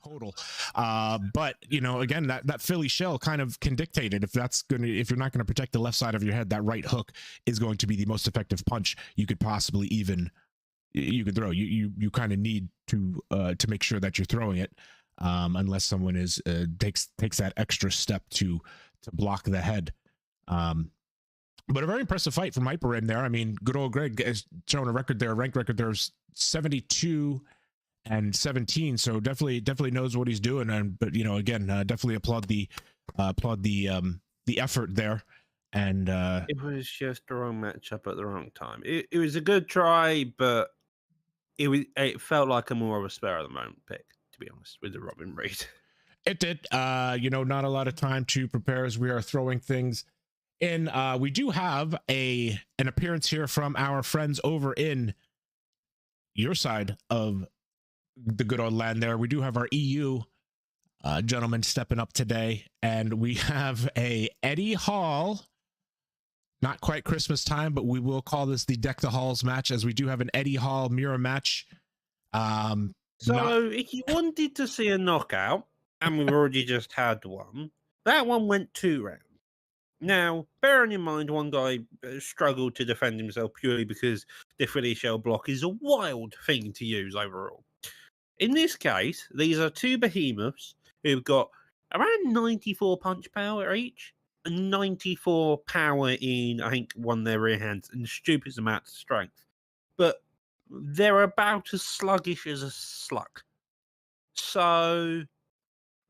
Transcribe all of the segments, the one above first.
total. But you know, again, that Philly shell kind of can dictate it. If you're not going to protect the left side of your head, that right hook is going to be the most effective punch you could possibly you could throw. You kind of need to make sure that you're throwing it, unless someone takes that extra step to block the head. But a very impressive fight from Hyper in there. I mean, good old Greg has shown a ranked record there's 72 and 17, so definitely knows what he's doing. But you know, again, definitely applaud the effort there. And it was just the wrong matchup at the wrong time. It was a good try, but it felt like a more of a spur of the moment pick, to be honest, with the Robin Reed. It did. You know, not a lot of time to prepare as we are throwing things in. We do have an appearance here from our friends over in your side of the good old land there. We do have our EU gentleman stepping up today, and we have a Eddie Hall. Not quite Christmas time, but we will call this the Deck the Halls match, as we do have an Eddie Hall mirror match. If you wanted to see a knockout, and we've already just had one, that one went 2 rounds. Now, bearing in mind, one guy struggled to defend himself purely because the Philly shell block is a wild thing to use overall. In this case, these are 2 behemoths who've got around 94 punch power each, and 94 power in, I think, one of their rear hands, and the stupidest amount of strength. But they're about as sluggish as a slug. So,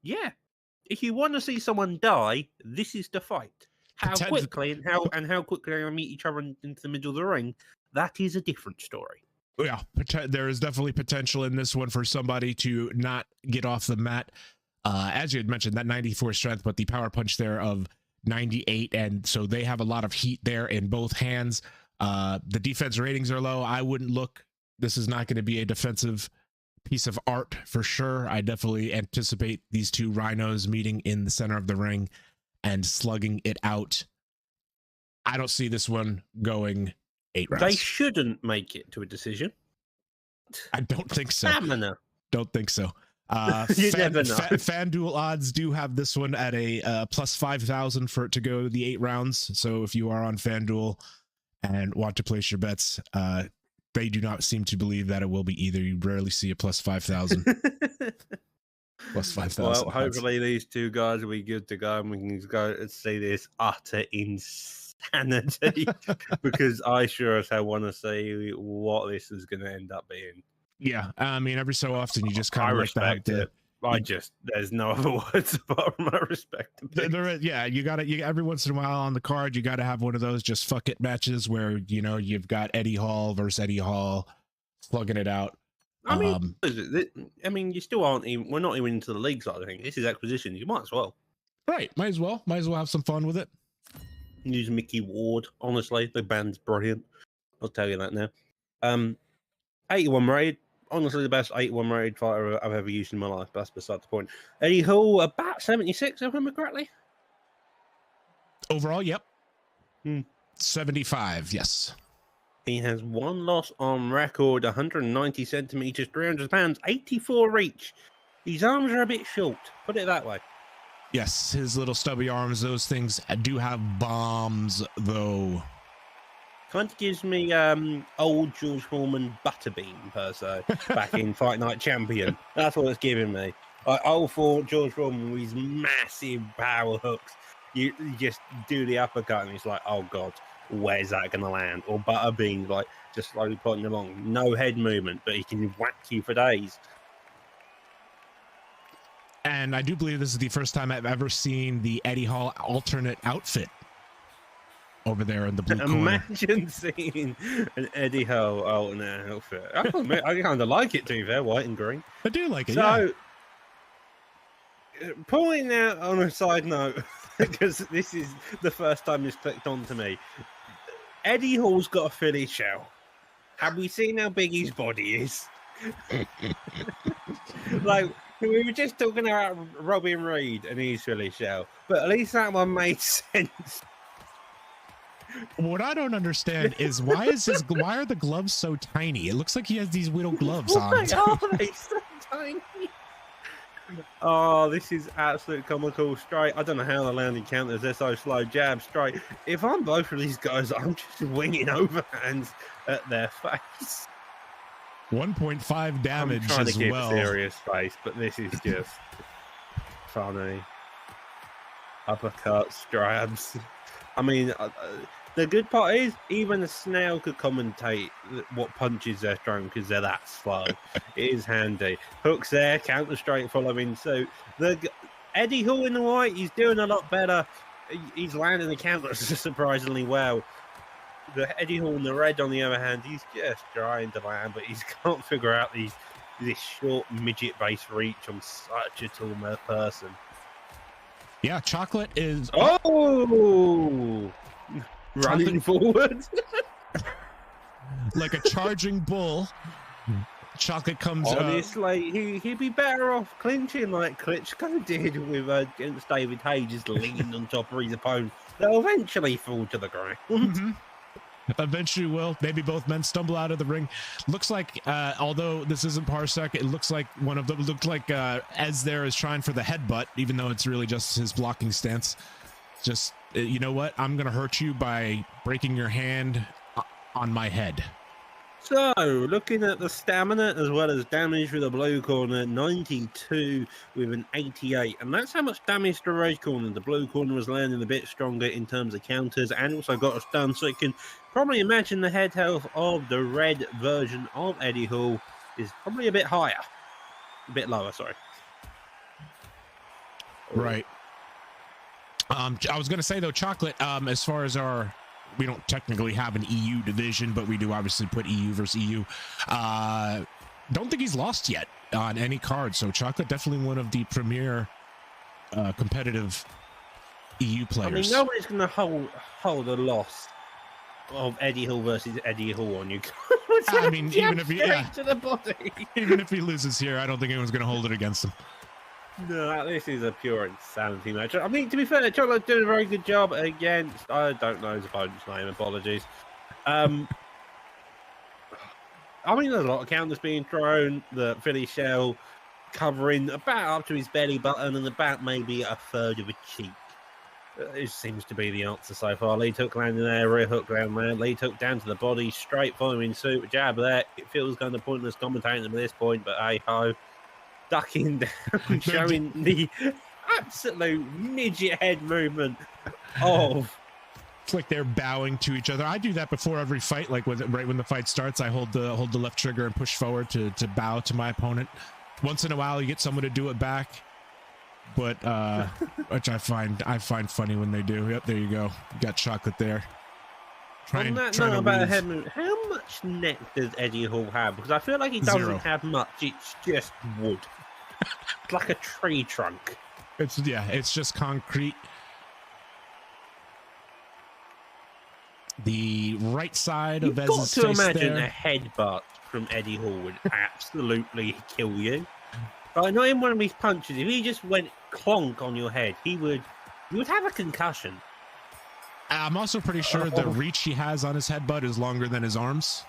yeah, if you want to see someone die, this is the fight. How quickly and how quickly they meet each other into the middle of the ring, that is a different story. Yeah, there is definitely potential in this one for somebody to not get off the mat. As you had mentioned, that 94 strength, but the power punch there of 98, and so they have a lot of heat there in both hands. The defense ratings are low. I wouldn't look. This is not going to be a defensive piece of art for sure. I definitely anticipate these 2 rhinos meeting in the center of the ring and slugging it out. I don't see this one going 8 rounds. They shouldn't make it to a decision. I don't think so. Stamina. Don't think so. You never know. FanDuel odds do have this one at a plus 5,000 for it to go the 8 rounds. So if you are on FanDuel and want to place your bets, they do not seem to believe that it will be either. You rarely see a plus 5,000. Plus 5,000. Well, hopefully these 2 guys will be good to go, and we can go and see this utter insanity. Because I sure as hell want to see what this is going to end up being. Yeah, I mean, every so often you just kind of respect it. There's no other words apart from I respect it. You every once in a while on the card, you got to have one of those just fuck it matches where, you know, you've got Eddie Hall versus Eddie Hall slugging it out. I mean, you still aren't even, we're not even into the league side of things. This is acquisition. You might as well. Right. Might as well have some fun with it. Use Mickey Ward. Honestly, the band's brilliant. I'll tell you that now. 81 rated. Honestly, the best 81 rated fighter I've ever used in my life. But that's beside the point. Eddie Hall, about 76, if I remember correctly. Overall, yep. 75, yes. He has 1 loss on record, 190 centimeters, 300 pounds, 84 reach. His arms are a bit short, put it that way. Yes, his little stubby arms, those things do have bombs, though. Kind of gives me old George Foreman Butterbean, per se, back in Fight Night Champion. That's what it's giving me. Like old George Foreman with his massive power hooks. You just do the uppercut and it's like, oh, God. Where's that going to land? Or Butterbean, like, just slowly plodding along. No head movement, but he can whack you for days. And I do believe this is the first time I've ever seen the Eddie Hall alternate outfit over there in the blue corner. Imagine seeing an Eddie Hall alternate outfit. I kind of like it, to be fair, white and green. I do like it, so, pointing out on a side note, because this is the first time this clicked on to me. Eddie Hall's got a Philly shell. Have we seen how big his body is? Like, we were just talking about Robin Reed and his Philly shell, but at least that one made sense. What I don't understand is why are the gloves so tiny? It looks like he has these little gloves on. Why are they so tiny? Oh, this is absolute comical. Straight. I don't know how the landing counters. They're so slow. Jab, straight. If I'm both of these guys, I'm just winging overhands at their face. 1.5 damage I'm trying to as keep well. a serious face, but this is just funny. Uppercuts, grabs. I mean, the good part is even a snail could commentate what punches they're throwing because they're that slow. It is handy. Hooks there, counter straight following suit. Eddie Hall in the white, he's doing a lot better. He's landing the counters surprisingly well. The Eddie Hall in the red, on the other hand, he's just trying to land, but he can't figure out this short midget-based reach on such a tall person. Yeah, Chocolate is... Oh! Running forward. Like a charging bull. Chocolate comes... Honestly, he'd be better off clinching like Klitschko did with against David Haye, just leaning on top of his opponent. They'll eventually fall to the ground. Mm-hmm. Eventually will. Maybe both men stumble out of the ring. Looks like, although this isn't Parsec, it looks like one of them looked like Ez there is trying for the headbutt, even though it's really just his blocking stance. Just, you know what? I'm going to hurt you by breaking your hand on my head. So, looking at the stamina as well as damage for the blue corner, 92 with an 88. And that's how much damage the red corner. The blue corner was landing a bit stronger in terms of counters and also got a stun. So you can probably imagine the head health of the red version of Eddie Hall is probably a bit higher. A bit lower, sorry. Right. I was going to say, though, Chocolate, as far as our... We don't technically have an EU division, but we do obviously put EU versus EU. Don't think he's lost yet on any card. So Chocolate definitely one of the premier competitive EU players. I mean, nobody's going to hold a loss of Eddie Hall versus Eddie Hall on you. I mean, even if to the body. Even if he loses here, I don't think anyone's going to hold it against him. No, this is a pure insanity match. I mean, to be fair, Chocolate's doing a very good job against... I don't know his opponent's name, apologies. I mean, there's a lot of counters being thrown. The Philly shell covering about up to his belly button and about maybe a third of a cheek. It seems to be the answer so far. Lead hook landing there, rear hook down there. Lead hook down to the body, straight following suit. Jab there. It feels kind of pointless commentating at this point, but hey-ho. Ducking down, showing the absolute midget head movement of... It's like they're bowing to each other. I do that before every fight. Like right when the fight starts, I hold the left trigger and push forward to bow to my opponent. Once in a while, you get someone to do it back, but which I find funny when they do. Yep, there you go. You got Chocolate there. On that note about the head movement, how much neck does Eddie Hall have? Because I feel like he doesn't have much. It's just wood. It's like a tree trunk. It's just concrete. The right side of Ez's face there. You've got to imagine a headbutt from Eddie Hall would absolutely kill you. Like, not in one of his punches. If he just went clonk on your head, you would have a concussion. I'm also pretty sure the reach he has on his headbutt is longer than his arms.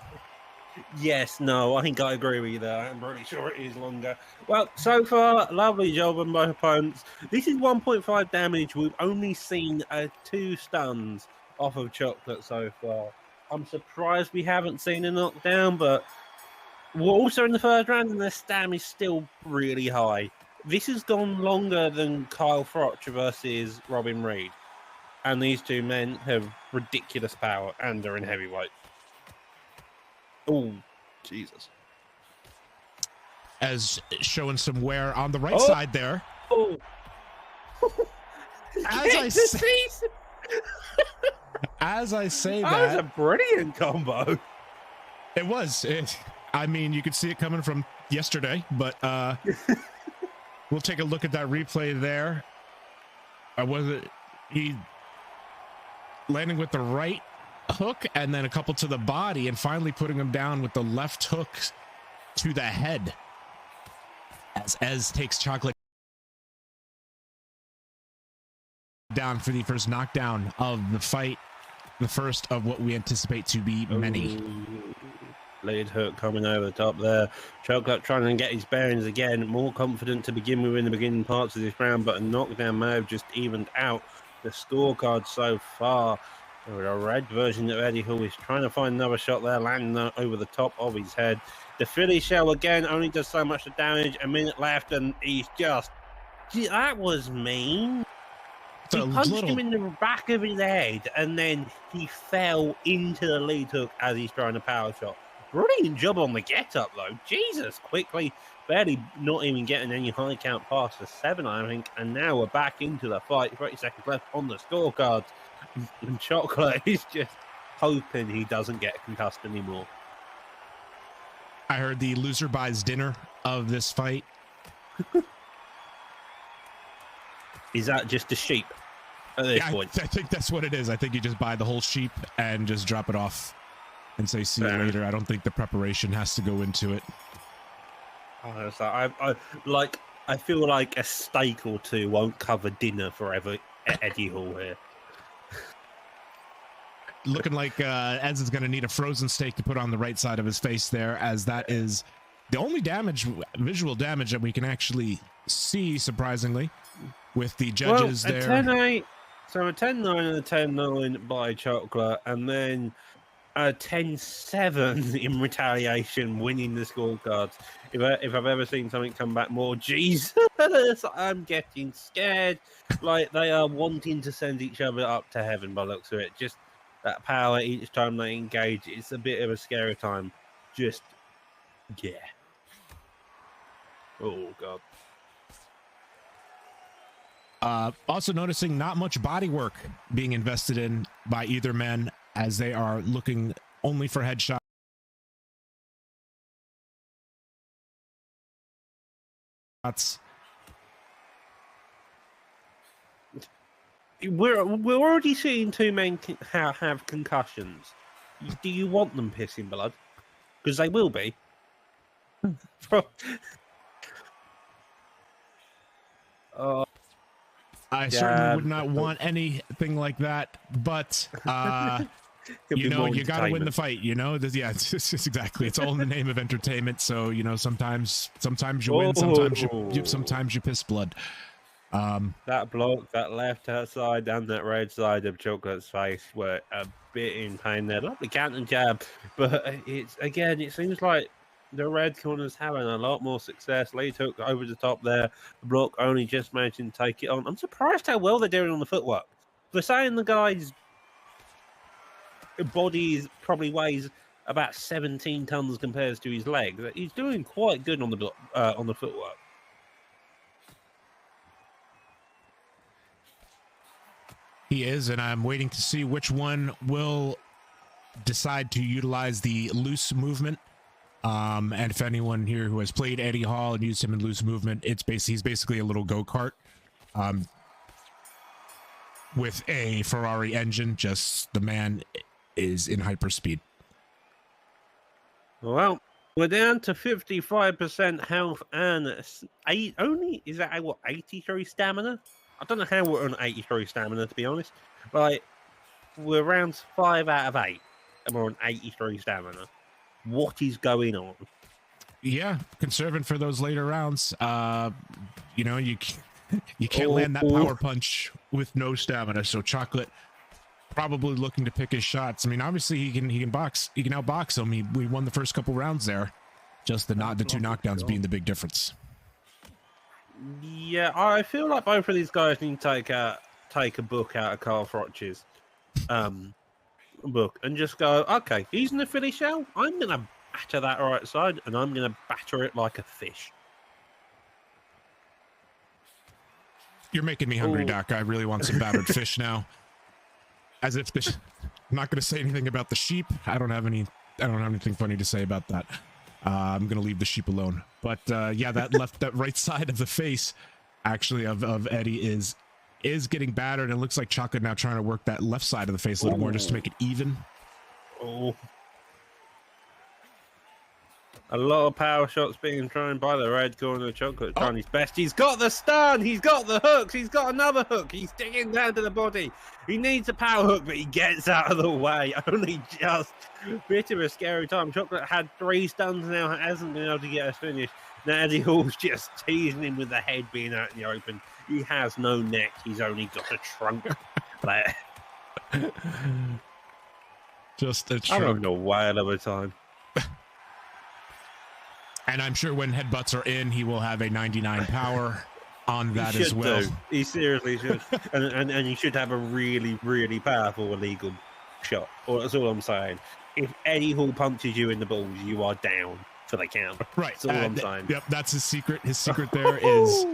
Yes, no, I think I agree with you there. I'm pretty sure it is longer. Well, so far, lovely job on both opponents. This is 1.5 damage. We've only seen 2 stuns off of Chocolate so far. I'm surprised we haven't seen a knockdown, but we're also in the first round and the stam is still really high. This has gone longer than Kyle Froch versus Robin Reed. And these two men have ridiculous power and are in heavyweight. Oh, Jesus. As showing some wear on the right side there. Oh. As I say that was a brilliant combo. It was. I mean, you could see it coming from yesterday, but we'll take a look at that replay there. He landing with the right hook and then a couple to the body and finally putting him down with the left hook to the head as Ez takes Chocolate down for the first knockdown of the fight, the first of what we anticipate to be many. Lead hook coming over the top there. Chocolate trying to get his bearings again. More confident to begin with in the beginning parts of this round, but a knockdown may have just evened out the scorecard so far. With a red version of Eddie Hall is trying to find another shot there, landing over the top of his head. The Philly shell again only does so much damage. A minute left, and he's just... That was mean. He punched him in the back of his head, and then he fell into the lead hook as he's trying a power shot. Brilliant job on the get-up, though. Jesus, quickly, barely not even getting any high count past the 7, I think. And now we're back into the fight. 30 seconds left on the scorecards. And Chocolate is just hoping he doesn't get concussed anymore. I heard the loser buys dinner of this fight. Is that just a sheep at this point? I think that's what it is. I think you just buy the whole sheep and just drop it off and say, see you later. I don't think the preparation has to go into it. I feel like a steak or two won't cover dinner forever at Eddie Hall here. Looking like Ez is going to need a frozen steak to put on the right side of his face there, as that is the only visual damage that we can actually see, surprisingly, with the judges there. 10-8, so a 10-9 and a 10-9 by Chocolate, and then a 10-7 in retaliation, winning the scorecards. If I've ever seen something come back more, Jesus, I'm getting scared. Like, they are wanting to send each other up to heaven by the looks of it. Just that power each time they engage, it's a bit of a scary time. Just, yeah. Oh, God. Also noticing not much body work being invested in by either men, as they are looking only for headshots. We're already seeing 2 men have concussions. Do you want them pissing blood? Because they will be. I certainly would not want anything like that, but you know, you got to win the fight, you know? Yeah, it's exactly. It's all in the name of entertainment. So, you know, sometimes you win, sometimes you piss blood. That block, that left side and that right side of Chocolate's face were a bit in pain there. Lovely counter jab, but it seems like the red corner's having a lot more success. Lee took over the top there. The block only just managing to take it on. I'm surprised how well they're doing on the footwork. For saying the guy's body probably weighs about 17 tons compared to his leg, he's doing quite good on the footwork. He is, and I'm waiting to see which one will decide to utilize the loose movement. And if anyone here who has played Eddie Hall and used him in loose movement, he's basically a little go-kart with a Ferrari engine. Just the man is in hyperspeed. Well, we're down to 55% health and 83 stamina? I don't know how we're on 83 stamina, to be honest. Like, we're rounds 5 out of 8, and we're on 83 stamina. What is going on? Yeah, conserving for those later rounds. You know, you can't land that power punch with no stamina. So Chocolate probably looking to pick his shots. I mean, obviously he can box. He can outbox him. We won the first couple rounds there. Just the 2 knockdowns being the big difference. Yeah, I feel like both of these guys need to take a book out of Carl Froch's book and just go, okay, he's in the Philly shell. I'm going to batter that right side, and I'm going to batter it like a fish. You're making me hungry, Doc. I really want some battered fish now. As if I'm not going to say anything about the sheep. I don't have anything funny to say about that. I'm going to leave the sheep alone. But yeah, that right side of the face, actually, of Eddie is getting battered. And it looks like Chocolate now trying to work that left side of the face a little more just to make it even. Oh. A lot of power shots being thrown by the red corner. Chocolate trying his best. He's got the stun. He's got the hooks. He's got another hook. He's digging down to the body. He needs a power hook, but he gets out of the way. Only just a bit of a scary time. Chocolate had 3 stuns now. Hasn't been able to get us finished. Now Eddie Hall's just teasing him with the head being out in the open. He has no neck. He's only got a trunk there. Just a trunk. I'm having a whale of a time. And I'm sure when headbutts are in, he will have a 99 power on that as well. He seriously should. and he should have a really, really powerful illegal shot. Well, that's all I'm saying. If Eddie Hall punches you in the balls, you are down for the count. Right. That's all I'm saying. Yep, that's his secret. His secret there is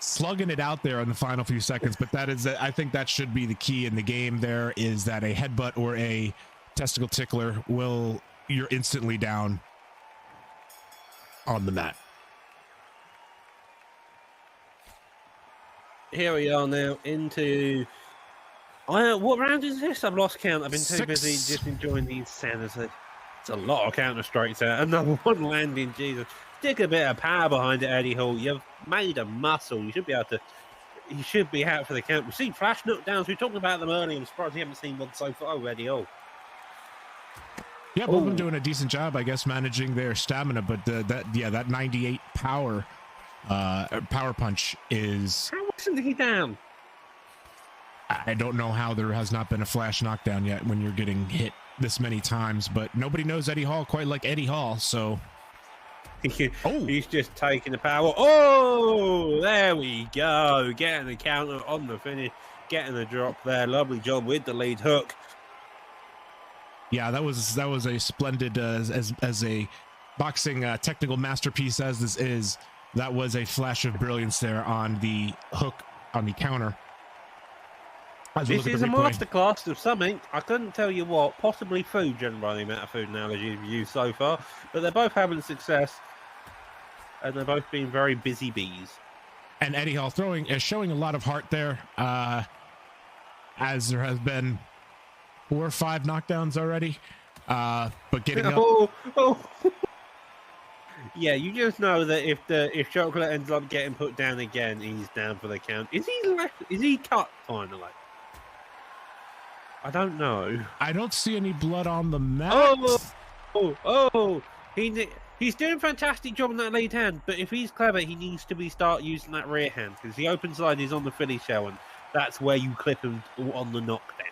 slugging it out there in the final few seconds. But that is, I think that should be the key in the game there, is that a headbutt or a testicle tickler you're instantly down on the mat. Here we are now into what round is this? I've lost count. I've been too busy just enjoying the insanity. It's a lot of counter strikes there. Another one landing. Jesus, stick a bit of power behind it, Eddie Hall. You've made a muscle. You should be able to. You should be out for the count. We've seen flash knockdowns. We talked about them earlier. I'm surprised we haven't seen one so far with Eddie Hall. Yeah, both of them doing a decent job, I guess, managing their stamina. But that 98 power punch is. How wasn't he down? I don't know how there has not been a flash knockdown yet when you're getting hit this many times. But nobody knows Eddie Hall quite like Eddie Hall, so. He's just taking the power. Oh, there we go. Getting the counter on the finish, getting the drop there. Lovely job with the lead hook. Yeah, that was a splendid as a boxing technical masterpiece as this is. That was a flash of brilliance there on the hook on the counter. This is a masterclass of something. I couldn't tell you what. Possibly food, judging by the amount of food analogies we've used so far. But they're both having success, and they're both being very busy bees. And Eddie Hall showing a lot of heart there, as there has been 4 or 5 knockdowns already, but getting up. Yeah, you just know that if Chocolate ends up getting put down again, he's down for the count. Is he cut finally? I don't know. I don't see any blood on the mat. He's doing a fantastic job on that lead hand, but if he's clever, he needs to start using that rear hand, because the open side is on the Philly shell, and that's where you clip him on the knockdown.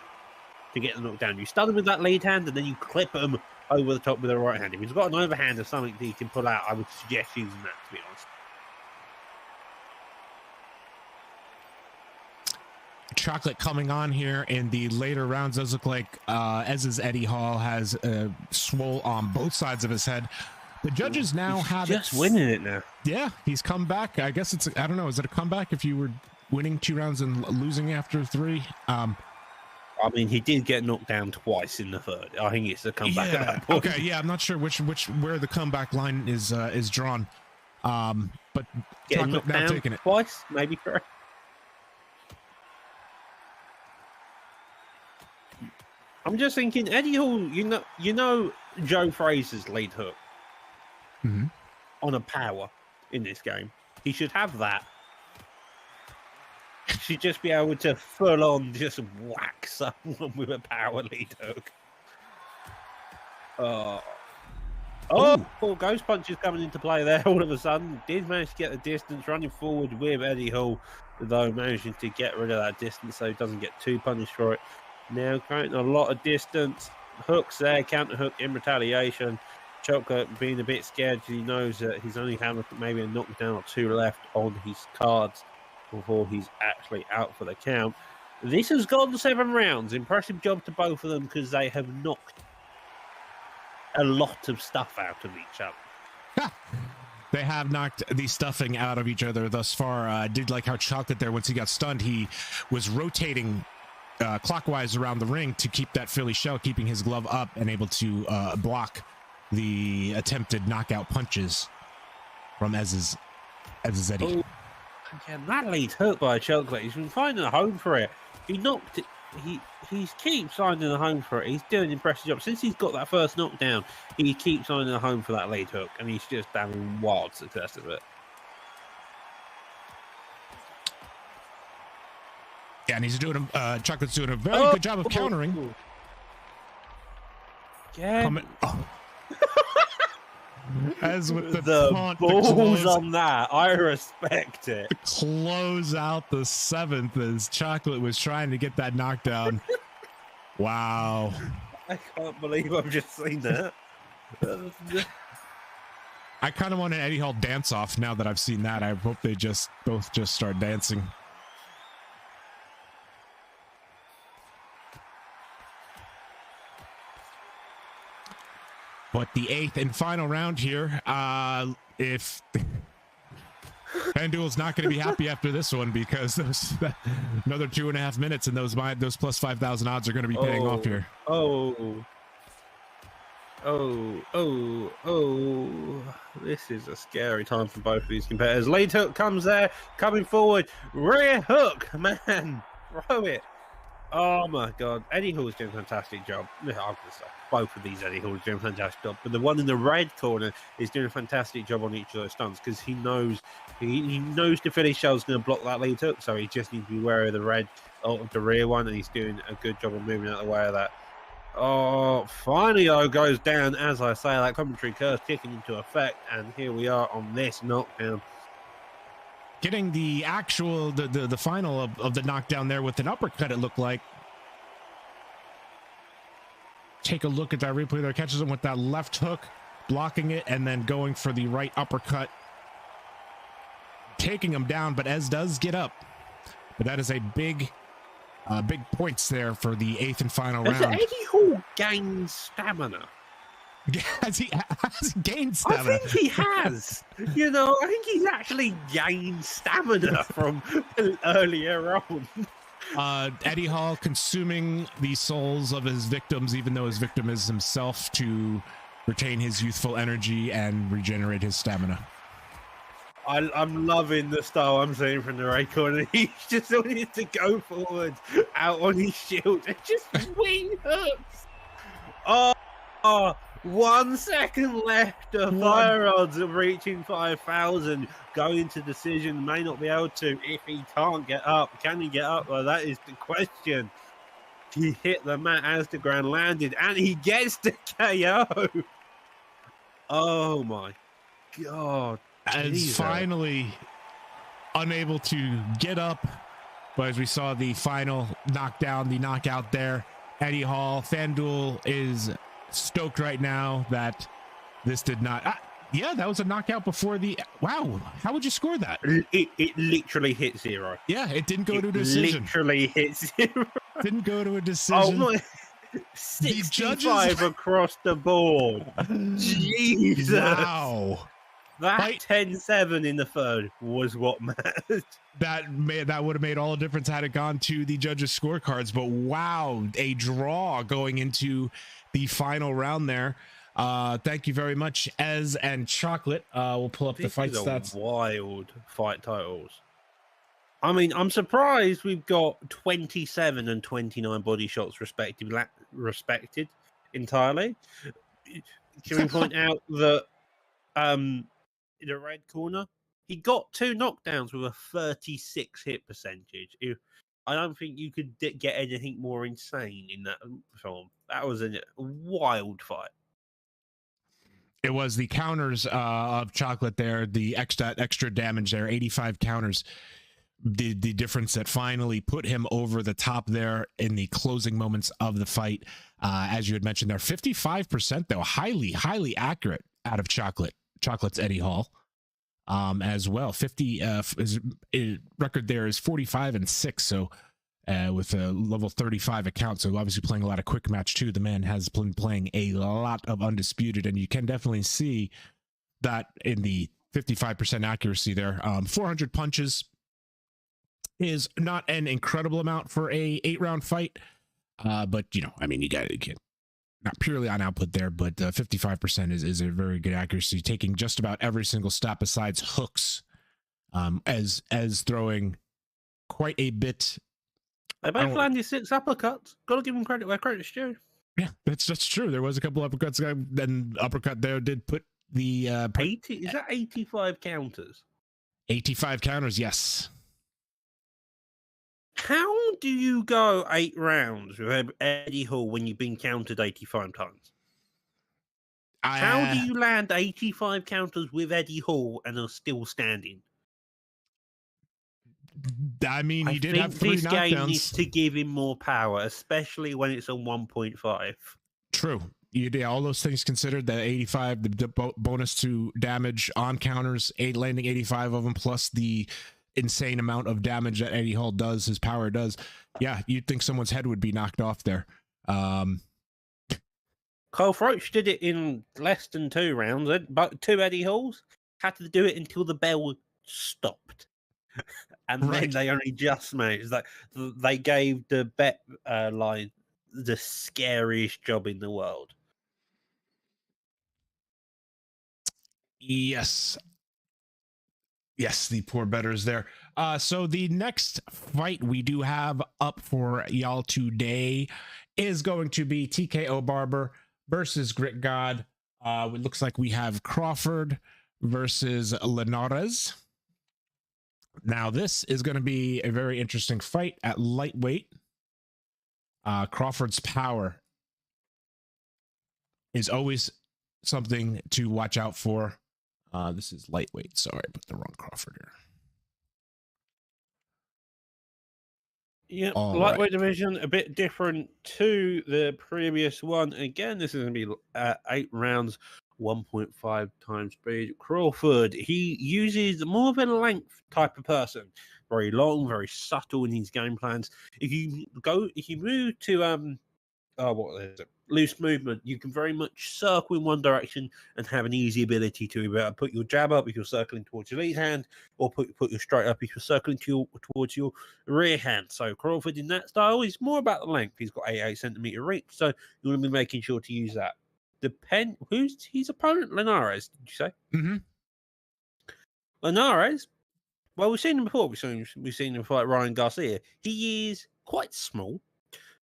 To get the knockdown, you stun him with that lead hand, and then you clip him over the top with the right hand. If he's got an overhand or something that he can pull out, I would suggest using that, to be honest. Chocolate coming on here in the later rounds. Does look like Ez's Eddie Hall has swole on both sides of his head. The judges now have just winning it now. Yeah, he's come back. I guess I don't know. Is it a comeback if you were winning 2 rounds and losing after 3? I mean, he did get knocked down twice in the third. I think it's a comeback at that point. Okay, yeah, I'm not sure where the comeback line is drawn. But getting knocked down taking it twice, maybe 3. I'm just thinking, Eddie Hall, you know Joe Fraser's lead hook on a power in this game. He should have that. He should just be able to full on just whack someone with a power lead hook. Ghost punches coming into play there all of a sudden. Did manage to get the distance, running forward with Eddie Hall, though managing to get rid of that distance so he doesn't get too punished for it. Now creating a lot of distance. Hooks there, counter hook in retaliation. Chocolate being a bit scared because he knows that he's only having maybe a knockdown or 2 left on his cards before he's actually out for the count. This has gone 7 rounds. Impressive job to both of them because they have knocked a lot of stuff out of each other. They have knocked the stuffing out of each other thus far. I did like how Chocolate there, once he got stunned, he was rotating clockwise around the ring to keep that Philly shell, keeping his glove up and able to block the attempted knockout punches from Ez's Eddie. Yeah, that lead hook by Chocolate. He's been finding a home for it. He knocked he keeps finding a home for it. He's doing an impressive job. Since he's got that first knockdown, he keeps finding a home for that lead hook, and he's just having wild success with it. Yeah, and he's doing Chocolate's doing a very good job of countering. Yeah. As with the taunt, balls on that, I respect it. Close out the 7th as Chocolate was trying to get that knockdown. Wow. I can't believe I've just seen that. I kind of want an Eddie Hall dance off now that I've seen that. I hope they both start dancing. But the 8th and final round here, if FanDuel's not going to be happy after this one, because another 2.5 minutes and those plus 5,000 odds are going to be paying off here. This is a scary time for both of these competitors. Lead hook comes there, coming forward. Rear hook, man, throw it. Oh my God, Eddie Hall's doing a fantastic job. I'm going to say both of these Eddie Hall's doing a fantastic job, but the one in the red corner is doing a fantastic job on each of those stunts because he knows the Philly shell's going to block that lead hook, so he just needs to be wary of the red, of the rear one, and he's doing a good job of moving out of the way of that. Oh, finally though goes down, as I say, that commentary curse kicking into effect, and here we are on this knockdown. Getting the actual, the final of the knockdown there with an uppercut, it looked like. Take a look at that replay there. Catches him with that left hook, blocking it, and then going for the right uppercut. Taking him down, but Ez does get up. But that is a big points there for the 8th and final round. Eddie Hall gained stamina? Has he gained stamina? I think he has. I think he's actually gained stamina from earlier on. Eddie Hall consuming the souls of his victims, even though his victim is himself, to retain his youthful energy and regenerate his stamina. I'm loving the style I'm seeing from the right corner. He's just wanting to go forward, out on his shield, and just swing hooks. Oh, 1 second left. The fire odds of reaching 5,000. Going to decision, may not be able to if he can't get up. Can he get up? Well, that is the question. He hit the mat as the ground landed, and he gets the KO. Oh my God. And finally unable to get up, but as we saw the final knockdown, the knockout there, Eddie Hall, FanDuel is stoked right now that this did not. Yeah, that was a knockout before the. Wow, how would you score that? It literally hit 0. Yeah, it didn't go to a decision. Literally hit 0. Didn't go to a decision. Oh my. 65 across the board. Jesus. Wow. That 10-7 in the third was what mattered. That would have made all the difference had it gone to the judges' scorecards. But wow, a draw going into the final round there. Thank you very much, Ez and Chocolate. We'll pull up the fight stats. Wild fight titles. I mean, I'm surprised we've got 27 and 29 body shots respected entirely. Can we point out that in the red corner, he got 2 knockdowns with a 36 hit percentage. I don't think you could get anything more insane in that film. That was a wild fight. It was the counters of Chocolate there, the extra damage there, 85 counters. The difference that finally put him over the top there in the closing moments of the fight. As you had mentioned there, 55% though, highly accurate out of Chocolate's Eddie Hall. As well, 50 his record there is 45-6. So with a level 35 account, so obviously playing a lot of quick match too. The man has been playing a lot of Undisputed, and you can definitely see that in the 55% accuracy there. 400 punches is not an incredible amount for a 8-round fight, but I mean, you get not purely on output there, but 55% is a very good accuracy, taking just about every single stop besides hooks, as throwing quite a bit They both landed 6 uppercuts. Got to give them credit where credit's due. Yeah, that's true. There was a couple uppercuts. Then uppercut there did put the 80. Is that 85 counters? 85 counters. Yes. How do you go 8 rounds with Eddie Hall when you've been countered 85 times? How do you land 85 counters with Eddie Hall and are still standing? I mean, he did have 3 knockdowns. This game needs to give him more power, especially when it's on 1.5. True. You did all those things considered. The 85, the bonus to damage on counters, landing 85 of them, plus the insane amount of damage that Eddie Hall does, his power does. Yeah, you'd think someone's head would be knocked off there. Kyle Froch did it in less than 2 rounds, but 2 Eddie Halls had to do it until the bell stopped. And then they only just managed. Like, they gave the bet line the scariest job in the world. Yes, the poor bettors there. So the next fight we do have up for y'all today is going to be TKO Barber versus Grit God. It looks like we have Crawford versus Linares. Now, this is going to be a very interesting fight at lightweight. Crawford's power is always something to watch out for. This is lightweight. Sorry, I put the wrong Crawford here. Yeah, lightweight division, a bit different to the previous one. Again, this is going to be 8 rounds, 1.5 times speed. Crawford, he uses more of a length type of person. Very long, very subtle in his game plans. If you move to what is it? Loose movement, you can very much circle in one direction and have an easy ability to put your jab up if you're circling towards your lead hand, or put your straight up if you're circling towards your rear hand. So Crawford in that style is more about the length. He's got 8 centimeter reach, so you want to be making sure to use that. Who's his opponent? Linares, did you say? Mm-hmm. Linares, well, we've seen him before. We've seen him fight Ryan Garcia. He is quite small,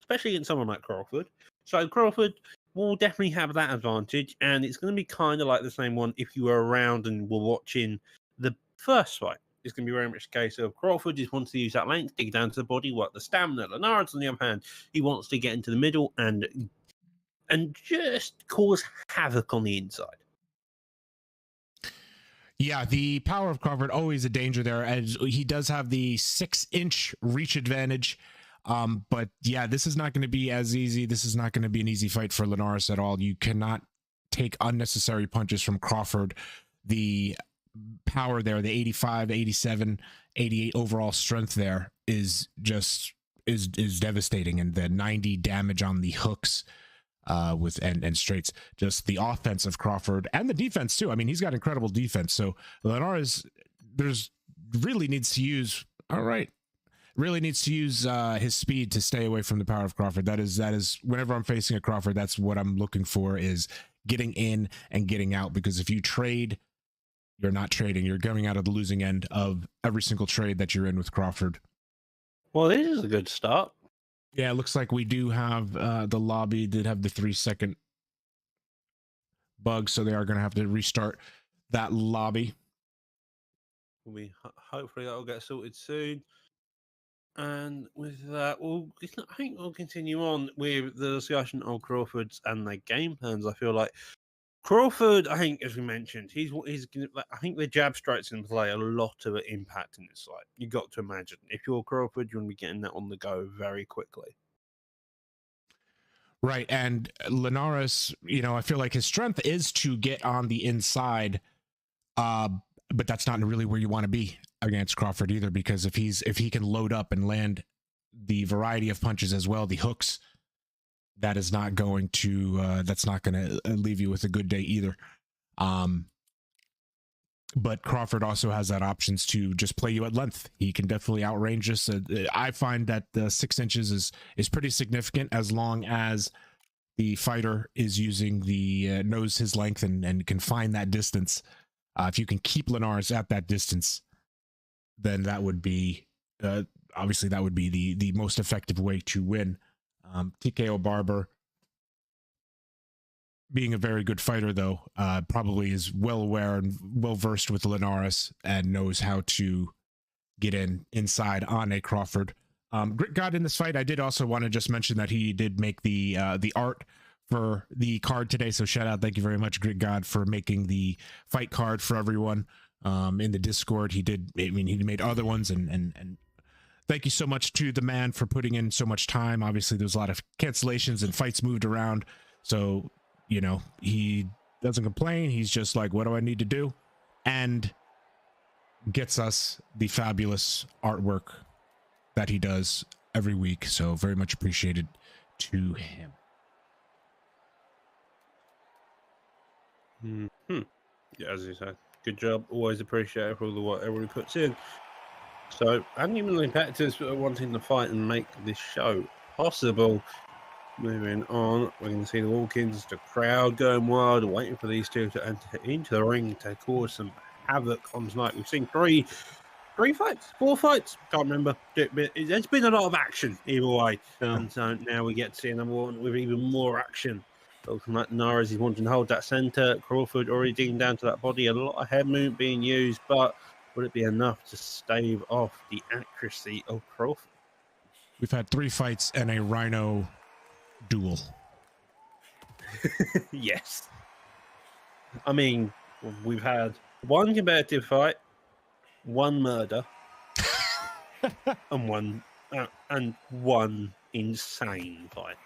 especially against someone like Crawford. So Crawford will definitely have that advantage, and it's going to be kind of like the same one if you were around and were watching the first fight. It's going to be very much the case of Crawford just wants to use that length, dig down to the body, work the stamina. Linares, on the other hand, he wants to get into the middle and just cause havoc on the inside. Yeah, the power of Crawford, always a danger there, as he does have the 6-inch reach advantage. But yeah, this is not going to be as easy. This is not going to be an easy fight for Linares at all. You cannot take unnecessary punches from Crawford. The power there, the 85, 87, 88 overall strength there is devastating. And the 90 damage on the hooks with and straights, just the offense of Crawford and the defense too. I mean, he's got incredible defense. So Linares really needs to use his speed to stay away from the power of Crawford. That is whenever I'm facing a Crawford, that's what I'm looking for, is getting in and getting out. Because if you trade, you're not trading. You're coming out of the losing end of every single trade that you're in with Crawford. Well, this is a good start. Yeah, it looks like we do have the lobby did have the 3-second bug, so they are going to have to restart that lobby. Hopefully that'll get sorted soon. And with that, I think we'll continue on with the discussion of Crawford's and their game plans. I feel like Crawford, I think, as we mentioned, I think the jab strikes in play a lot of impact in this fight. You got to imagine, if you're Crawford, you want to be getting that on the go very quickly. Right, and Linares, I feel like his strength is to get on the inside, but that's not really where you want to be against Crawford either, because if he can load up and land the variety of punches as well, the hooks, that's not going to leave you with a good day either. But Crawford also has that options to just play you at length. He can definitely outrange us. I find that the 6 inches is pretty significant, as long as the fighter is using knows his length and can find that distance. If you can keep Linares at that distance, then that would be obviously that would be the most effective way to win. TKO Barber, being a very good fighter, though, probably is well aware and well versed with Linares and knows how to get inside on a Crawford. Grit God in this fight, I did also want to just mention that he did make the art for the card today. So shout out, thank you very much, Grit God, for making the fight card for everyone in the Discord. He did. I mean, he made other ones, and thank you so much to the man for putting in so much time. Obviously, there's a lot of cancellations and fights moved around, so you know he doesn't complain. He's just like, what do I need to do, and gets us the fabulous artwork that he does every week. So very much appreciated to him. Yeah, as you said, good job. Always appreciate for all the work everybody puts in. So, and even the impactors wanting to fight and make this show possible. Moving on, we're going to see the walk-ins, the crowd going wild, waiting for these two to enter into the ring to cause some havoc on tonight. We've seen three fights, 4 fights, can't remember. There's been a lot of action either way. Yeah. And so now we get to see another one with even more action. Looking like Naras is wanting to hold that center. Crawford already digging down to that body. A lot of head movement being used, but would it be enough to stave off the accuracy of Crawford? We've had 3 fights and a Rhino duel. Yes. I mean, we've had 1 competitive fight, 1 murder, and one insane fight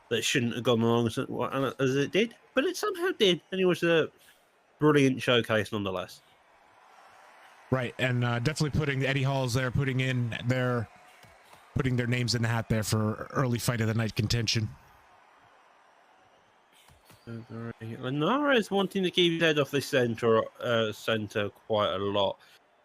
that shouldn't have gone along as it did, but it somehow did, and it was a brilliant showcase nonetheless. Right, and definitely putting Eddie Hall's there, putting their names in the hat there for early fight of the night contention. Linares wanting to keep his head off this center quite a lot.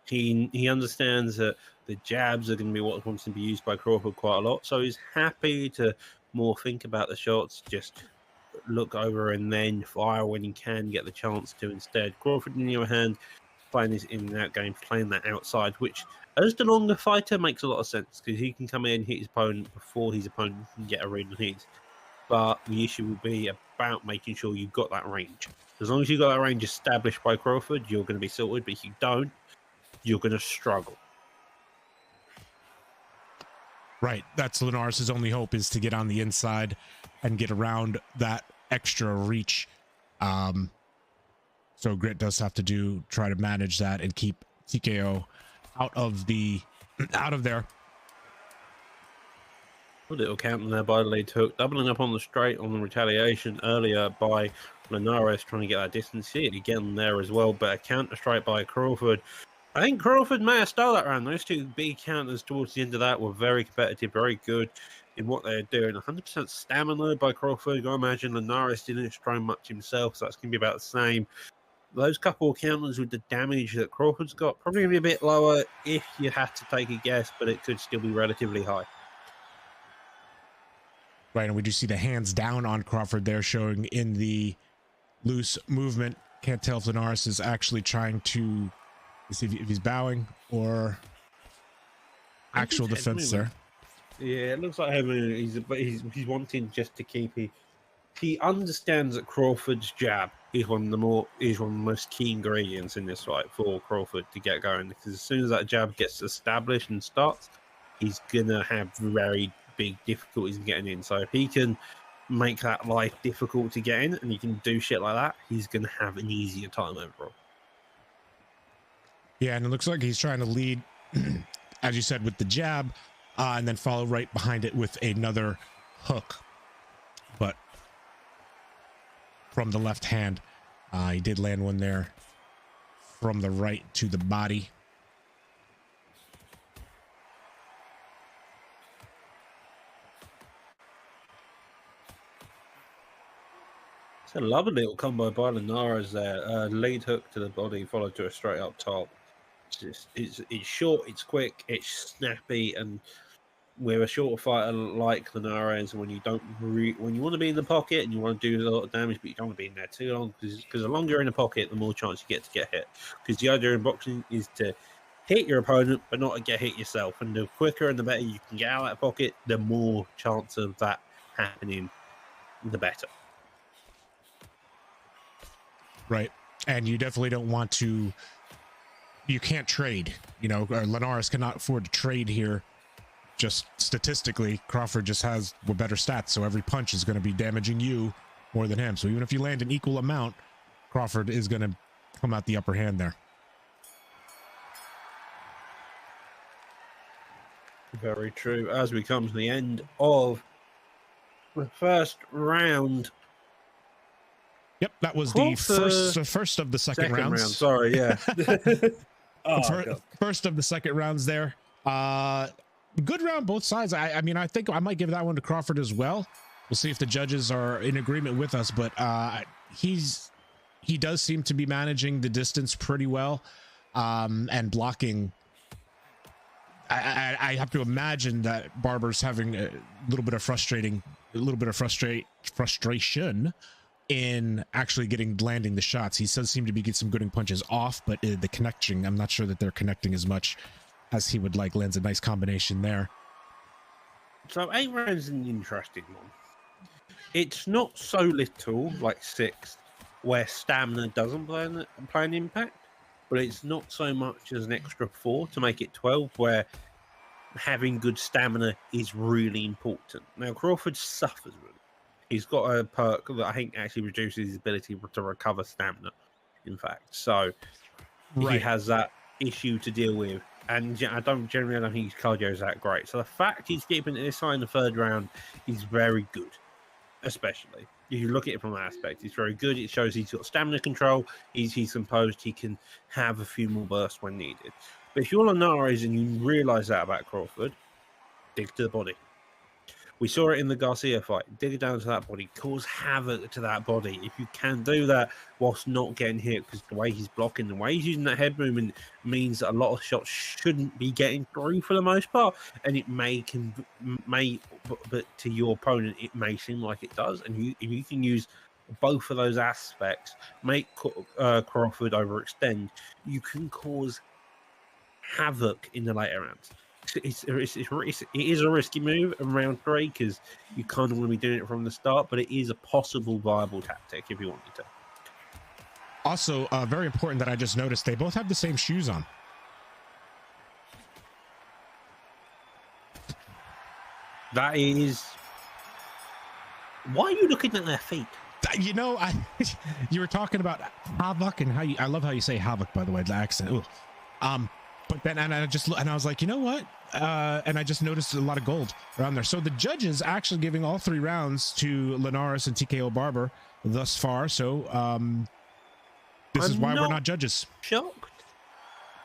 He understands that the jabs are going to be what wants to be used by Crawford quite a lot, so he's happy to more think about the shots, just look over and then fire when he can get the chance to instead. Crawford, on the other hand, playing his in and out game, playing that outside, which as the longer fighter makes a lot of sense because he can come in, hit his opponent before his opponent can get a read on his. But the issue will be about making sure you've got that range. As long as you've got that range established by Crawford, you're going to be sorted. But if you don't, you're going to struggle. Right. That's Linares' only hope, is to get on the inside and get around that extra reach. So Grit does have to try to manage that and keep TKO out of there. A little counter there by the lead hook, doubling up on the straight on the retaliation earlier by Linares, trying to get that distance. See it again there as well, but a counter strike by Crawford. I think Crawford may have stole that round. Those 2 big counters towards the end of that were very competitive, very good in what they're doing. 100% stamina by Crawford. I imagine Linares didn't throw much himself, so that's going to be about the same. Those couple of counters with the damage that Crawford's got, probably going to be a bit lower if you had to take a guess, but it could still be relatively high. Right, and we do see the hands down on Crawford there, showing in the loose movement. Can't tell if Linares is actually trying to see if he's bowing or actual defense there. Yeah, it looks like he's wanting just to keep he understands that Crawford's jab is one of the most key ingredients in this fight for Crawford to get going, because as soon as that jab gets established and starts, he's gonna have very big difficulties in getting in. So if he can make that life difficult to get in and he can do shit like that, he's gonna have an easier time overall. Yeah, and it looks like he's trying to lead, as you said, with the jab, and then follow right behind it with another hook. But from the left hand, he did land one there from the right to the body. It's a lovely little combo by Linares there. Lead hook to the body, followed to a straight up top. It's short, it's quick, it's snappy, and with a shorter fighter like Linares, when you want to be in the pocket and you want to do a lot of damage, but you don't want to be in there too long, because the longer you're in the pocket, the more chance you get to get hit. Because the idea in boxing is to hit your opponent, but not get hit yourself. And the quicker and the better you can get out of that pocket, the more chance of that happening, the better. Right. And you definitely don't want to, you can't trade, you know, Linares cannot afford to trade here. Just statistically, Crawford just has better stats, so every punch is going to be damaging you more than him. So even if you land an equal amount, Crawford is going to come out the upper hand there. Very true. As we come to the end of the first round. Yep, that was the first of the second rounds. Round, sorry, yeah. First of the second rounds there. Good round both sides. I mean, I think I might give that one to Crawford as well. We'll see if the judges are in agreement with us, but he does seem to be managing the distance pretty well, and blocking. I have to imagine that Barber's having a little bit of frustration in actually landing the shots. He does seem to be getting some good punches off, but the connection, I'm not sure that they're connecting as much as he would like. Lands a nice combination there. So 8 rounds is an interesting one. It's not so little, like 6, where stamina doesn't play an impact, but it's not so much as an extra 4 to make it 12, where having good stamina is really important. Now, Crawford suffers with it. He's got a perk that I think actually reduces his ability to recover stamina, in fact. So he has that issue to deal with. And I don't think his cardio is that great. So the fact he's keeping it this high in the third round is very good, especially if you look at it from that aspect. It's very good. It shows he's got stamina control. He's composed. He can have a few more bursts when needed. But if you're Linares and you realise that about Crawford, dig to the body. We saw it in the Garcia fight. Dig down to that body, cause havoc to that body. If you can do that whilst not getting hit, because the way he's blocking, the way he's using that head movement means that a lot of shots shouldn't be getting through for the most part. And it but to your opponent, it may seem like it does. And if you can use both of those aspects, make Crawford overextend, you can cause havoc in the later rounds. It is a risky move in round 3 because you kind of want to be doing it from the start, but it is a possible viable tactic if you wanted to. Also, very important that I just noticed, they both have the same shoes on. That is... Why are you looking at their feet? You know, you were talking about havoc and I love how you say havoc, by the way, the accent. Ooh. But then, and I was like, you know what? And I just noticed a lot of gold around there. So the judges actually giving all 3 rounds to Linares and TKO Barber thus far. So this is why we're not judges. Shocked?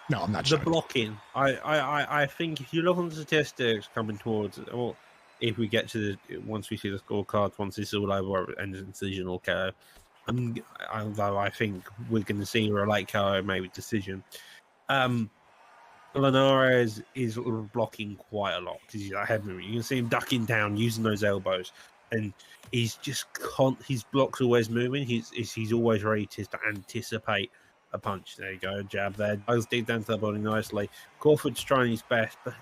No, I'm not shocked. The blocking. I think if you look on the statistics coming towards, or if we get to once we see the scorecards, once this is all over, or it ends in decision or KO, although I think we're going to see a late KO, maybe decision. Linares is blocking quite a lot because he's that head movement. You can see him ducking down, using those elbows, and he's just his blocks always moving. He's always ready to anticipate a punch. There you go, jab there. Goes deep down to the body nicely. Crawford's trying his best, but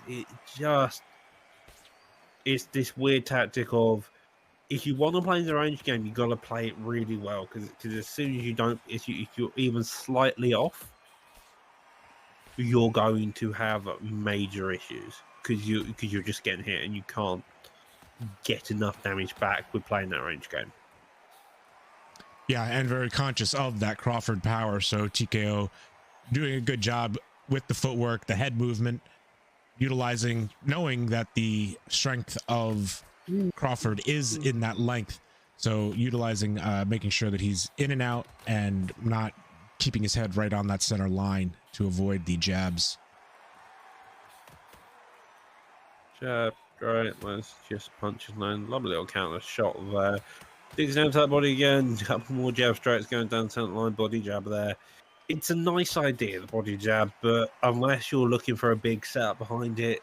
it's this weird tactic of if you want to play in the range game, you got to play it really well because as soon as you don't, if you're even slightly off, you're going to have major issues because you're just getting hit and you can't get enough damage back with playing that range game. Yeah, and very conscious of that Crawford power. So TKO doing a good job with the footwork, the head movement, knowing that the strength of Crawford is in that length. So utilizing, making sure that he's in and out and not keeping his head right on that center line to avoid the jabs. Jab, great. Let's just punch his line. Lovely little counter shot there. Digs down to that body again. A couple more jab straights going down center line. Body jab there. It's a nice idea, the body jab, but unless you're looking for a big setup behind it,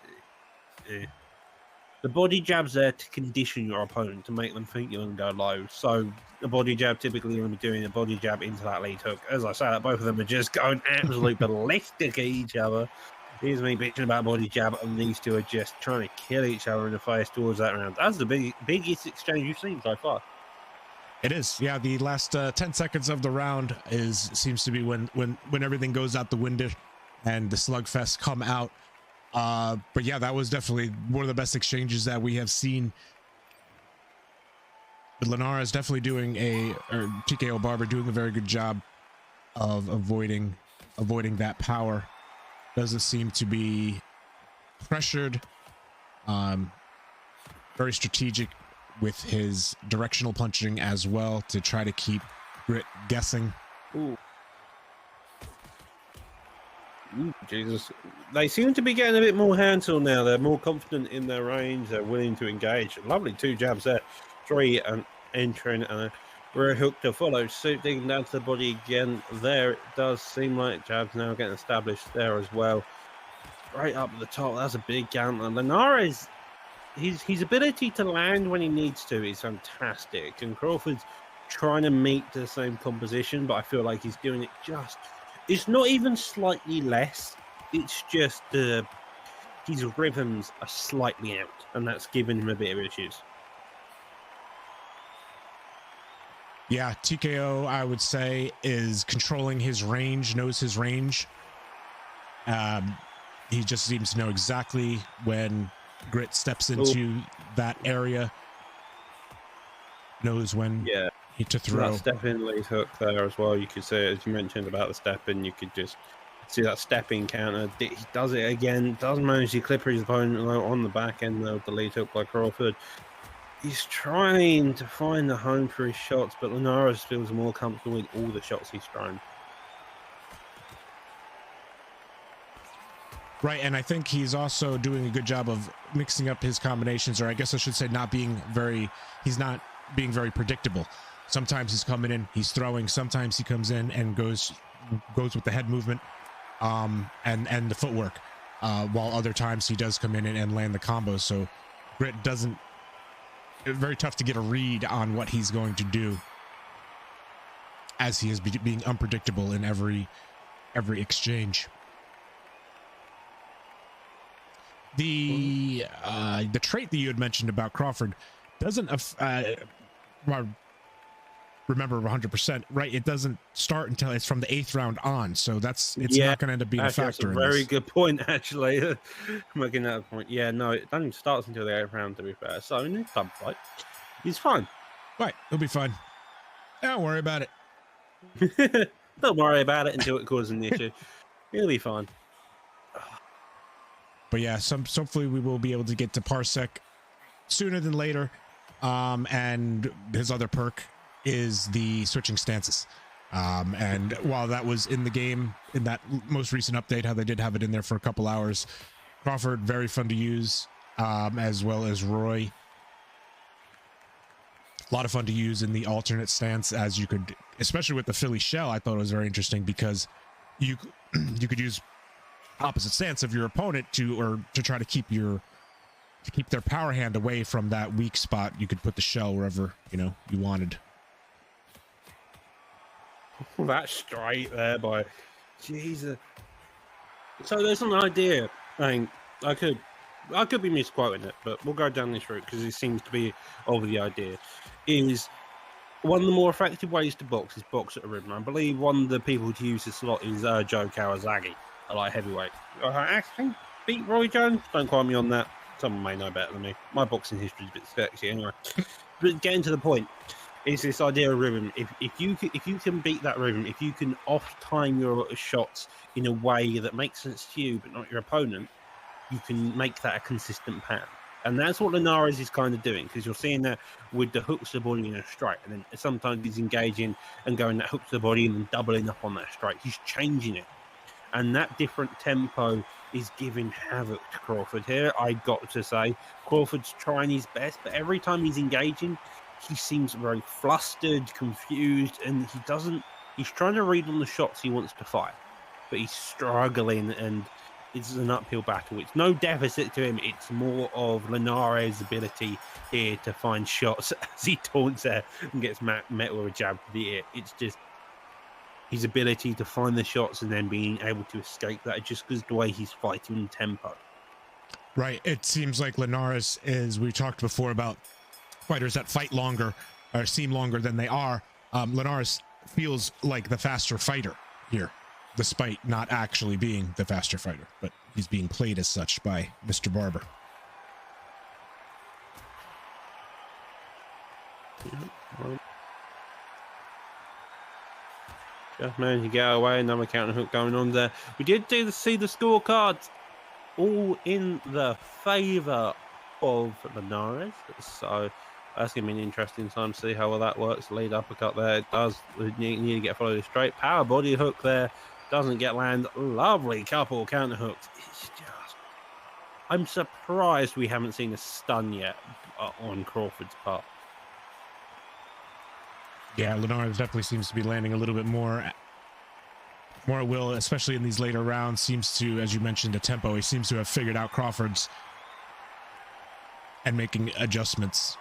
the body jab's there to condition your opponent, to make them think you're going to go low. So the body jab, typically you're going to be doing a body jab into that lead hook. As I say, both of them are just going absolutely ballistic at each other. Here's me bitching about body jab, and these two are just trying to kill each other in the face towards that round. That's the biggest exchange you've seen so far. It is, yeah. The last 10 seconds of the round seems to be when everything goes out the window and the slugfest come out. But yeah, that was definitely one of the best exchanges that we have seen. But Linares definitely TKO Barber doing a very good job of avoiding that power. Doesn't seem to be pressured. Very strategic with his directional punching as well to try to keep Grit guessing. Ooh, Jesus. They seem to be getting a bit more hands-on now. They're more confident in their range. They're willing to engage. Lovely 2 jabs there. 3 and entering and a rear hook to follow. Suit digging down to the body again. There it does seem like jabs now getting established there as well. Right up at the top. That's a big counter. Linares, his ability to land when he needs to is fantastic. And Crawford's trying to meet the same composition, but I feel like he's doing it it's not even slightly less. It's just his rhythms are slightly out, and that's giving him a bit of issues. Yeah, TKO, I would say, is controlling his range, knows his range. He just seems to know exactly when Grit steps into that area, knows when to throw. That step-in lead hook there as well. You could see it, as you mentioned about the step-in, you could just see that step-in counter. He does it again, doesn't manage to clipper his opponent on the back end of the lead hook by Crawford. He's trying to find the home for his shots, but Linares feels more comfortable with all the shots he's thrown. Right, and I think he's also doing a good job of mixing up his combinations, or I guess I should say he's not being very predictable. Sometimes he's coming in, he's throwing, sometimes he comes in and goes with the head movement and the footwork, while other times he does come in and land the combos. So Grit doesn't, very tough to get a read on what he's going to do, as he is being unpredictable in every exchange. The trait that you had mentioned about Crawford doesn't remember 100%, right? It doesn't start until it's from the 8th round on, so it's not going to end up being a factor. That's a very good point, actually. I'm making that a point. Yeah, no, it doesn't start until the 8th round, to be fair. So in this club fight, he's fine. Right, he'll be fine. Don't worry about it. Don't worry about it until it causes an issue. He'll be fine. But yeah, hopefully we will be able to get to Parsec sooner than later. And his other perk is the switching stances. And while that was in the game in that most recent update, how they did have it in there for a couple hours, Crawford, very fun to use, as well as Roy. A lot of fun to use in the alternate stance, as you could, especially with the Philly shell. I thought it was very interesting because you could use opposite stance of your opponent to try to keep their power hand away from that weak spot. You could put the shell wherever you wanted. That straight there by Jesus. So there's an idea. I could be misquoting it, but we'll go down this route because it seems to be over the idea. Is one of the more effective ways to box is box at a rhythm. I believe one of the people to use this a lot is Joe Kawasaki, a light heavyweight. I actually beat Roy Jones. Don't quote me on that. Someone may know better than me. My boxing history is a bit sketchy anyway. But getting to the point is this idea of rhythm. If you can beat that rhythm, if you can off-time your shots in a way that makes sense to you but not your opponent, you can make that a consistent pattern. And that's what Linares is kind of doing, because you're seeing that with the hooks to the body and a strike. And then sometimes he's engaging and going that hook to the body and then doubling up on that strike. He's changing it. And that different tempo is giving havoc to Crawford here. I got to say, Crawford's trying his best, but every time he's engaging, he seems very flustered, confused, and he's trying to read on the shots he wants to fire, but he's struggling, and it's an uphill battle. It's no deficit to him. It's more of Linares' ability here to find shots as he taunts there and gets met with a jab to the ear. It's just, his ability to find the shots and then being able to escape that, just because the way he's fighting tempo. Right. It seems like Linares is, we talked before about fighters that fight longer or seem longer than they are. Linares feels like the faster fighter here, despite not actually being the faster fighter, but he's being played as such by Mr. Barber. Just managed to get away. Another counter hook going on there. We did see the scorecards all in the favor of Linares, so that's going to be an interesting time to see how well that works. Lead uppercut there. It does need to get followed straight. Power body hook there. Doesn't get land. Lovely couple counter hooks. It's just... I'm surprised we haven't seen a stun yet on Crawford's part. Yeah, Linares definitely seems to be landing a little bit more at will, especially in these later rounds. Seems to, as you mentioned, the tempo. He seems to have figured out Crawford's and making adjustments.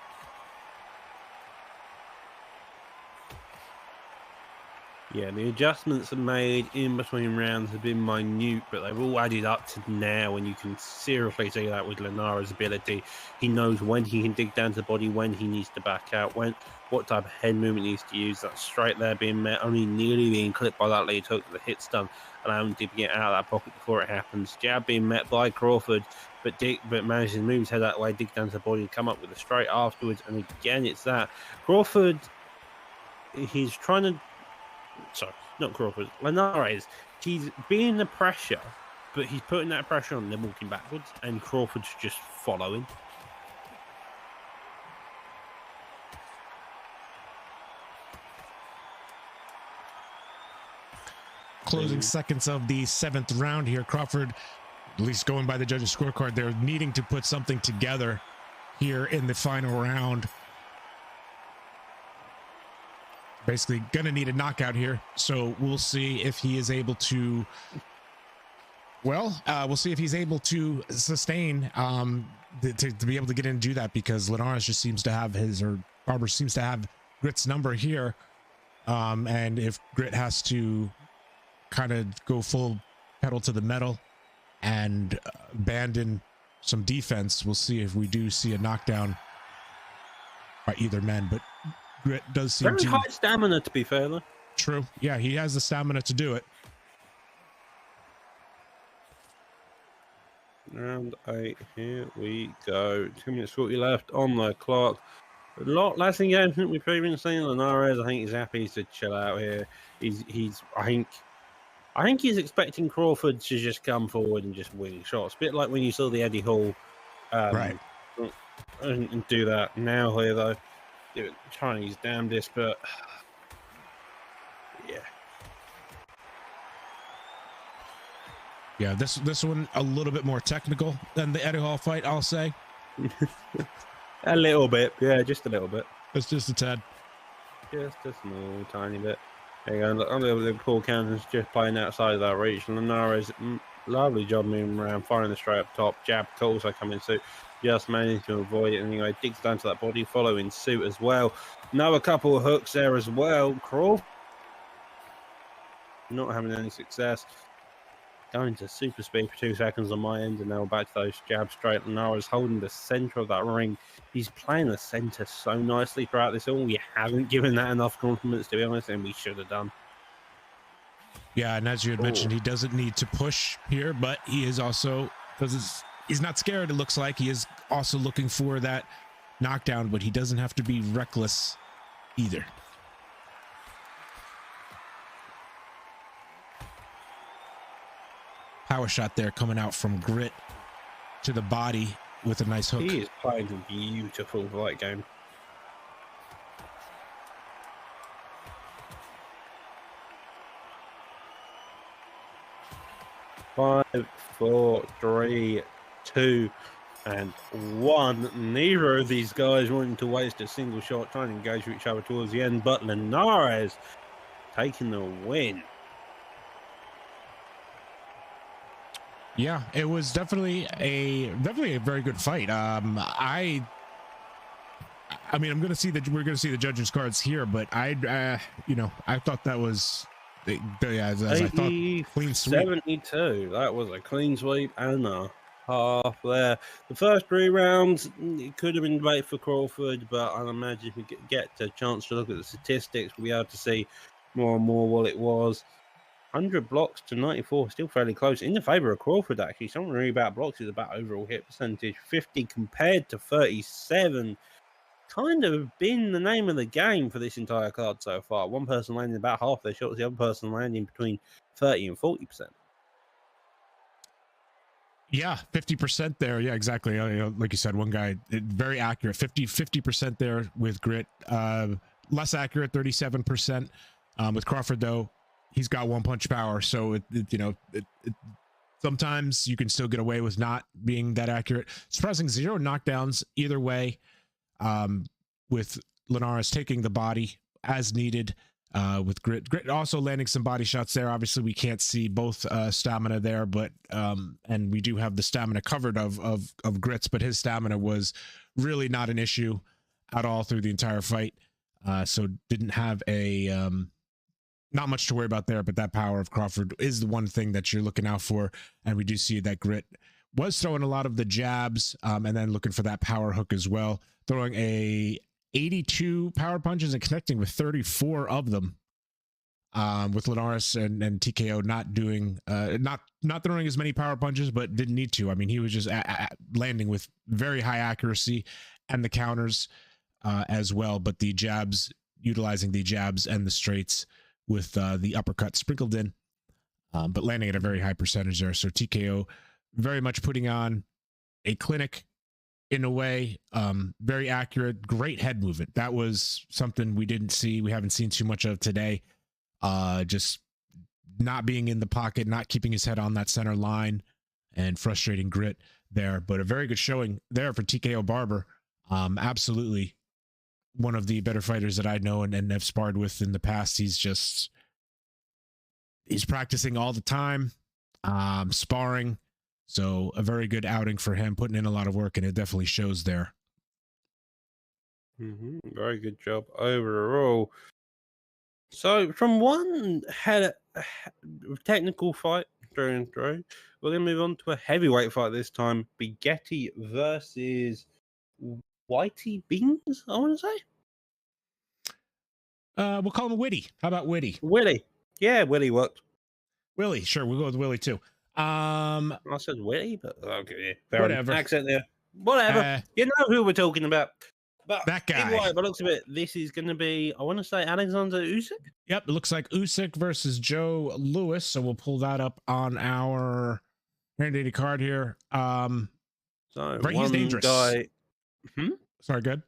Yeah, the adjustments made in between rounds have been minute, but they've all added up to now, and you can seriously see that with Linares' ability. He knows when he can dig down to the body, when he needs to back out, what type of head movement he needs to use. That straight there being met, only nearly being clipped by that lead hook, the hit stun, allowing him to get out of that pocket before it happens. Jab being met by Crawford, but manages to move his head that way, dig down to the body, come up with a straight afterwards, and again, it's that. Crawford, he's trying to... Sorry, not Crawford. Linares, he's being the pressure, but he's putting that pressure on, then walking backwards, and Crawford's just following. Closing seconds of the 7th round here. Crawford, at least going by the judges' scorecard, they're needing to put something together here in the final round. Basically gonna need a knockout here, so we'll see if he is able to, we'll see if he's able to sustain to be able to get in and do that, because Linares just seems to have Barber seems to have Grit's number here, and if Grit has to kind of go full pedal to the metal and abandon some defense, we'll see if we do see a knockdown by either man. But Grit does seem very high stamina, to be fair, though. True. Yeah, he has the stamina to do it. Round 8, here we go. 2 minutes 40 left on the clock. A lot less engagement than we've previously seen. Linares, I think he's happy to chill out here. I think he's expecting Crawford to just come forward and just wing shots. A bit like when you saw the Eddie Hall right, and do that. Now here, though, trying his damnedest, but yeah, this one a little bit more technical than the Eddie Hall fight, I'll say. A little bit, yeah, just a little bit. It's just a tad, just a small, tiny bit. There you go. Look, the Liverpool Countenance just playing outside of that reach. Linares, lovely job moving around, firing the straight up top. Jab also coming suit. Just managed to avoid it anyway. Digs down to that body, following suit as well. Now a couple of hooks there as well. Crawford not having any success. Going to super speed for 2 seconds on my end, and now back to those jabs straight. Linares holding the center of that ring. He's playing the center so nicely throughout this all. We haven't given that enough compliments, to be honest, and we should have done. Yeah, and as you had mentioned, he doesn't need to push here, but he is also, because he's not scared, it looks like. He is also looking for that knockdown, but he doesn't have to be reckless either. Power shot there coming out from Grit to the body with a nice hook. He is playing a beautiful fight game. Five, 4, 3, 2, and 1. Neither of these guys wanting to waste a single shot, trying to engage with each other towards the end, but Linares taking the win. Yeah, it was definitely a very good fight. I mean, we're going to see the judges' cards here, but I thought that was as I thought, clean sweep. 72. That was a clean sweep and a half there. The first 3 rounds, it could have been great for Crawford, but I imagine if we get a chance to look at the statistics, we'll be able to see more and more what it was. 100 blocks to 94, still fairly close. In the favour of Crawford, actually. Something really about blocks is about overall hit percentage. 50 compared to 37. Kind of been the name of the game for this entire card so far. One person landing about half their shots, the other person landing between 30 and 40%. Yeah, 50% there. Yeah, exactly. Like you said, one guy, very accurate, 50% there with Grit. Less accurate, 37%. With Crawford, though, he's got one punch power. So, sometimes you can still get away with not being that accurate. Surprising 0 knockdowns either way, with Linares taking the body as needed. With Grit also landing some body shots there. Obviously, we can't see both stamina there, but and we do have the stamina covered of Grit's, but his stamina was really not an issue at all through the entire fight. So didn't have a not much to worry about there. But that power of Crawford is the one thing that you're looking out for, and we do see that Grit was throwing a lot of the jabs, and then looking for that power hook as well, throwing 82 power punches and connecting with 34 of them, with Linares and TKO not doing not throwing as many power punches, but didn't need to. I mean, he was just landing with very high accuracy and the counters as well, but the jabs, utilizing the jabs and the straights with the uppercut sprinkled in, but landing at a very high percentage there. So TKO very much putting on a clinic in a way, very accurate, great head movement. That was something we haven't seen too much of today. Just not being in the pocket, not keeping his head on that center line, and frustrating Grit there. But a very good showing there for TKO Barber. Absolutely one of the better fighters that I know and have sparred with in the past. He's practicing all the time, sparring. So a very good outing for him, putting in a lot of work, and it definitely shows there. Very good job overall. So from one technical fight through and through, we're going to move on to a heavyweight fight this time. Bigetti versus Whitey Beans, I want to say. We'll call him Witty. How about Witty? Willie. Yeah, Willie worked. Willie, sure. We'll go with Willie too. I said Willie, but okay. Whatever. Accent there. Whatever. You know who we're talking about. But that guy. Anyway, by the looks of it, this is going to be, I want to say, Alexander Usyk. Yep, it looks like Usyk versus Joe Louis. So we'll pull that up on our mandated card here. So right, he's dangerous. Guy... Sorry, good.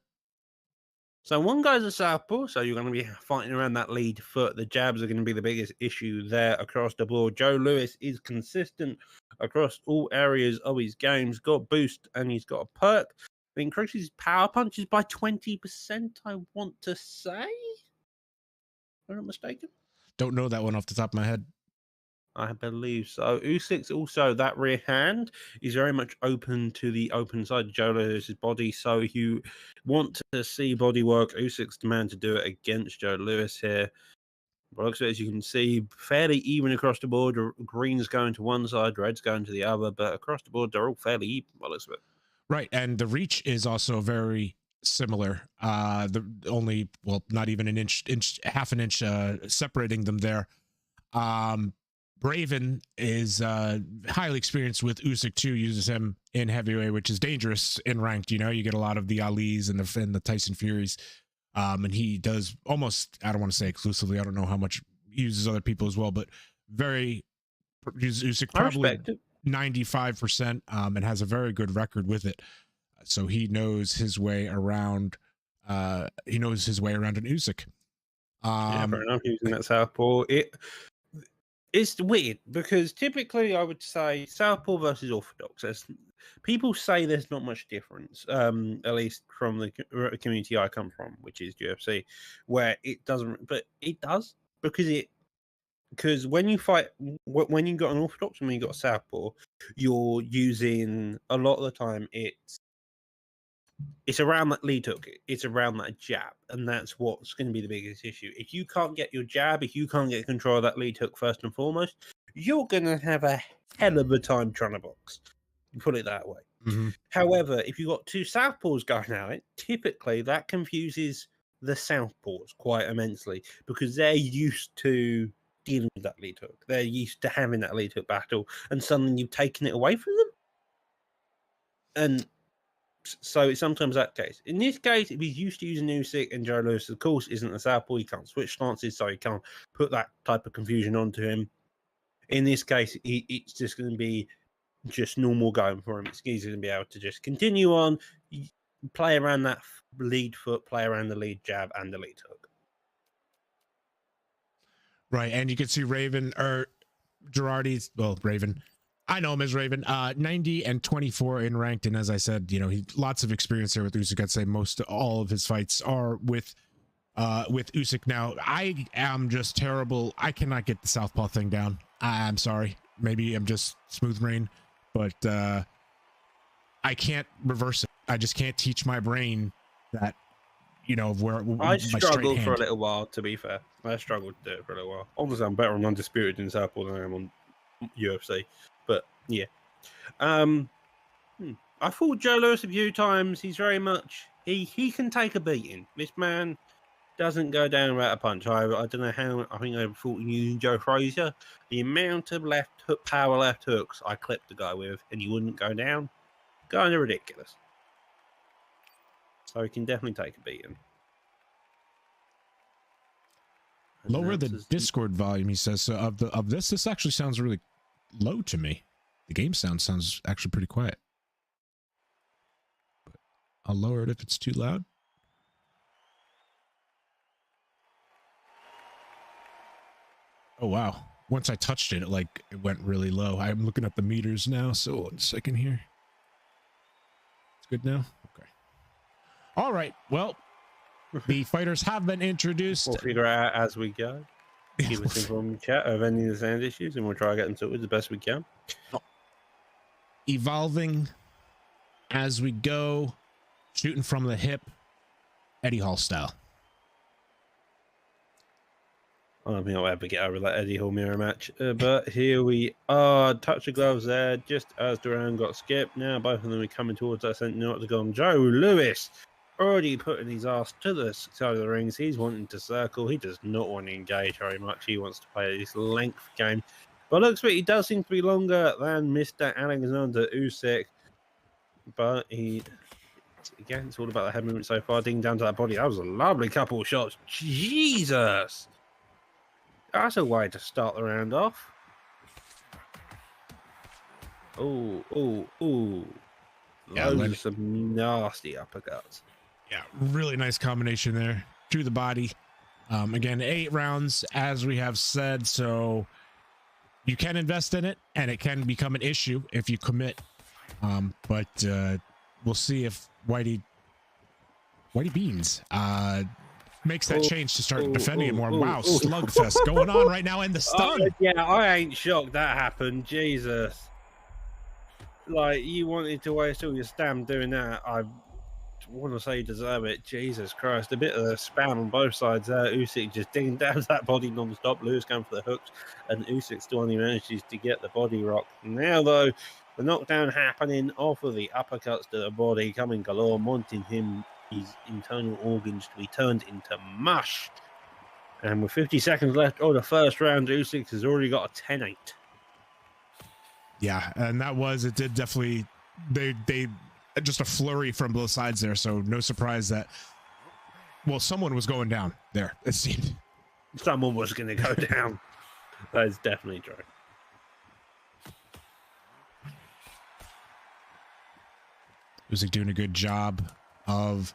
So one guy's a southpaw, so you're going to be fighting around that lead foot. The jabs are going to be the biggest issue there across the board. Joe Louis is consistent across all areas of his game. He's got a boost and he's got a perk. He increases his power punches by 20%, I want to say. If I'm not mistaken. Don't know that one off the top of my head. I believe so. Usyk's also, that rear hand is very much open to the open side of Joe Louis's body. So if you want to see body work, Usyk's the man to do it against Joe Louis here. But as you can see, fairly even across the board. Green's going to one side, red's going to the other, but across the board, they're all fairly even by the looks of it. Right, and the reach is also very similar. The only, well, not even an inch, half an inch separating them there. Braven is highly experienced with Usyk too, uses him in heavyweight, which is dangerous in ranked. You know, you get a lot of the Alis and the Tyson Furies, and he does almost, I don't want to say exclusively, I don't know how much he uses other people as well, but very uses Usyk probably 95%, and has a very good record with it. So he knows his way around. He knows his way around an Usyk. Yeah, fair enough. Using that southpaw, it's weird because typically I would say southpaw versus orthodox. People say there's not much difference, at least from the community I come from, which is UFC, where it doesn't, but it does because when you fight, when you got an orthodox and when you got a southpaw, you're using a lot of the time it's it's around that lead hook. It's around that jab, and that's what's going to be the biggest issue. If you can't get your jab, if you can't get control of that lead hook first and foremost, you're going to have a hell of a time trying to box. Put it that way. Mm-hmm. However, if you've got two southpaws going at it, typically that confuses the southpaws quite immensely because they're used to dealing with that lead hook. They're used to having that lead hook battle, and suddenly you've taken it away from them. And so it's sometimes that case. In this case, if he's used to using Usyk and Joe Lewis, of course, isn't a southpaw, he can't switch stances, so he can't put that type of confusion onto him. In this case, it's just going to be just normal going for him. He's going to be able to just continue on, play around that lead foot, play around the lead jab and the lead hook. Right, and you can see Raven or Girardi's, well, Raven. I know him as Raven. 90 and 24 in ranked, and as I said, you know, he lots of experience there with Usyk. I'd say most all of his fights are with Usyk. Now, I am just terrible. I cannot get the southpaw thing down. I'm sorry. Maybe I'm just smooth brain, but I can't reverse it. I just can't teach my brain that, you know, where I struggled for a little while, to be fair. I struggled to do it for a little while. Obviously, I'm better on Undisputed in southpaw than I am on UFC. But yeah, I fought Joe Lewis a few times. He's very much he can take a beating. This man doesn't go down without a punch. I don't know how. I think I fought using Joe Frazier. The amount of power left hooks I clipped the guy with, and he wouldn't go down, kind of ridiculous. So he can definitely take a beating. Lower the Discord volume, he says. So of this actually sounds really low to me. The game sounds actually pretty quiet. But I'll lower it if it's too loud. Oh wow. Once I touched it, it went really low. I'm looking at the meters now, so 1 second here. It's good now? Okay. All right. Well, the fighters have been introduced. We'll figure out as we go. Keep us informed in the chat of any of the sound issues, and we'll try to get them sorted the best we can. Evolving as we go, shooting from the hip, Eddie Hall style. I don't think I'll ever get over that Eddie Hall mirror match. But here we are. Touch of gloves there, just as Duran got skipped. Now both of them are coming towards that centre octagon. Joe Lewis already putting his ass to the side of the rings. He's wanting to circle. He does not want to engage very much. He wants to play this length game. But looks like he does seem to be longer than Mr. Alexander Usyk. But again, it's all about the head movement so far. Digging down to that body. That was a lovely couple of shots. Jesus. That's a way to start the round off. Oh. Yeah, those are some nasty uppercuts. Yeah, really nice combination there. To the body. Again, 8 rounds, as we have said, so you can invest in it, and it can become an issue if you commit. But we'll see if Whitey Beans makes that change to start defending it more. Wow, slugfest going on right now in the stun. Yeah, I ain't shocked that happened. Jesus. Like, you wanted to waste all your stamina doing that. I want to say you deserve it. Jesus Christ. A bit of a spam on both sides there. Usyk just digging down that body non-stop. Lewis going for the hooks. And Usyk still only manages to get the body rock. Now, though, the knockdown happening off of the uppercuts to the body coming galore, wanting his internal organs to be turned into mush. And with 50 seconds left of the first round, Usyk has already got a 10-8. Yeah, and it did definitely, they just a flurry from both sides there, so no surprise that, well, someone was going down there, it seemed. Someone was going to go down. That is definitely true. Usyk doing a good job of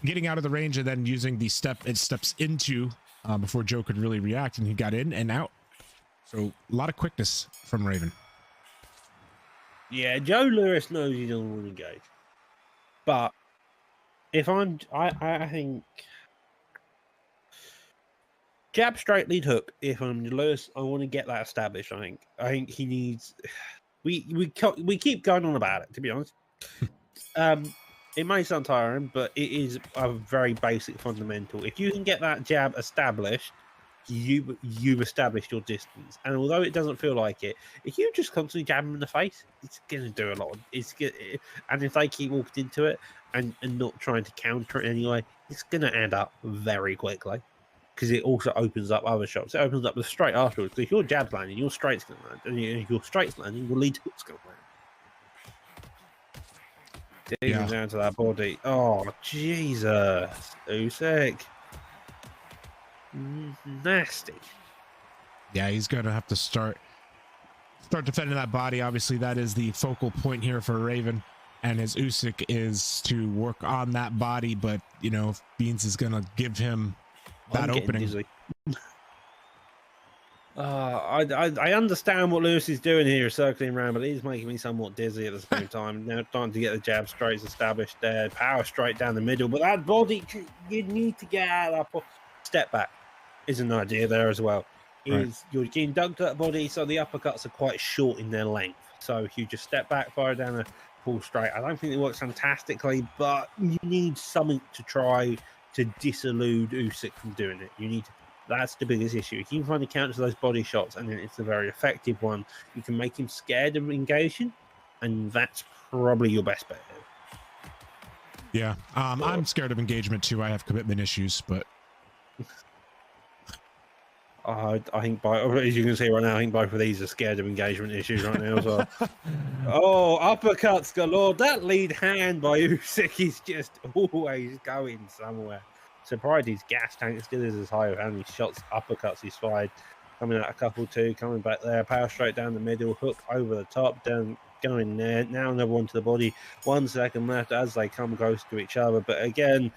getting out of the range and then using the steps into before Joe could really react, and he got in and out. So a lot of quickness from Raven. Yeah, Joe Lewis knows he doesn't want to engage. But if I think jab, straight, lead hook. If I'm Lewis, I want to get that established. I think he needs. We keep going on about it, to be honest. It may sound tiring, but it is a very basic fundamental. If you can get that jab established, you've established your distance. And although it doesn't feel like it, if you just constantly jab them in the face, it's going to do a lot. And if they keep walking into it and not trying to counter it anyway, it's going to add up very quickly. Because it also opens up other shots. It opens up the straight afterwards. Because if your jab's landing, your straight's going to land. And if your straight's landing, your lead hook's going to land. Digging down to that body. Oh, Jesus. Usyk. Nasty. Yeah, he's going to have to start defending that body. Obviously, that is the focal point here for Raven. And his Usyk is to work on that body. But, you know, Beans is going to give him that opening. I understand what Lewis is doing here, circling around, but he's making me somewhat dizzy at the same time. Now time to get the jab straight established there, power straight down the middle, but that body, you need to get out of that. Step back is an idea there as well. You're getting dunked to that body, so the uppercuts are quite short in their length. So if you just step back, fire down a pull straight, I don't think it works fantastically, but you need something to try to disillude Usyk from doing it. That's the biggest issue. If you can find a counter to those body shots, and then it's a very effective one, you can make him scared of engaging, and that's probably your best bet. Yeah, I'm scared of engagement too. I have commitment issues, but I think as you can see right now, I think both of these are scared of engagement issues right now as well. Oh, uppercuts galore! That lead hand by Usyk is just always going somewhere. Surprised his gas tank still is as high as how many shots, uppercuts he's fired. Coming out a couple too, coming back there, power straight down the middle, hook over the top, down, going there. Now another one to the body. 1 second left as they come close to each other. But again,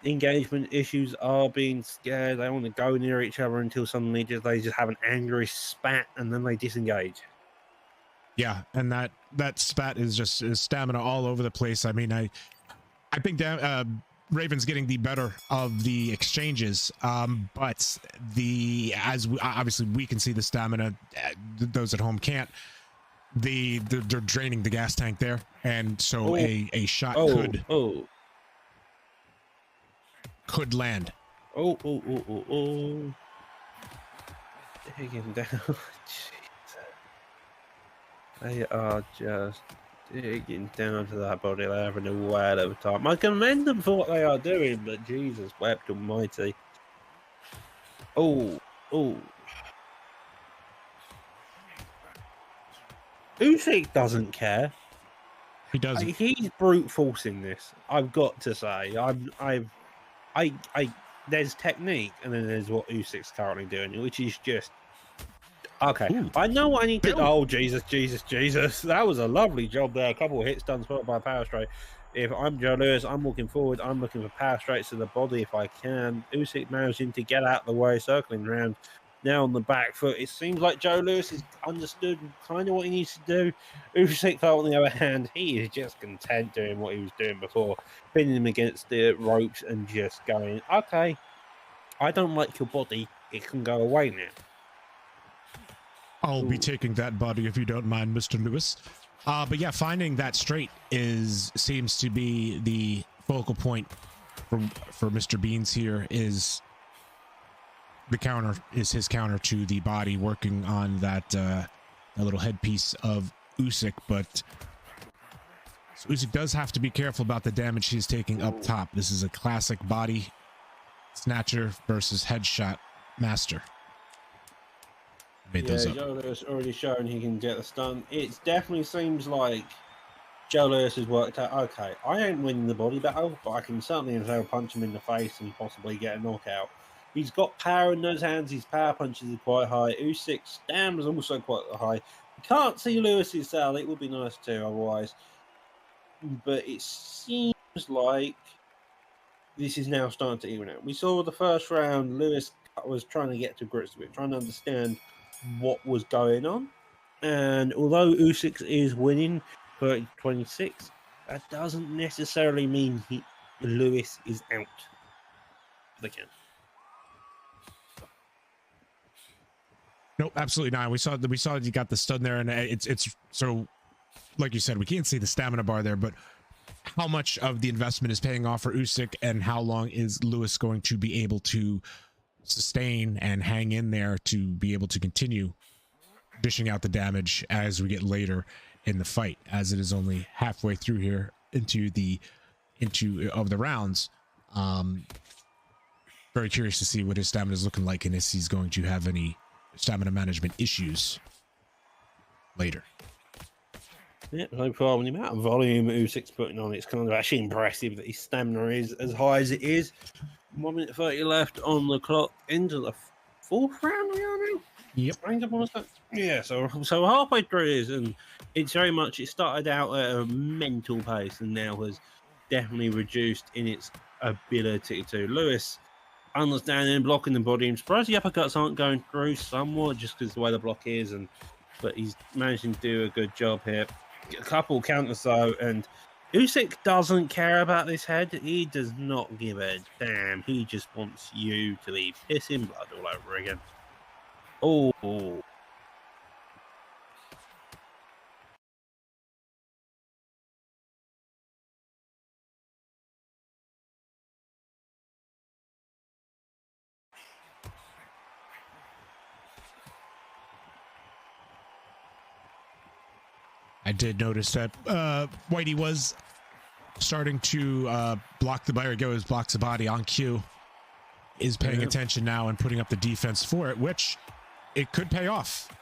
engagement issues are being scared. They want to go near each other until suddenly they just have an angry spat and then they disengage. Yeah, and that spat is just stamina all over the place. I mean, I think Raven's getting the better of the exchanges, but obviously we can see the stamina, those at home can't. They're draining the gas tank there, and so a shot could land. Digging down. They are just digging down to that body. They're having a whale of a time. I commend them for what they are doing, but Jesus wept almighty. Usyk doesn't care. He doesn't. He's brute forcing this. I've got to say, there's technique, and then there's what Usyk's currently doing, which is just okay. Ooh. I know what I need to. Oh Jesus! That was a lovely job there. A couple of hits done, spotted by power straight. If I'm Joe Lewis, I'm walking forward. I'm looking for power straights to the body if I can. Usyk managing to get out of the way, circling around. Now on the back foot, it seems like Joe Lewis has understood kind of what he needs to do. Usyk, though, on the other hand, he is just content doing what he was doing before, pinning him against the ropes and just going, okay, I don't like your body. It can go away now. I'll be taking that body if you don't mind, Mr. Lewis. But yeah, finding that straight seems to be the focal point for Mr. Beans here. Is the counter, is his counter to the body, working on that little headpiece of Usyk. But so Usyk does have to be careful about the damage he's taking up top. This is a classic body snatcher versus headshot master. Joe Lewis already shown he can get the stun. It definitely seems like Joe Lewis has worked out, okay, I ain't winning the body battle, but I can certainly punch him in the face and possibly get a knockout. He's got power in those hands. His power punches are quite high. Usyk's stamina is also quite high. You can't see Lewis's cell. It would be nice too, otherwise. But it seems like this is now starting to even out. We saw the first round, Lewis was trying to get to grips with it, trying to understand what was going on. And although Usyk is winning 30-26, that doesn't necessarily mean Lewis is out of the count. Nope, absolutely not. We saw you got the stun there, and it's so, like you said, we can't see the stamina bar there, but how much of the investment is paying off for Usyk, and how long is Lewis going to be able to sustain and hang in there to be able to continue dishing out the damage as we get later in the fight, as it is only halfway through here into the rounds. Very curious to see what his stamina is looking like, and if he's going to have any stamina management issues later. Yeah, no problem. The amount of volume Usyk's putting on, it's kind of actually impressive that his stamina is as high as it is. 1 minute 30 left on the clock into the fourth round, we are now? Yep. Yeah, so halfway through it is, and it's very much, it started out at a mental pace and now has definitely reduced in its ability to. Lewis understanding, blocking the body. I'm surprised the uppercuts aren't going through somewhat just because the way the block is, but he's managing to do a good job here. A couple counters though, and Usyk doesn't care about this head. He does not give a damn. He just wants you to be pissing blood all over again. Oh. I did notice that Whitey was starting to block the body, or blocks the body on cue, is paying attention now and putting up the defense for it, which it could pay off.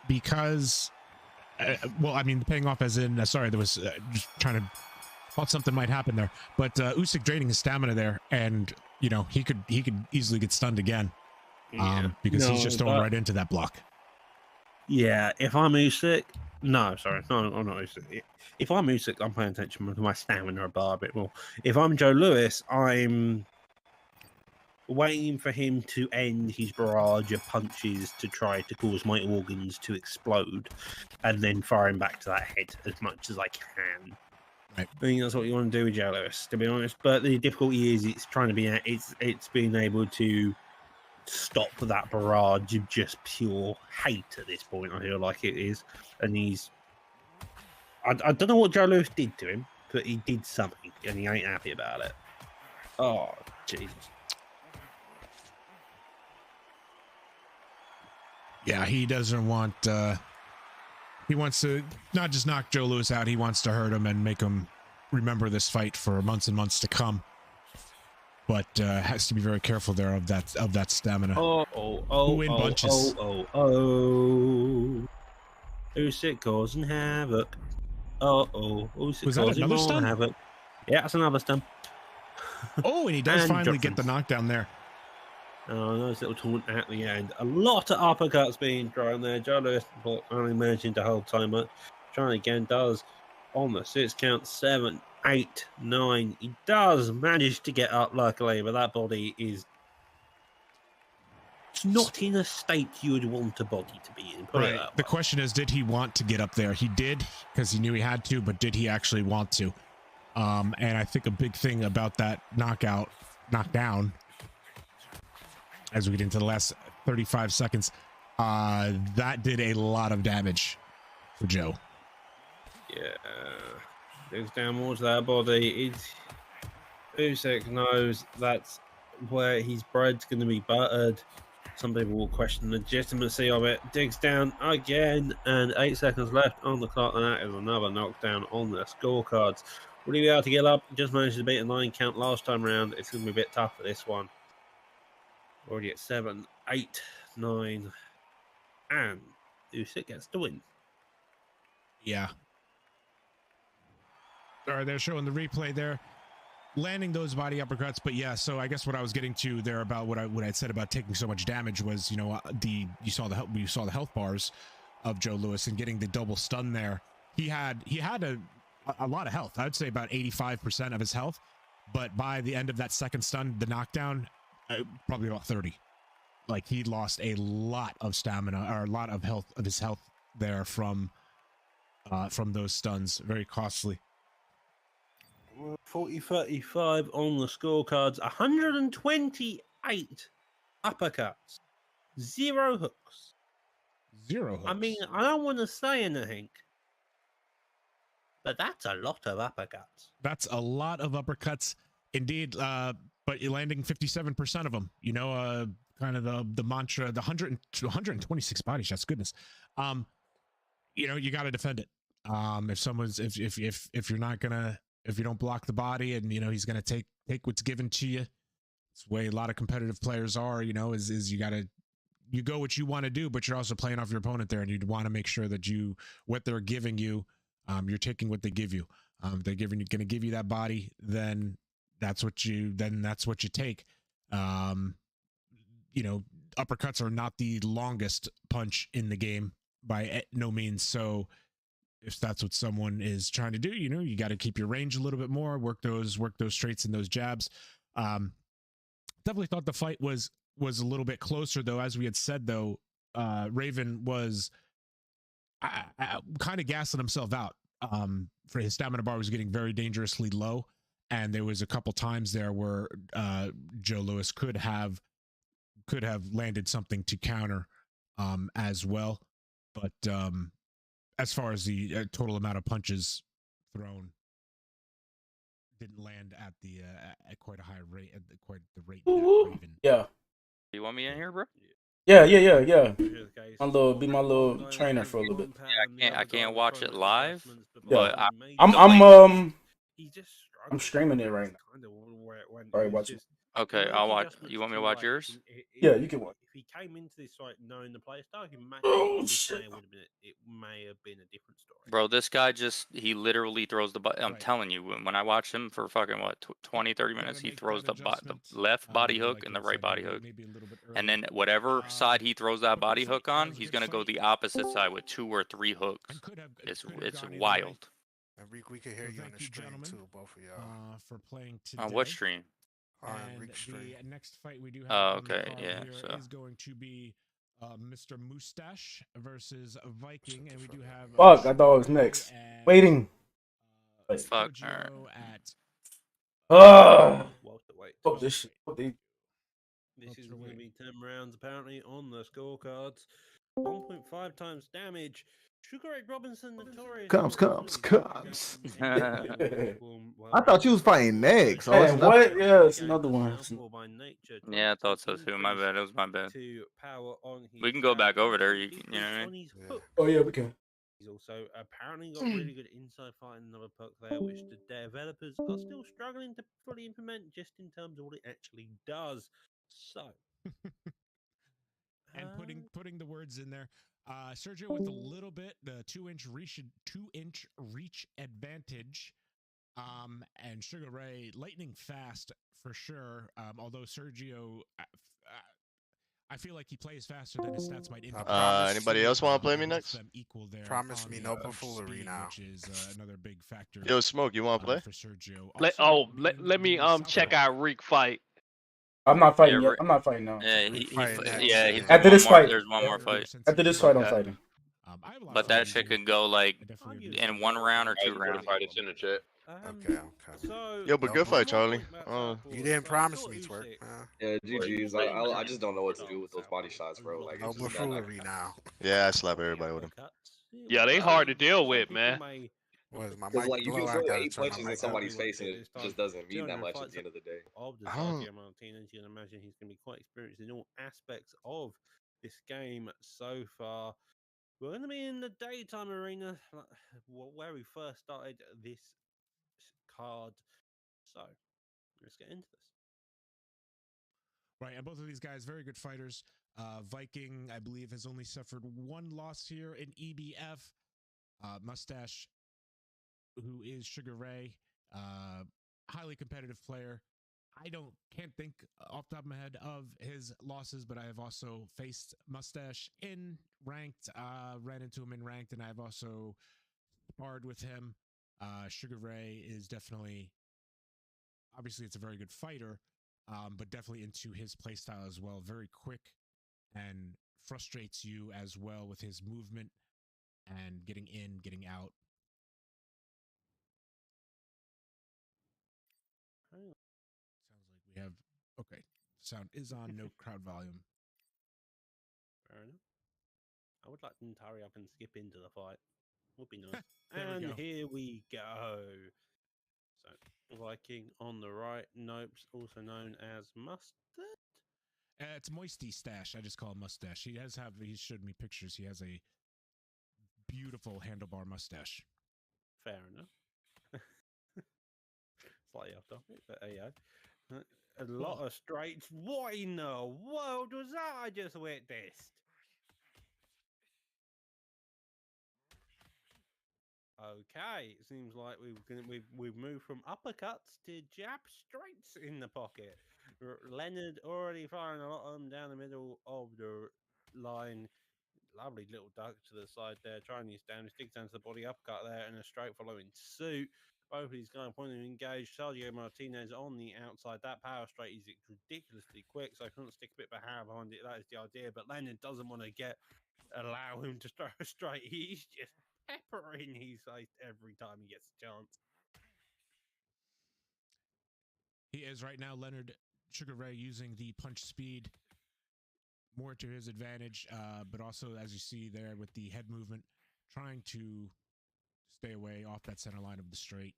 Because, well, I mean, paying off as in, sorry, there was just trying to, thought something might happen there. But Usyk draining his stamina there, and, you know, he could easily get stunned again. Because he's just throwing right into that block. Yeah, if I'm Usyk, I'm not Usyk. If I'm Usyk, I'm paying attention to my stamina bar a bit more. If I'm Joe Lewis, I'm waiting for him to end his barrage of punches to try to cause my organs to explode, and then firing back to that head as much as I can. Right. I think that's what you want to do with Joe Lewis, to be honest. But the difficulty is it's trying to be it's being able to stop that barrage of just pure hate at this point. I feel like it is, and I don't know what Joe Lewis did to him, but he did something, and he ain't happy about it. Oh Jesus! Yeah, he doesn't want. He wants to not just knock Joe Lewis out. He wants to hurt him and make him remember this fight for months and months to come. But has to be very careful there of that stamina. Who in bunches. Usyk causing havoc. Usyk causing more stun? havoc. Yeah, that's another stun. Oh, and he does finally get the knockdown there. Oh, nice little taunt at the end. A lot of uppercuts being thrown there. Joe Lewis only managing to hold so much. Trying again, does on the 6 count, 7, 8, 9. He does manage to get up, luckily, but that body is not in a state you would want a body to be in. Right. The question is, did he want to get up there? He did, because he knew he had to, but did he actually want to? And I think a big thing about that knockdown, as we get into the last 35 seconds, that did a lot of damage for Joe. Yeah. Goes down towards that body. Usyk knows that's where his bread's going to be buttered. Some people will question the legitimacy of it. Digs down again, and 8 seconds left on the clock, and that is another knockdown on the scorecards. Will he be able to get up? Just managed to beat a 9 count last time round. It's going to be a bit tough for this one. Already at 7, 8, 9, and Usyk gets the win. Yeah. All right, they're showing the replay there, landing those body uppercuts. But yeah, so I guess what I was getting to there about what I'd said about taking so much damage was, you know, you saw the health bars of Joe Lewis and getting the double stun there. He had a lot of health. I'd say about 85% of his health, but by the end of that second stun, the knockdown, probably about 30. Like, he lost a lot of stamina, or a lot of his health there from those stuns. Very costly. 40-35 on the scorecards. 128 uppercuts. 0 hooks. 0 hooks. I mean, I don't want to say anything, But that's a lot of uppercuts. That's a lot of uppercuts, indeed. But you're landing 57% of them. Kind of the mantra, the 126 body shots. Goodness. You got to defend it. If you're not gonna, if you don't block the body, and he's gonna take what's given to you. It's the way a lot of competitive players are. Is you go what you want to do, but you're also playing off your opponent there, and you want to make sure that what they're giving you, you're taking what they give you. They're going to give you that body, then that's what you take. Uppercuts are not the longest punch in the game by no means. So if that's what someone is trying to do, you got to keep your range a little bit more, work those straights and those jabs. Definitely thought the fight was a little bit closer, though. As we had said, though, Raven was kind of gassing himself out. For his stamina bar was getting very dangerously low, and there was a couple times there where Joe Louis could have landed something to counter as well. But as far as the total amount of punches thrown, didn't land at the at quite a high rate, at quite the rate that Raven. Yeah. You want me in here, bro? Yeah. My little trainer for a little bit. Yeah, I can't watch it live, Yeah. but I'm streaming it right now. Alright, watch it. Okay, I'll watch. You want me to watch yours? Yeah, you can watch. If he came into this fight knowing the play style, it may have been a different story. Bro, this guy he literally throws the I'm Right. telling you, when I watch him for fucking 20, 30 minutes, he throws the left body hook and the right body hook. And then whatever side he throws that body hook on, he's going to go the opposite side with 2 or 3 hooks. It's wild. And we can hear you on the stream too, both of y'all. For playing today. On what stream? And the next fight we do have Oh, on the okay, card yeah, here so. is going to be Mr. Mustache versus Viking, and we do have Fuck, I thought it was next. Waiting. Fuck, Sergio at Fuck this shit. What they... This is going to be 10 rounds apparently on the scorecards. 1.5 times damage. Sugar Ray Robinson, notorious. Comes. I I thought you was fighting next. Hey, what? Yeah, it's another one. Yeah, I thought so too. My bad. It was my bad. To power on We can go back over there. You know what I mean? Oh yeah, we can. He's also apparently got really good inside fight and another perk there, which the developers are still struggling to fully implement just in terms of what it actually does. So, and putting the words in there. Sergio with a little bit, the 2-inch reach advantage. And Sugar Ray lightning fast for sure. Although Sergio, I feel like he plays faster than his stats might indicate. Anybody else want to play me next? Promise me no buffoonery now. Which is another big factor. Yo, Smoke, you want to play? For Sergio. Let me check out Reek fight. I'm not fighting Yeah, yet. I'm not fighting now. Yeah, After this fight. There's one more fight. After this fight, I'm fighting. But that shit could go like in 1 round or 2 rounds. Fight, it's in the chat. Okay. So, Yo, but good fight, Charlie. You didn't promise me, Twerk. Yeah, GG's. I just don't know what to do with those body shots, bro. Like, No it's just not- buffoonery now. Yeah, I slap everybody with him. Yeah, they hard to deal with, man. What is my Cause mic like you low? can I throw gotta 8 turn my punches in mic up. somebody's face and it just doesn't mean that much at the end of the day. Of the I don't- Sergio Martinez, you can imagine he's going to be quite experienced in all aspects of this game so far. We're going to be in the daytime arena, where we first started this card. So let's get into this. Right, and both of these guys, very good fighters. Viking, I believe, has only suffered 1 loss here in EBF. Mustache, who is Sugar Ray, highly competitive player. I can't think off the top of my head of his losses, but I have also faced Mustache in ranked, ran into him in ranked, and I've also sparred with him. Sugar Ray is definitely, obviously, it's a very good fighter, but definitely into his playstyle as well. Very quick and frustrates you as well with his movement and getting in, getting out. Sounds like we have, okay, sound is on, no crowd volume. Fair enough. I would like them to hurry up and skip into the fight. Would be nice. There we go. Here we go. So Viking on the right, Nopes, also known as Mustard. It's Moisty Stash. I just call him Mustache. He showed me pictures. He has a beautiful handlebar mustache. Fair enough. Slightly off topic, but there you go. A lot of straights. What in the world was that I just witnessed? Okay, it seems like we've moved from uppercuts to jab straights in the pocket. Leonard already firing a lot of them down the middle of the line. Lovely little duck to the side there, trying to stand, sticks down to the body, uppercut there, and a straight following suit. Both of these guys pointing to engage. Sergio Martinez on the outside. That power straight is ridiculously quick, so I couldn't stick a bit of power behind it. That is the idea. But Leonard doesn't want to allow him to throw straight. He's just peppering his face every time he gets a chance. He is right now, Leonard Sugar Ray, using the punch speed more to his advantage, but also, as you see there with the head movement, trying to stay away off that center line of the straight.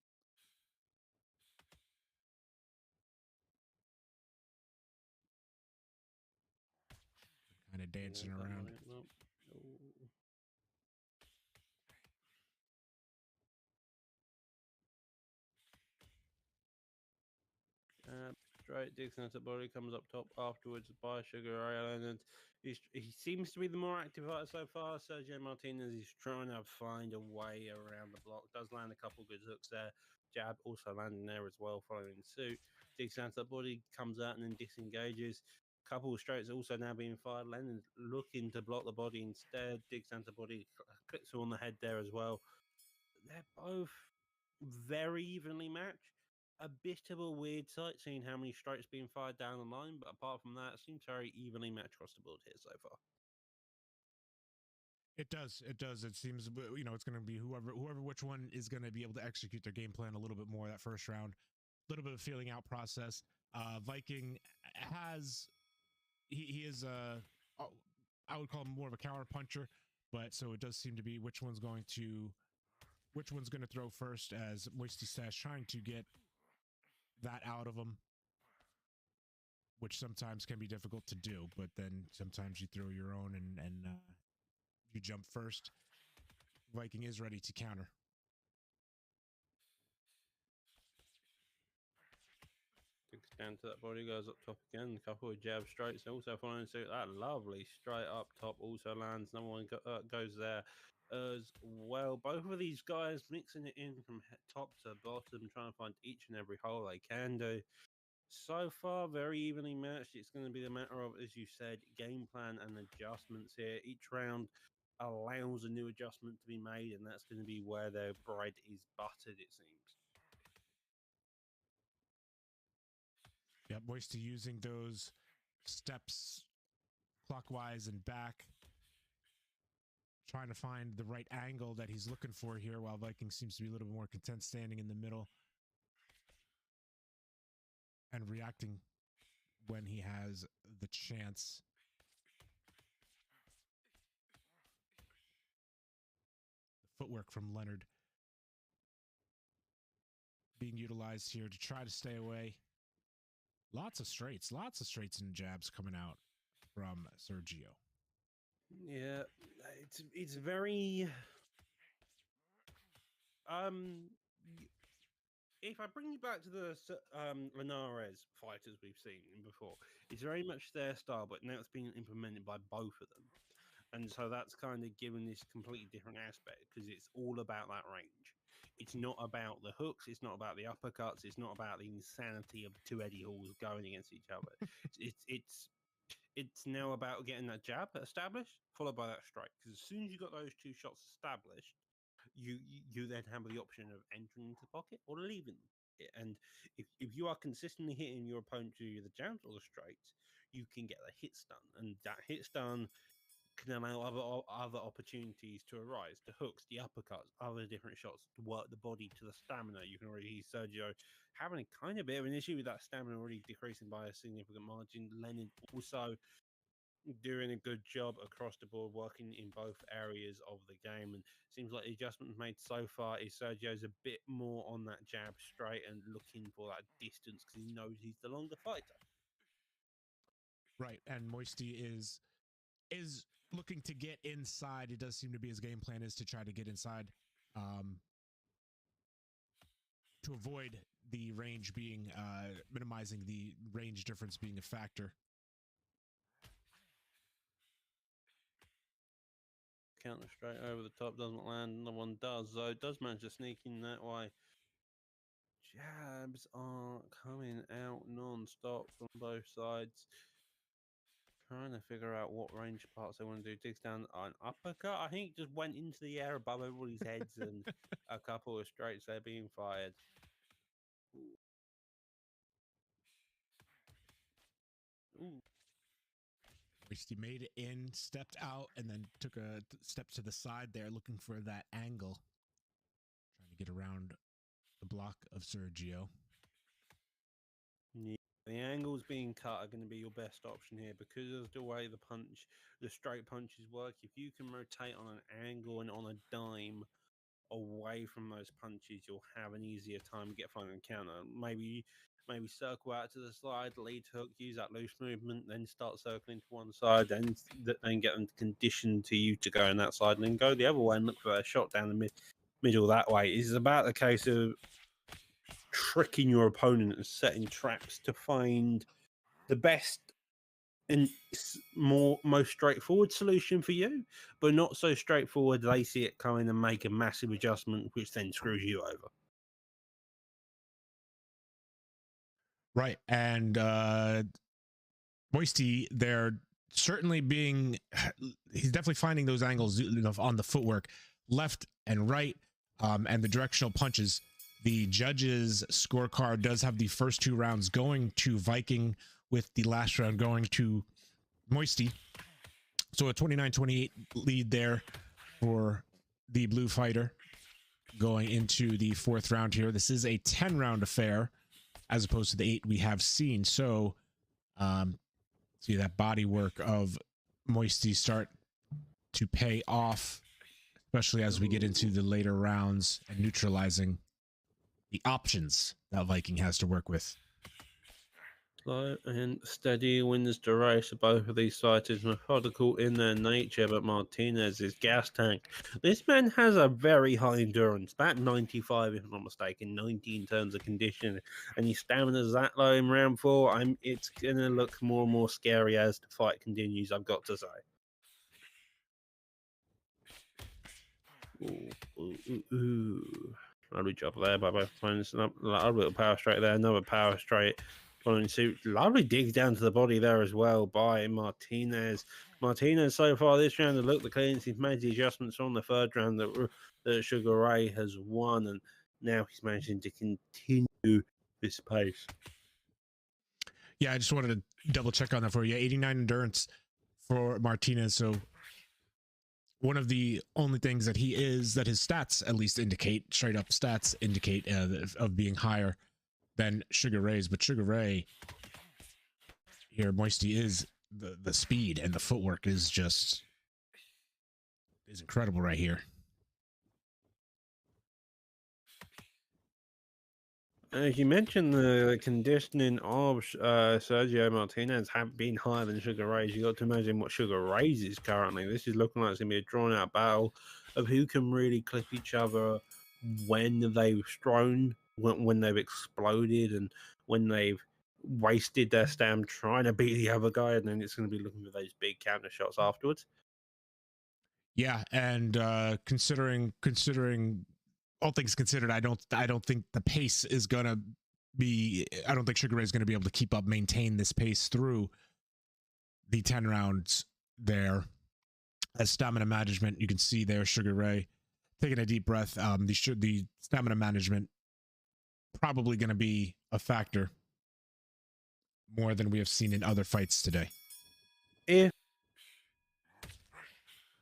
Kind of dancing around. Straight Dixon at the body, comes up top afterwards by Sugar Ray Leonard. He seems to be the more active fighter so far. Sergio Martinez is trying to find a way around the block. Does land a couple good hooks there. Jab also landing there as well, following suit. Dixon at the body comes out and then disengages. Couple of straights also now being fired. Leonard looking to block the body instead. Dixon at the body clicks on the head there as well. They're both very evenly matched. A bit of a weird sight seeing how many strikes being fired down the line, but apart from that, it seems very evenly matched across the board here so far. It does. It seems, it's going to be whoever which one is going to be able to execute their game plan a little bit more that first round. A little bit of feeling out process. Viking has, he is I would call him more of a counter puncher, but so it does seem to be which one's going to throw first, as Moisty Stash trying to get that out of him, which sometimes can be difficult to do, but then sometimes you throw your own and you jump first. Viking is ready to counter. Takes down to that body, goes up top again, a couple of jab straights, also following suit. That lovely straight up top also lands. No one goes there as well. Both of these guys mixing it in from top to bottom, trying to find each and every hole they can do. So far, very evenly matched. It's going to be the matter of, as you said, game plan and adjustments here. Each round allows a new adjustment to be made, and that's going to be where their bread is buttered, it seems. Yeah, Moisty using those steps clockwise and back, trying to find the right angle that he's looking for here, while Viking seems to be a little bit more content standing in the middle and reacting when he has the chance. The footwork from Leonard being utilized here to try to stay away. Lots of straights and jabs coming out from Sergio. Yeah, it's very if I bring you back to the Linares fighters we've seen before, it's very much their style, but now it's being implemented by both of them. And so that's kind of given this completely different aspect, because it's all about that range. It's not about the hooks. It's not about the uppercuts. It's not about the insanity of two Eddie Halls going against each other. It's now about getting that jab established, followed by that strike. Because as soon as you got those two shots established, you then have the option of entering into the pocket or leaving it. And if you are consistently hitting your opponent to the jabs or the straights, you can get the hit stun, and that hit stun can allow other opportunities to arise. The hooks, the uppercuts, other different shots to work the body to the stamina. You can already see Sergio having a kind of bit of an issue with that stamina already decreasing by a significant margin. Leonard also doing a good job across the board, working in both areas of the game. And seems like the adjustments made so far is Sergio's a bit more on that jab straight and looking for that distance because he knows he's the longer fighter. Right, and Moisty is looking to get inside. It does seem to be his game plan is to try to get inside, to avoid the range being minimizing the range difference being a factor. Counter straight over the top doesn't land, and the one does, though. Does manage to sneak in that way. Jabs are coming out non-stop from both sides. Trying to figure out what range parts they want to do. Digs down an uppercut. I think just went into the air above everybody's heads, and a couple of straights there being fired. Ooh. Moisty made it in, stepped out, and then took a step to the side there, looking for that angle. Trying to get around the block of Sergio. Yeah. The angles being cut are going to be your best option here because of the way the straight punches work. If you can rotate on an angle and on a dime away from those punches, you'll have an easier time to get final counter. Maybe circle out to the side, lead hook, use that loose movement, then start circling to one side, then get them conditioned to you to go on that side, and then go the other way and look for a shot down the middle that way. It's about the case of tricking your opponent and setting traps to find the best and most straightforward solution for you, but not so straightforward they see it coming and make a massive adjustment, which then screws you over. Right, and Moisty, they're certainly he's definitely finding those angles on the footwork, left and right, and the directional punches. The judges' scorecard does have the first two rounds going to Viking, with the last round going to Moisty. So a 29-28 lead there for the blue fighter going into the fourth round here. This is a 10-round affair as opposed to the 8 we have seen. So see that body work of Moisty start to pay off, especially as we get into the later rounds and neutralizing the options that Viking has to work with. Slow and steady wins the race. Both of these fighters methodical in their nature, but Martinez is gas tank. This man has a very high endurance, about 95 if I'm not mistaken, 90 in terms of condition, and his stamina is that low in round 4. It's gonna look more and more scary as the fight continues, I've got to say. Ooh. Lovely job there by both opponents. A little power straight there, another power straight. Following suit, lovely digs down to the body there as well by Martinez. Martinez so far this round, look, the clearance, he's made the adjustments on the third round that Sugar Ray has won, and now he's managing to continue this pace. Yeah, I just wanted to double check on that for you. 89 endurance for Martinez. So one of the only things that his stats at least indicate, straight up stats indicate of being higher than Sugar Ray's, but Sugar Ray here, Moisty, is the speed and the footwork is incredible right here. As you mentioned, the conditioning of Sergio Martinez have been higher than Sugar Ray's. You got to imagine what Sugar Ray's is currently. This is looking like it's going to be a drawn-out battle of who can really clip each other when they've thrown, when they've exploded, and when they've wasted their stam trying to beat the other guy, and then it's going to be looking for those big counter shots afterwards. Yeah, and considering all things considered, I don't think the pace is gonna be. I don't think Sugar Ray is gonna be able to maintain this pace through the 10 rounds there. As stamina management, you can see there Sugar Ray taking a deep breath. The stamina management probably going to be a factor more than we have seen in other fights today. If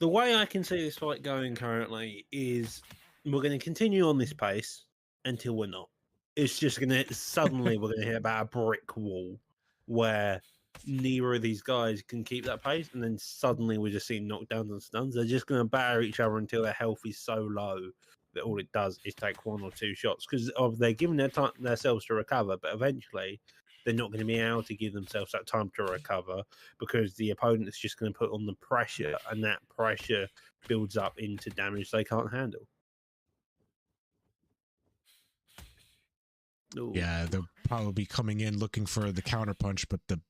the way I can see this fight going currently is we're going to continue on this pace until we're not. It's just going to suddenly we're going to hit about a brick wall where neither of these guys can keep that pace, and then suddenly we're just seeing knockdowns and stuns. They're just going to batter each other until their health is so low that all it does is take 1 or 2 shots, because they're giving their time themselves to recover, but eventually they're not going to be able to give themselves that time to recover because the opponent is just going to put on the pressure, and that pressure builds up into damage they can't handle. Ooh. Yeah, they'll probably be coming in looking for the counter punch, but the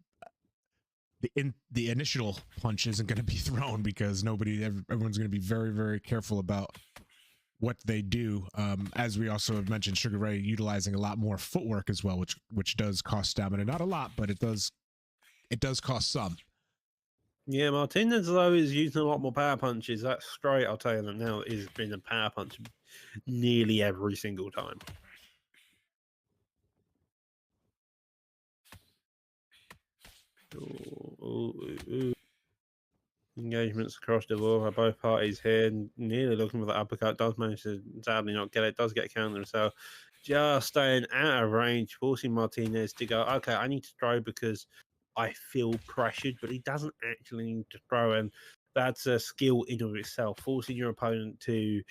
initial punch isn't going to be thrown because everyone's going to be very, very careful about what they do. As we also have mentioned, Sugar Ray utilizing a lot more footwork as well, which does cost stamina. Not a lot, but it does cost some. Yeah, Martinez though is using a lot more power punches. That's straight. I'll tell you that now. Has been a power punch nearly every single time. Ooh. Engagements across the board by both parties here. Nearly looking for the uppercut. Does manage to sadly not get it. Does get countered. So just staying out of range, forcing Martinez to go, okay, I need to throw because I feel pressured, but he doesn't actually need to throw. And that's a skill in of itself, forcing your opponent to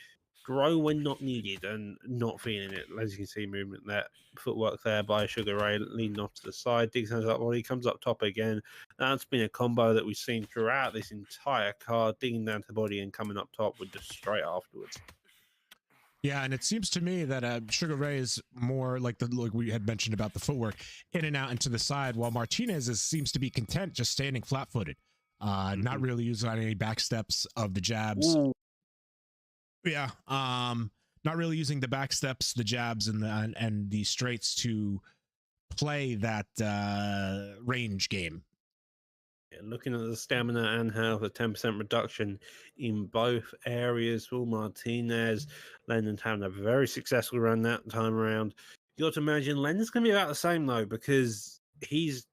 throw when not needed and not feeling it. As you can see, movement there, footwork there by Sugar Ray, leading off to the side, digs hands up body, comes up top again. That's been a combo that we've seen throughout this entire card, digging down to the body and coming up top with the straight afterwards. Yeah, and it seems to me that Sugar Ray is more like we had mentioned about the footwork, in and out and to the side, while Martinez seems to be content just standing flat-footed, not really using any back steps of the jabs. Ooh. Yeah, not really using the back steps, the jabs, and the straights to play that range game. Looking at the stamina and health, a 10% reduction in both areas for Martinez. Lennon having a very successful run that time around. You got to imagine Lennon's going to be about the same though, because he's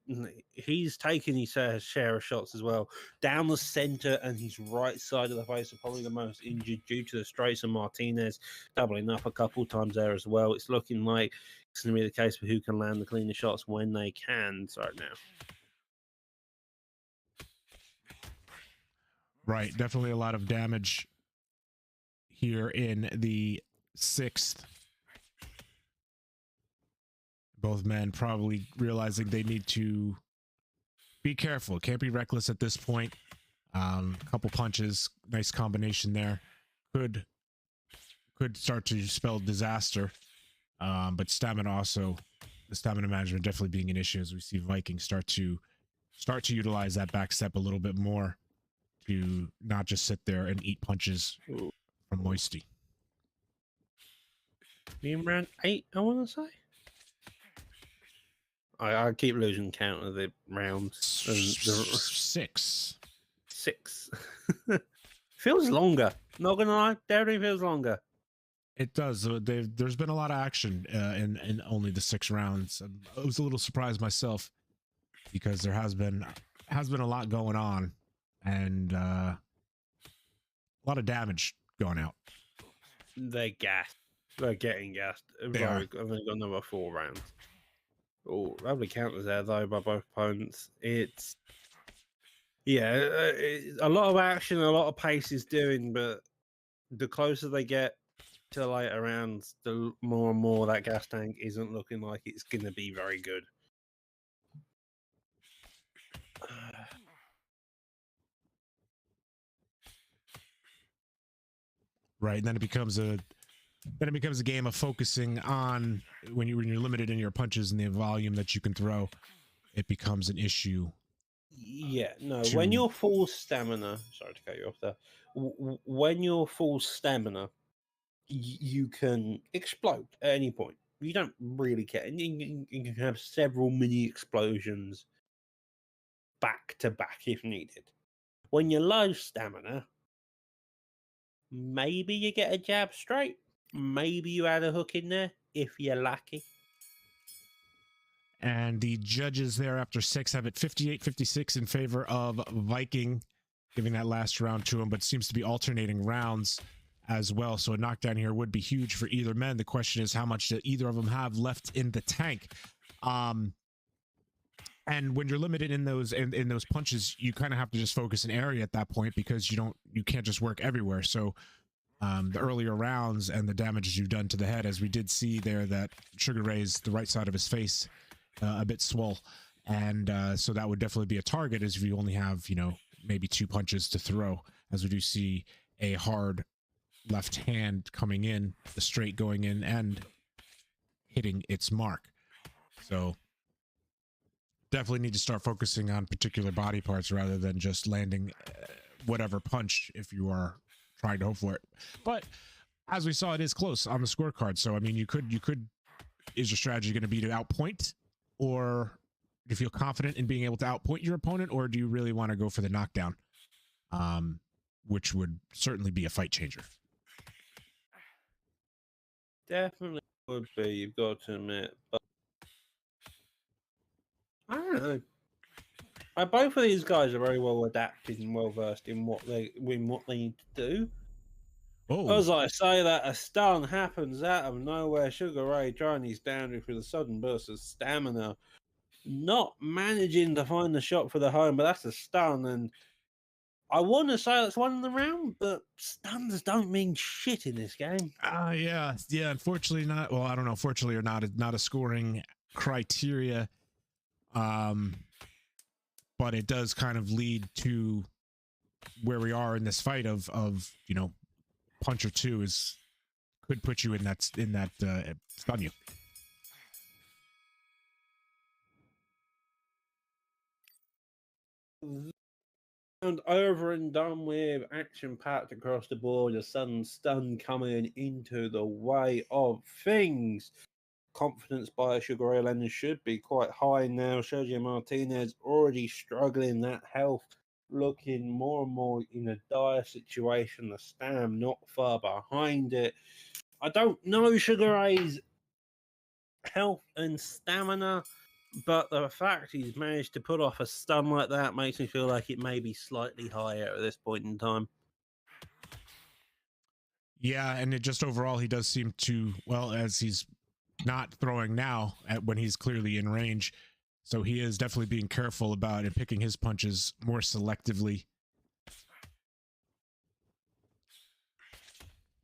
taking his share of shots as well. Down the center and his right side of the face are probably the most injured due to the straights, and Martinez doubling up a couple times there as well. It's looking like it's going to be the case for who can land the cleaner shots when they can right now. Right, definitely a lot of damage here in the 6th. Both men probably realizing they need to be careful. Can't be reckless at this point. A couple punches, nice combination there. Could start to spell disaster. But stamina also, the stamina management definitely being an issue as we see Vikings start to utilize that back step a little bit more to not just sit there and eat punches from Moisty. In round 8, I want to say. I keep losing count of the rounds. 6. Feels longer. Not gonna lie, definitely feels longer. It does. There's been a lot of action in only the 6 rounds. I was a little surprised myself because there has been a lot going on and a lot of damage going out. They're gassed. They're getting gassed. I've only got another 4 rounds. Oh, lovely counters there though by both opponents. It's a lot of action, a lot of pace is doing, but the closer they get to the later rounds, the more and more that gas tank isn't looking like it's going to be very good. Right, and then it becomes a game of focusing on when you're limited in your punches and the volume that you can throw. It becomes an issue. Yeah, no. When you're full stamina, sorry to cut you off there. When you're full stamina, you can explode at any point. You don't really care. You can have several mini explosions back to back if needed. When you're low stamina, maybe you get a jab straight. Maybe you add a hook in there if you're lucky. And the judges there after 6 have it 58-56 in favor of Viking, giving that last round to him, but seems to be alternating rounds as well. So a knockdown here would be huge for either men. The question is how much do either of them have left in the tank? And when you're limited in those in those punches, you kind of have to just focus an area at that point, because you can't just work everywhere. So the earlier rounds and the damages you've done to the head, as we did see there, that Sugar Ray's the right side of his face a bit swole, and so that would definitely be a target, as if you only have, you know, maybe 2 punches to throw, as we do see a hard left hand coming in, the straight going in and hitting its mark. So definitely need to start focusing on particular body parts rather than just landing whatever punch if you are trying to hope for it. But as we saw, it is close on the scorecard. So I mean, you could is your strategy going to be to outpoint, or do you feel confident in being able to outpoint your opponent, or do you really want to go for the knockdown, which would certainly be a fight changer? Definitely would be, you've got to admit. But I don't know. Both of these guys are very well adapted and well versed in what they need to do. Oh. As I say that, a stun happens out of nowhere. Sugar Ray trying his damage with a sudden burst of stamina, not managing to find the shot for the home, but that's a stun. And I want to say that's one in the round, but stuns don't mean shit in this game. Yeah. Unfortunately, not. Well, I don't know. Fortunately or not, it's not a scoring criteria. But it does kind of lead to where we are in this fight of you know, punch or two could put you in that stun you. And over and done with, action packed across the board, a sudden stun coming into the way of things. Confidence by Sugar Ray Leonard should be quite high now. Sergio Martinez already struggling, that health looking more and more in a dire situation. The Stam not far behind it. I don't know Sugar Ray's health and stamina, but the fact he's managed to put off a stun like that makes me feel like it may be slightly higher at this point in time. Yeah, and it just overall, he does seem to, well, as he's not throwing now when he's clearly in range, so he is definitely being careful about it, picking his punches more selectively.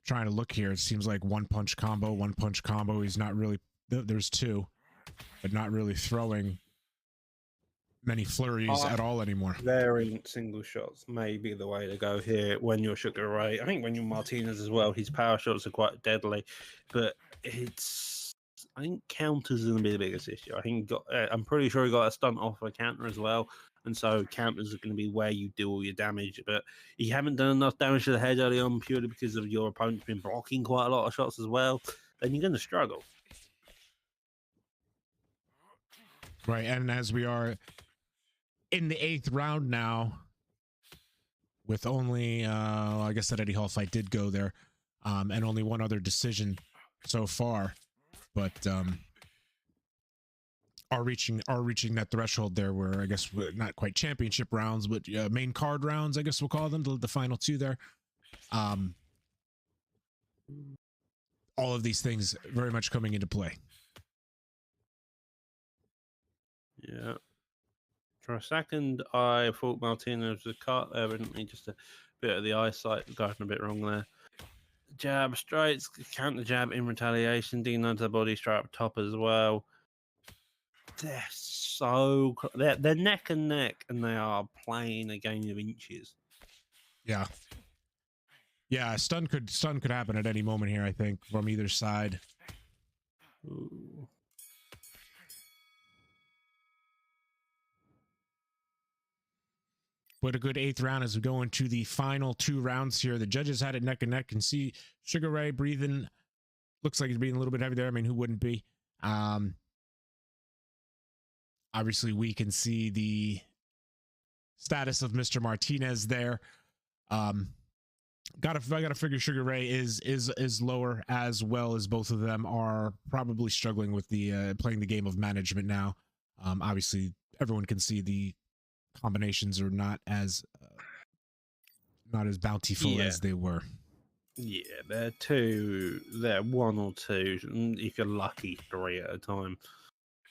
Trying to look here, it seems like one punch combo. He's not really, there's 2, but not really throwing many flurries at all anymore. Variant single shots may be the way to go here when you're Sugar Ray. I think when you're Martinez as well, his power shots are quite deadly, but I think counters are going to be the biggest issue. I think I'm pretty sure he got a stunt off a counter as well, and so counters are going to be where you do all your damage. But you haven't done enough damage to the head early on purely because of your opponent's been blocking quite a lot of shots as well. Then you're going to struggle. Right, and as we are in the 8th round now, with only, I guess that Eddie Hall fight did go there, and only one other decision so far, but are reaching that threshold there where, I guess, not quite championship rounds, but main card rounds, I guess we'll call them, the final 2 there. All of these things very much coming into play. Yeah. For a second, I thought Martinez was cut. Evidently, just a bit of the eyesight going a bit wrong there. Jab, straight, counter jab in retaliation. D9 to the body, straight up top as well. They're so... They're neck and neck, and they are playing a game of inches. Yeah. Yeah, stun could happen at any moment here, I think, from either side. Ooh. But a good 8th round as we go into the final 2 rounds here. The judges had it neck and neck. Can see Sugar Ray breathing. Looks like he's breathing a little bit heavy there. I mean, who wouldn't be? Obviously, we can see the status of Mr. Martinez there. I gotta figure Sugar Ray is lower, as well as both of them are probably struggling with the playing the game of management now. Obviously, everyone can see the combinations are not as bountiful as they were. Yeah, they're 1 or 2. You can lucky 3 at a time.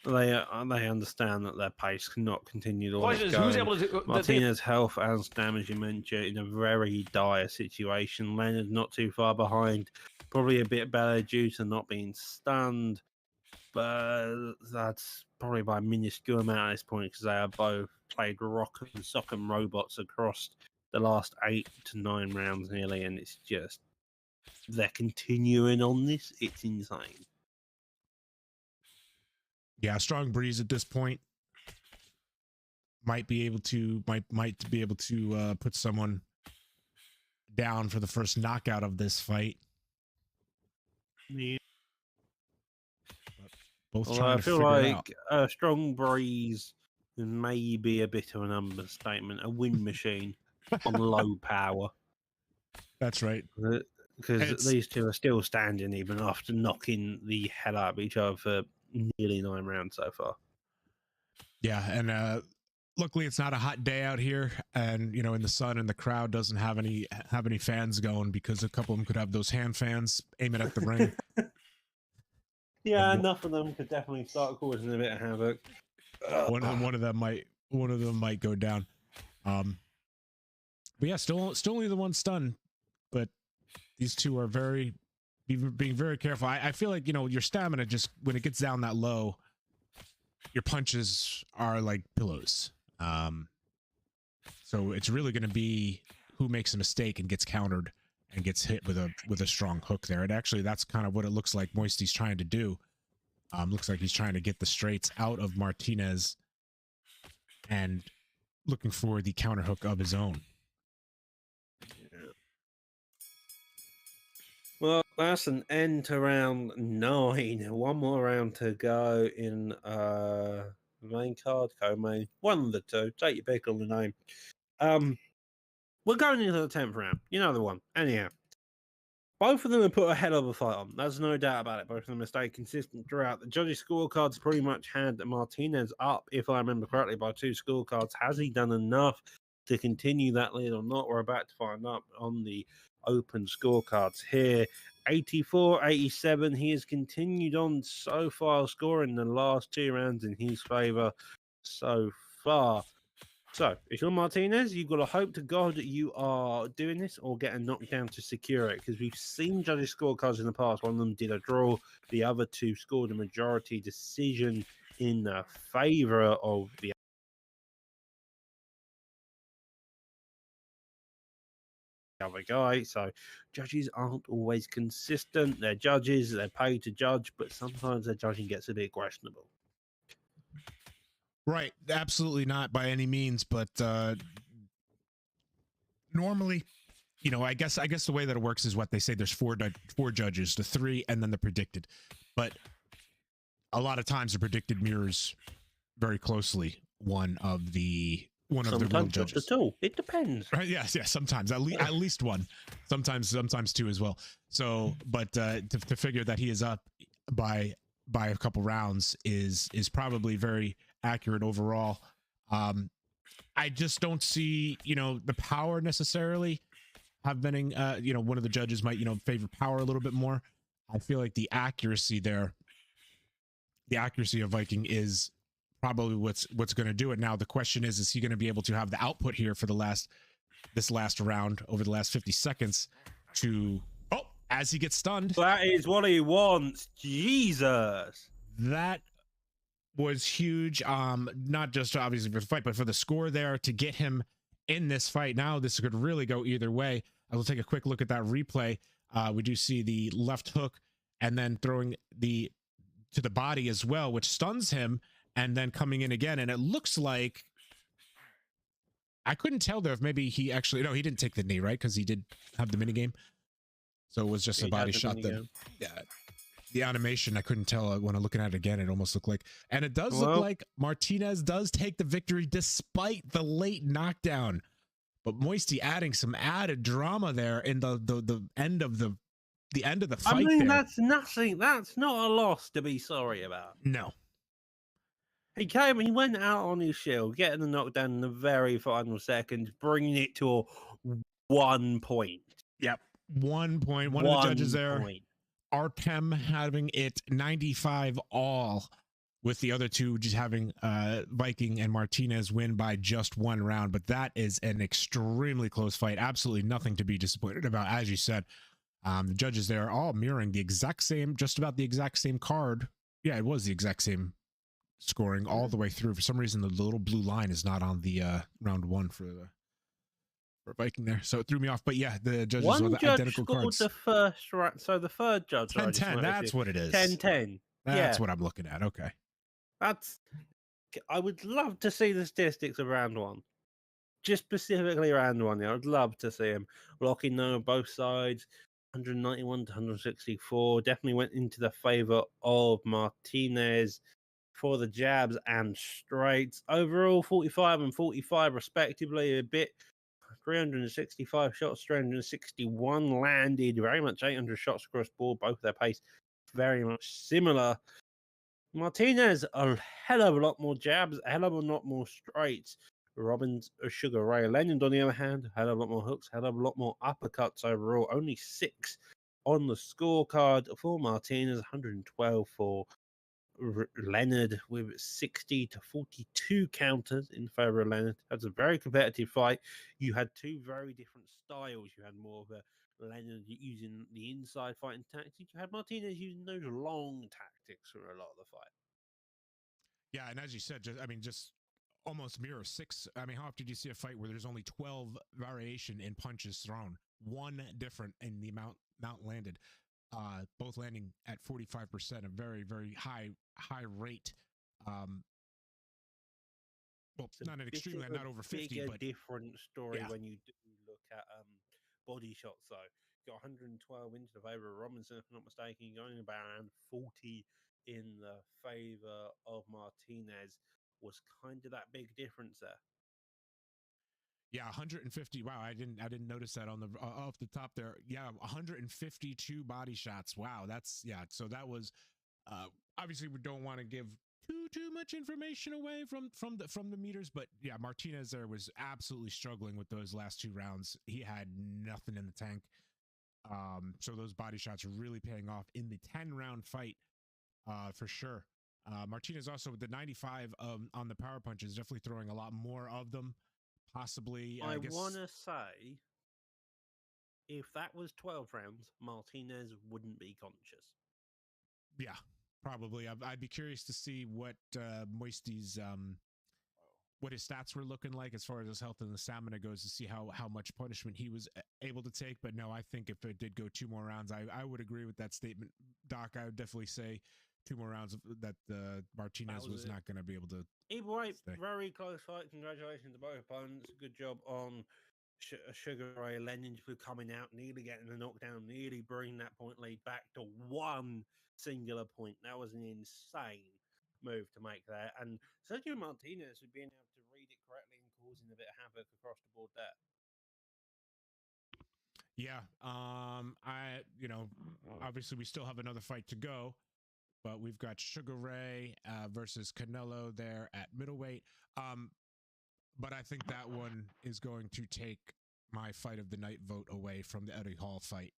they understand that their pace cannot continue to Question is, who's able to do Martinez's health and stamina, as you mentioned, in a very dire situation. Leonard not too far behind, probably a bit better due to not being stunned, but that's probably by a minuscule amount at this point because they have both played rock and sock and robots across the last 8 to 9 rounds nearly, and it's just they're continuing on this. It's insane. Yeah, strong breeze at this point might be able to put someone down for the first knockout of this fight. Yeah. Both Well, trying I to feel figure it out. like a strong breeze may be a bit of an understatement. A wind machine on low power. That's right. Because these two are still standing even after knocking the hell out of each other for nearly 9 rounds so far. Yeah, and luckily it's not a hot day out here, and in the sun, and the crowd doesn't have any fans going because a couple of them could have those hand fans aiming at the ring. Yeah, enough of them could definitely start causing a bit of havoc. One of them might go down. But yeah, still only the one stunned, but these two are being very careful. I feel like your stamina, just when it gets down that low, your punches are like pillows. So it's really going to be who makes a mistake and gets countered and gets hit with a strong hook there. And actually, that's kind of what it looks like Moisty's trying to do. Looks like he's trying to get the straights out of Martinez and looking for the counter hook of his own. Well, that's an end to round 9. One more round to go in main card, co-main. One of the two. Take your pick on the name. We're going into the 10th round. You know the one. Anyhow, both of them have put a hell of a fight on. There's no doubt about it. Both of them have stayed consistent throughout. The judges' scorecards pretty much had Martinez up, if I remember correctly, by 2 scorecards. Has he done enough to continue that lead or not? We're about to find out on the open scorecards here. 84-87. He has continued on so far, scoring the last 2 rounds in his favor so far. So, if you're Martinez, you've got to hope to God that you are doing this or get a knockdown to secure it, because we've seen judges' scorecards in the past. One of them did a draw, the other 2 scored a majority decision in the favor of the other guy. So judges aren't always consistent. They're judges, they're paid to judge, but sometimes their judging gets a bit questionable. Right, absolutely not by any means, but normally, I guess the way that it works is what they say. There's four judges, the 3 and then the predicted, but a lot of times the predicted mirrors very closely one of the real judges. The 2. It depends. Right? Yes. Sometimes at least one, sometimes 2 as well. So, but to figure that he is up by a couple rounds is probably very accurate overall. I just don't see the power necessarily happening. One of the judges might favor power a little bit more. I feel like the accuracy of Viking is probably what's going to do it. Now the question is he going to be able to have the output here for this last round over the last 50 seconds as he gets stunned? That is what he wants. Jesus, that was huge. Not just obviously for the fight, but for the score there to get him in this fight. Now this could really go either way. I will take a quick look at that replay. We do see the left hook and then throwing to the body as well, which stuns him, and then coming in again. And it looks like, I couldn't tell there if maybe he actually, no, he didn't take the knee, right? Because he did have the minigame. So it was just a body shot. Then, yeah, the animation, I couldn't tell when I'm looking at it again. It almost looked like, and it does look like Martinez does take the victory despite the late knockdown. But Moisty adding some added drama there in the end of the fight. I mean, there. That's nothing. That's not a loss to be sorry about. No. He went out on his shield, getting the knockdown in the very final seconds, bringing it to 1 point. Yep. 1 point. One of the judges there, Artem, having it 95 all with the other two just having Viking and Martinez win by just 1 round. But that is an extremely close fight. Absolutely nothing to be disappointed about. As you said, the judges there are all mirroring the exact same, just about the exact same card. Yeah, it was the exact same scoring all the way through. For some reason, the little blue line is not on the round 1 for Viking there. So it threw me off. But yeah, the judges One are the judge identical scored cards. the first round. So the third judge, 10-10, that's what it is. 10-10. That's Yeah. what I'm looking at. Okay. I would love to see the statistics of round 1. Just specifically round 1. Yeah, I'd love to see him locking on both sides. 191 to 164. Definitely went into the favor of Martinez for the jabs and straights. Overall, 45 and 45 respectively. A bit 365 shots, 361 landed. Very much 800 shots across board. Both their pace very much similar. Martinez, a hell of a lot more jabs, a hell of a lot more straights. Robbins, Sugar Ray Leonard, on the other hand, hell of a lot more hooks, hell of a lot more uppercuts overall. Only 6 on the scorecard for Martinez, 112 for Leonard, with 60 to 42 counters in favor of Leonard. That's a very competitive fight. You had 2 very different styles. You had more of a Leonard using the inside fighting tactics. You had Martinez using those long tactics for a lot of the fight. Yeah, and as you said, just almost mirror 6. I mean, how often do you see a fight where there's only 12 variation in punches thrown, 1 different in the amount landed, both landing at 45%, a very, very high rate. Well, not an extremely, not over 50, but different story when you do look at body shots. Though you got 112 into the favor of Robinson, if I'm not mistaken, going about around 40 in the favor of Martinez. Was kind of that big difference there. Yeah, 150. Wow, I didn't notice that on the off the top there. Yeah, 152 body shots. Wow, that's So that was obviously we don't want to give too much information away from the meters, but yeah, Martinez there was absolutely struggling with those last 2 rounds. He had nothing in the tank. So those body shots are really paying off in the 10-round fight, for sure. Martinez also with the 95 on the power punches, definitely throwing a lot more of them. Possibly, I want to say, if that was 12 rounds, Martinez wouldn't be conscious. Yeah, probably. I'd be curious to see what Moisty's what his stats were looking like as far as his health and the stamina goes, to see how much punishment he was able to take. But no, I think if it did go 2 more rounds, I would agree with that statement, Doc. I would definitely say 2 more rounds that Martinez was not going to be able to. Either way, very close fight. Congratulations to both opponents. Good job on Sugar Ray Leonard for coming out, nearly getting the knockdown, nearly bringing that point lead back to 1 singular point. That was an insane move to make there. And Sergio Martinez for being able to read it correctly and causing a bit of havoc across the board there. Yeah, obviously we still have another fight to go, but we've got Sugar Ray versus Canelo there at middleweight. But I think that one is going to take my fight of the night vote away from the Eddie Hall fight.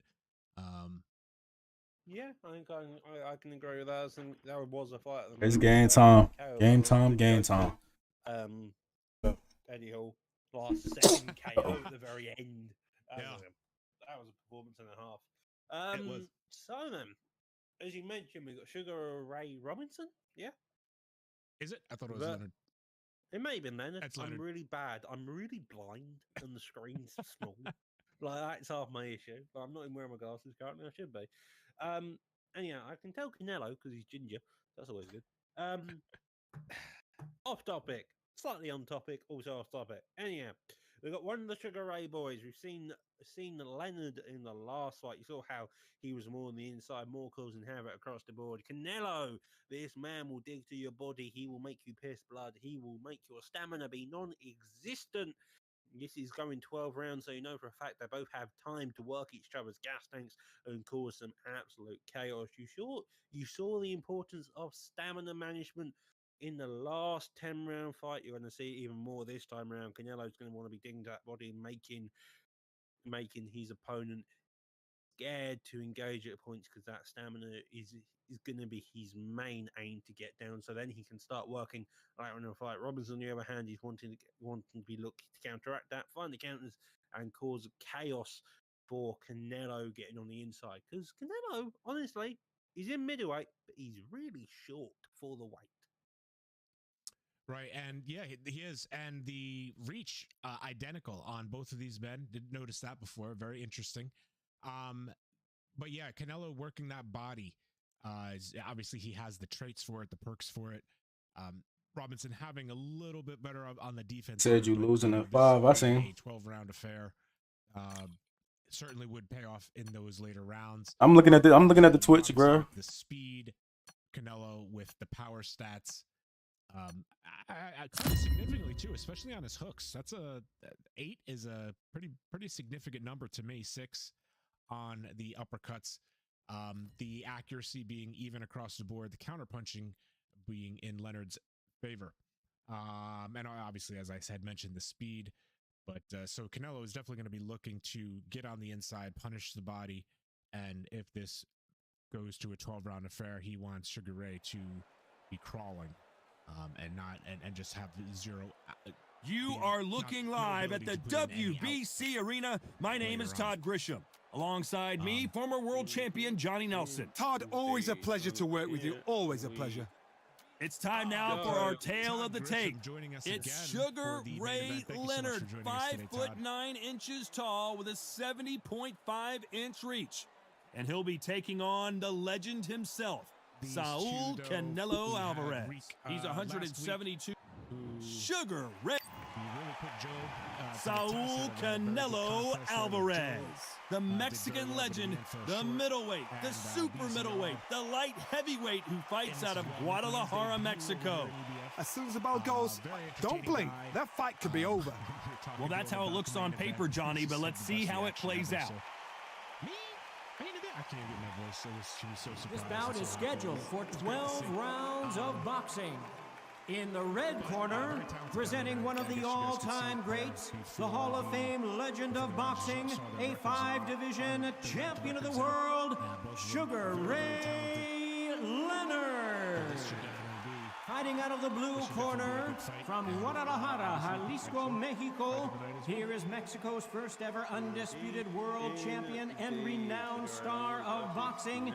Yeah, I think I can agree with that. I think that was a fight. It's game time. Game time. Eddie Hall, last second KO at the very end. That was a performance and a half. It was. So then, as you mentioned, we got Sugar Ray Robinson. Yeah, is it? I thought it was Leonard. It may have been Leonard. That's Leonard. I'm really bad. I'm really blind, and the screen's small. Like that's half my issue. But I'm not even wearing my glasses currently. I should be. Anyhow, I can tell Canelo because he's ginger. That's always good. Off topic, slightly on topic, also off topic. Anyhow, we've got one of the Sugar Ray boys. We've seen Leonard in the last fight. You saw how he was more on the inside, more causing havoc across the board. Canelo, this man will dig to your body. He will make you piss blood. He will make your stamina be non-existent. This is going 12 rounds, so you know for a fact they both have time to work each other's gas tanks and cause some absolute chaos. You saw the importance of stamina management in the last 10-round fight. You're going to see even more this time around. Canelo's going to want to be digging that body, making his opponent scared to engage at points because that stamina is going to be his main aim to get down. So then he can start working right on a fight. Robbins, on the other hand, he's wanting to be looking to counteract that, find the counters, and cause chaos for Canelo getting on the inside. Because Canelo, honestly, he's in middleweight, but he's really short for the weight. Right, and yeah, he is, and the reach identical on both of these men. Didn't notice that before. Very interesting. But yeah, Canelo working that body. Obviously, he has the traits for it, the perks for it. Robinson having a little bit better on the defense. Said you losing at 5. I seen. A 12-round affair. Certainly would pay off in those later rounds. I'm looking at the Twitch, bro. The speed, Canelo with the power stats. Kind of significantly too, especially on his hooks. That's 8 is a pretty significant number to me. 6 on the uppercuts, the accuracy being even across the board, the counterpunching being in Leonard's favor, and obviously, as I said, mentioned the speed. But so Canelo is definitely going to be looking to get on the inside, punish the body, and if this goes to a 12-round affair, he wants Sugar Ray to be crawling. And just have zero. You are looking live at the WBC Arena. My name is Todd Grisham. Alongside me, former world champion Johnny Nelson. Todd, always a pleasure to work with you. Always a pleasure. It's time now for our tale of the tape. It's Sugar Ray Leonard, 5'9" tall with a 70.5-inch reach. And he'll be taking on the legend himself, Saul Canelo Alvarez. He's 172. Sugar Ray. Saul Canelo Alvarez. The Mexican legend, the middleweight, the super middleweight, the light heavyweight who fights out of Guadalajara, Mexico. As soon as the bell goes, don't blink. That fight could be over. Well, that's how it looks on paper, Johnny, but let's see how it plays out. I can't get my voice, so this bout is scheduled for 12 rounds of boxing. In the red corner, presenting one of the all-time greats, the Hall of Fame legend of boxing, a 5-division champion of the world, Sugar Ray Leonard. Hiding out of the blue corner, from Guadalajara, Jalisco, Mexico, here is Mexico's first ever undisputed world champion and renowned star of boxing.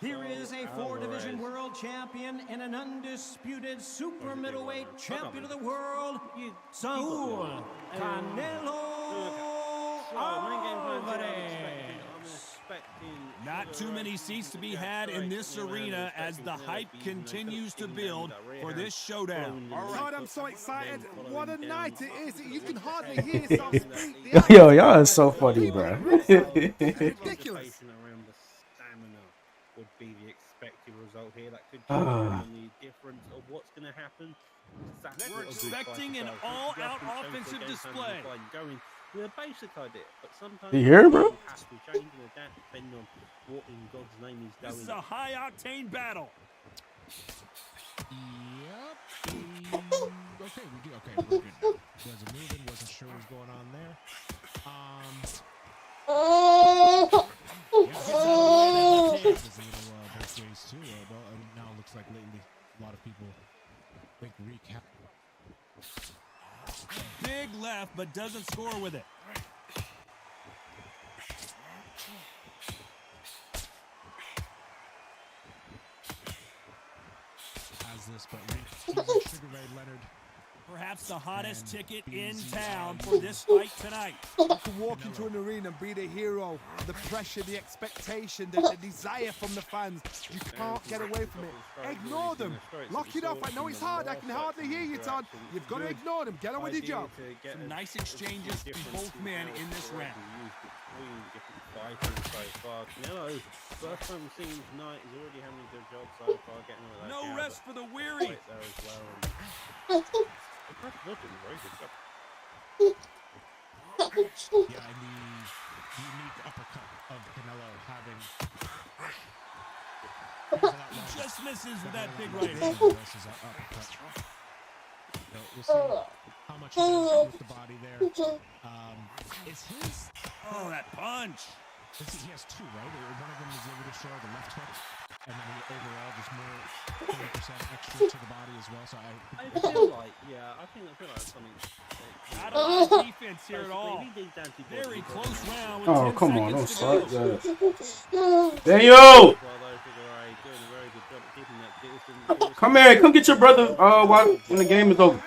Here is a 4-division world champion and an undisputed super middleweight champion of the world, Saul Canelo Alvarez. Not too many seats to be had in this arena as the hype continues to build for this showdown. God, I'm so excited. What a night it is. You can hardly hear yourself speak. Yo, y'all is so funny, bro. Ridiculous. Would be the expected result here. That could change the difference of what's going to happen. We're expecting an all-out offensive display. Going with a basic idea, but sometimes you hear, bro? Has to change and adapt depending on what in God's name is going. This is a high-octane battle. Yep. Okay, we're good now. Wasn't moving, wasn't sure what was going on there. Both ways too. Now it looks like lately a lot of people think recap. Big left, but doesn't score with it. Has this, but Sugar Ray Leonard. Perhaps the hottest ticket in town for this fight tonight. You can walk into an arena and be the hero. The pressure, the expectation, the desire from the fans. You can't get away from it. Ignore them. Lock it off. I know it's hard. I can hardly hear you, Todd. You've got to ignore them. Get on with your job. Some nice exchanges from both men in this round. Canelo, first time we've seen him tonight, he's already having a good job so far getting all that. No rest for the weary. There as well. Yeah, and the unique uppercut of Canelo having. He just misses with that big right hand. We'll see how much he does with the body there. Is his? Oh, that punch! He has two, right? One of them is able to show the left hook, and then overall just more 40% extra to the body as well. So I feel like, I feel like something. Not a lot of defense here at all. Very close round. With Oh, 10 come on, don't seconds start to go. that. Daniel! Come here, come get your brother when the game is over.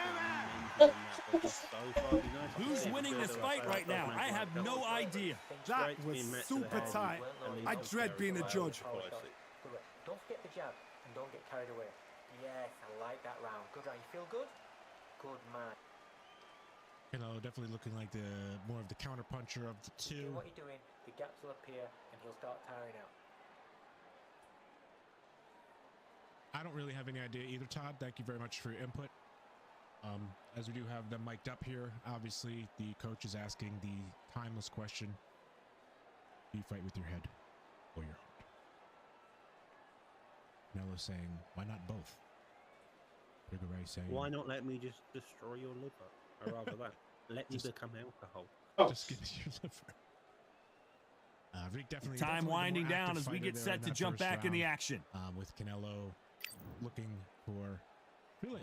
Who's winning this fight right now? I have no idea. That was super tight. I dread being a judge. Don't forget the jab and don't get carried away. Yes, I like that round. Good round. You feel good? Good man. Definitely looking like the more of the counter puncher of the two. What you're doing, the gaps will appear and he'll start tiring out. I don't really have any idea either, Todd. Thank you very much for your input. As we do have them mic'd up here, obviously the coach is asking the timeless question: do you fight with your head or your heart? Canelo's saying, why not both? Sugar Ray saying, why not let me just destroy your liver? Or rather that, let me become alcohol. Just give us your liver. Rick definitely Time winding down as we get set to jump back in the action. With Canelo looking for really,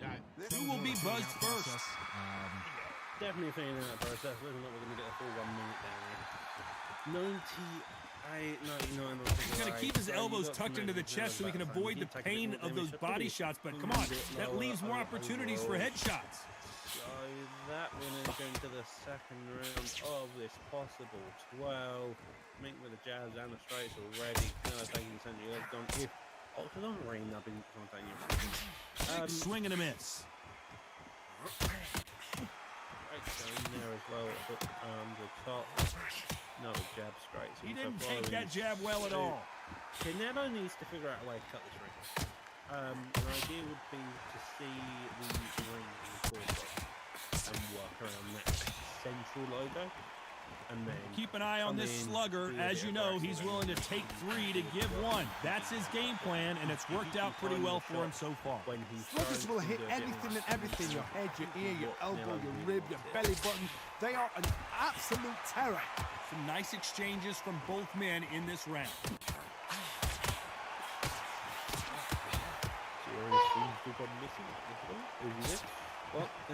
who will be buzzed first? Definitely feeling that process. Whether or not we're going to get a full 1 minute down. 99. He's going to keep his elbows tucked into the chest so he can avoid the pain of those body shots. But come on, that leaves more opportunities for headshots. So that winner is going to the second round of this possible 12. Mink with the jabs and the straights already. Taking the center leg gone. If altered on ring, I've been contacting you. Swing and a miss. Right going there as well. But the top. Another jab straight. He didn't take that jab well at all. Canelo needs to figure out a way to cut this ring. An idea would be to see the ring incorporate and work around that central logo. And then keep an eye on this slugger. As you know, he's willing to take 3 to give 1. That's his game plan, and it's worked out pretty well for him so far. Sluggers will hit anything and everything: your head, your ear, your elbow, your rib, your belly button. They are an absolute terror. Some nice exchanges from both men in this round.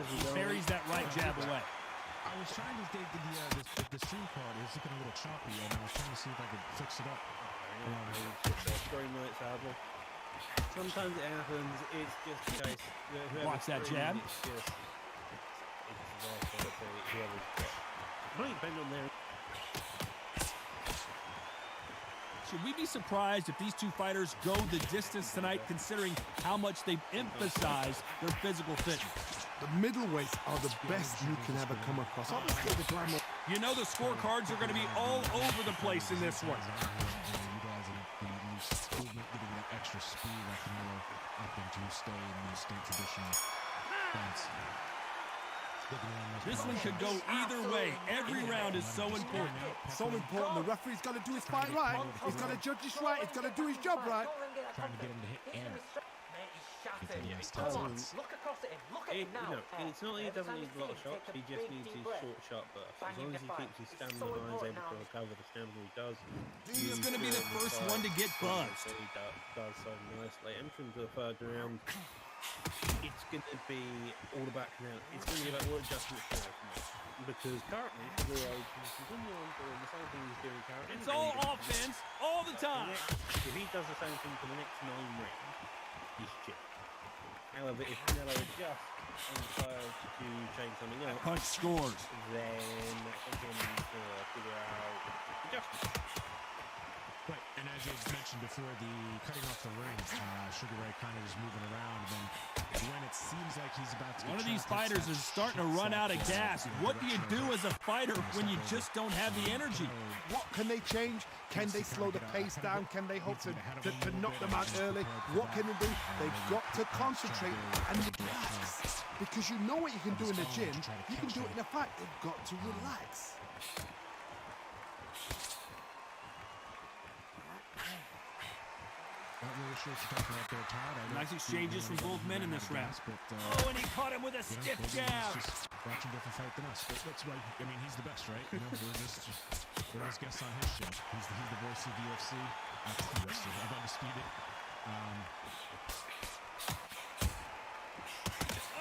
He parries that right jab away. I was trying to take the stream card. It was looking a little choppy, and I was trying to see if I could fix it up. Sometimes it happens. It's just the case. Watch that jab. Should we be surprised if these two fighters go the distance tonight, considering how much they've emphasized their physical fitness? The middleweights are the best you can ever come across. Obviously, the glamour. You know the scorecards are going to be all over the place in this one. Extra speed that Canelo opting to stay in the state traditional stance. This one could go either way. Every round is so important. So important. The referee's got to do his fight right. He's got to judge his right. He's got to do his job right. Trying to get him to hit air. Look across at him. Look at him now. It's not that he doesn't need a lot of shots. He just needs his short shot burst. As long as he keeps his stamina high, is able to recover the stamina he does. He's going to be the first one to get buzzed. He does so nicely. Entering to the third round, it's going to be all about Canelo. It's going to be about what adjustments Canelo can make. Because currently, Figueroa can continue on doing the same thing he's doing currently. It's all offense, all the time. If he does the same thing for the next 9 rounds, he's chill. However, if Canelo adjusts and decides to change something else, punch scores. Then that's when he needs to figure out adjustments. Right, and as you mentioned before, the cutting off the ring, Sugar Ray kind of just moving around, and then when it seems like he's about to one of these fighters is starting to run out of gas. What do you do as a fighter when you just don't have the energy? What can they change? Can they slow the pace down? Can they hope to knock them out early? What can they do? They've got to concentrate and relax. Because you know what you can do in the gym, you can do it in a fight. They've got to relax. Not really Nice exchanges from both men in this round. Oh, and he caught him with a stiff jab. Watching different fight than us. But that's right. I mean, he's the best, right? You know, we're his guests on his show. He's the voice of the UFC. Of Undisputed.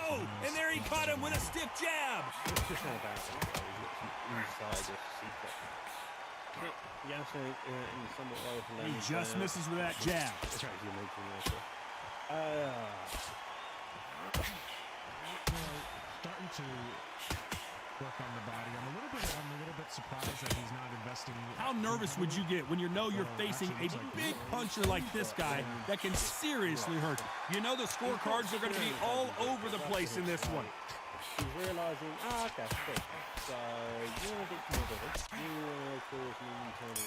Oh, and there he caught him with a stiff jab. It's just not about it. Inside the secret. Yeah, so in somewhat way. He just misses with that jab. Starting to work on the body. I'm a little bit surprised that he's not investing. How nervous would you get when you know you're facing a big puncher like this guy that can seriously hurt you? You know the scorecards are going to be all over the place in this one. He's realizing, okay, good. So you want to get some of it. You want to cause me internal.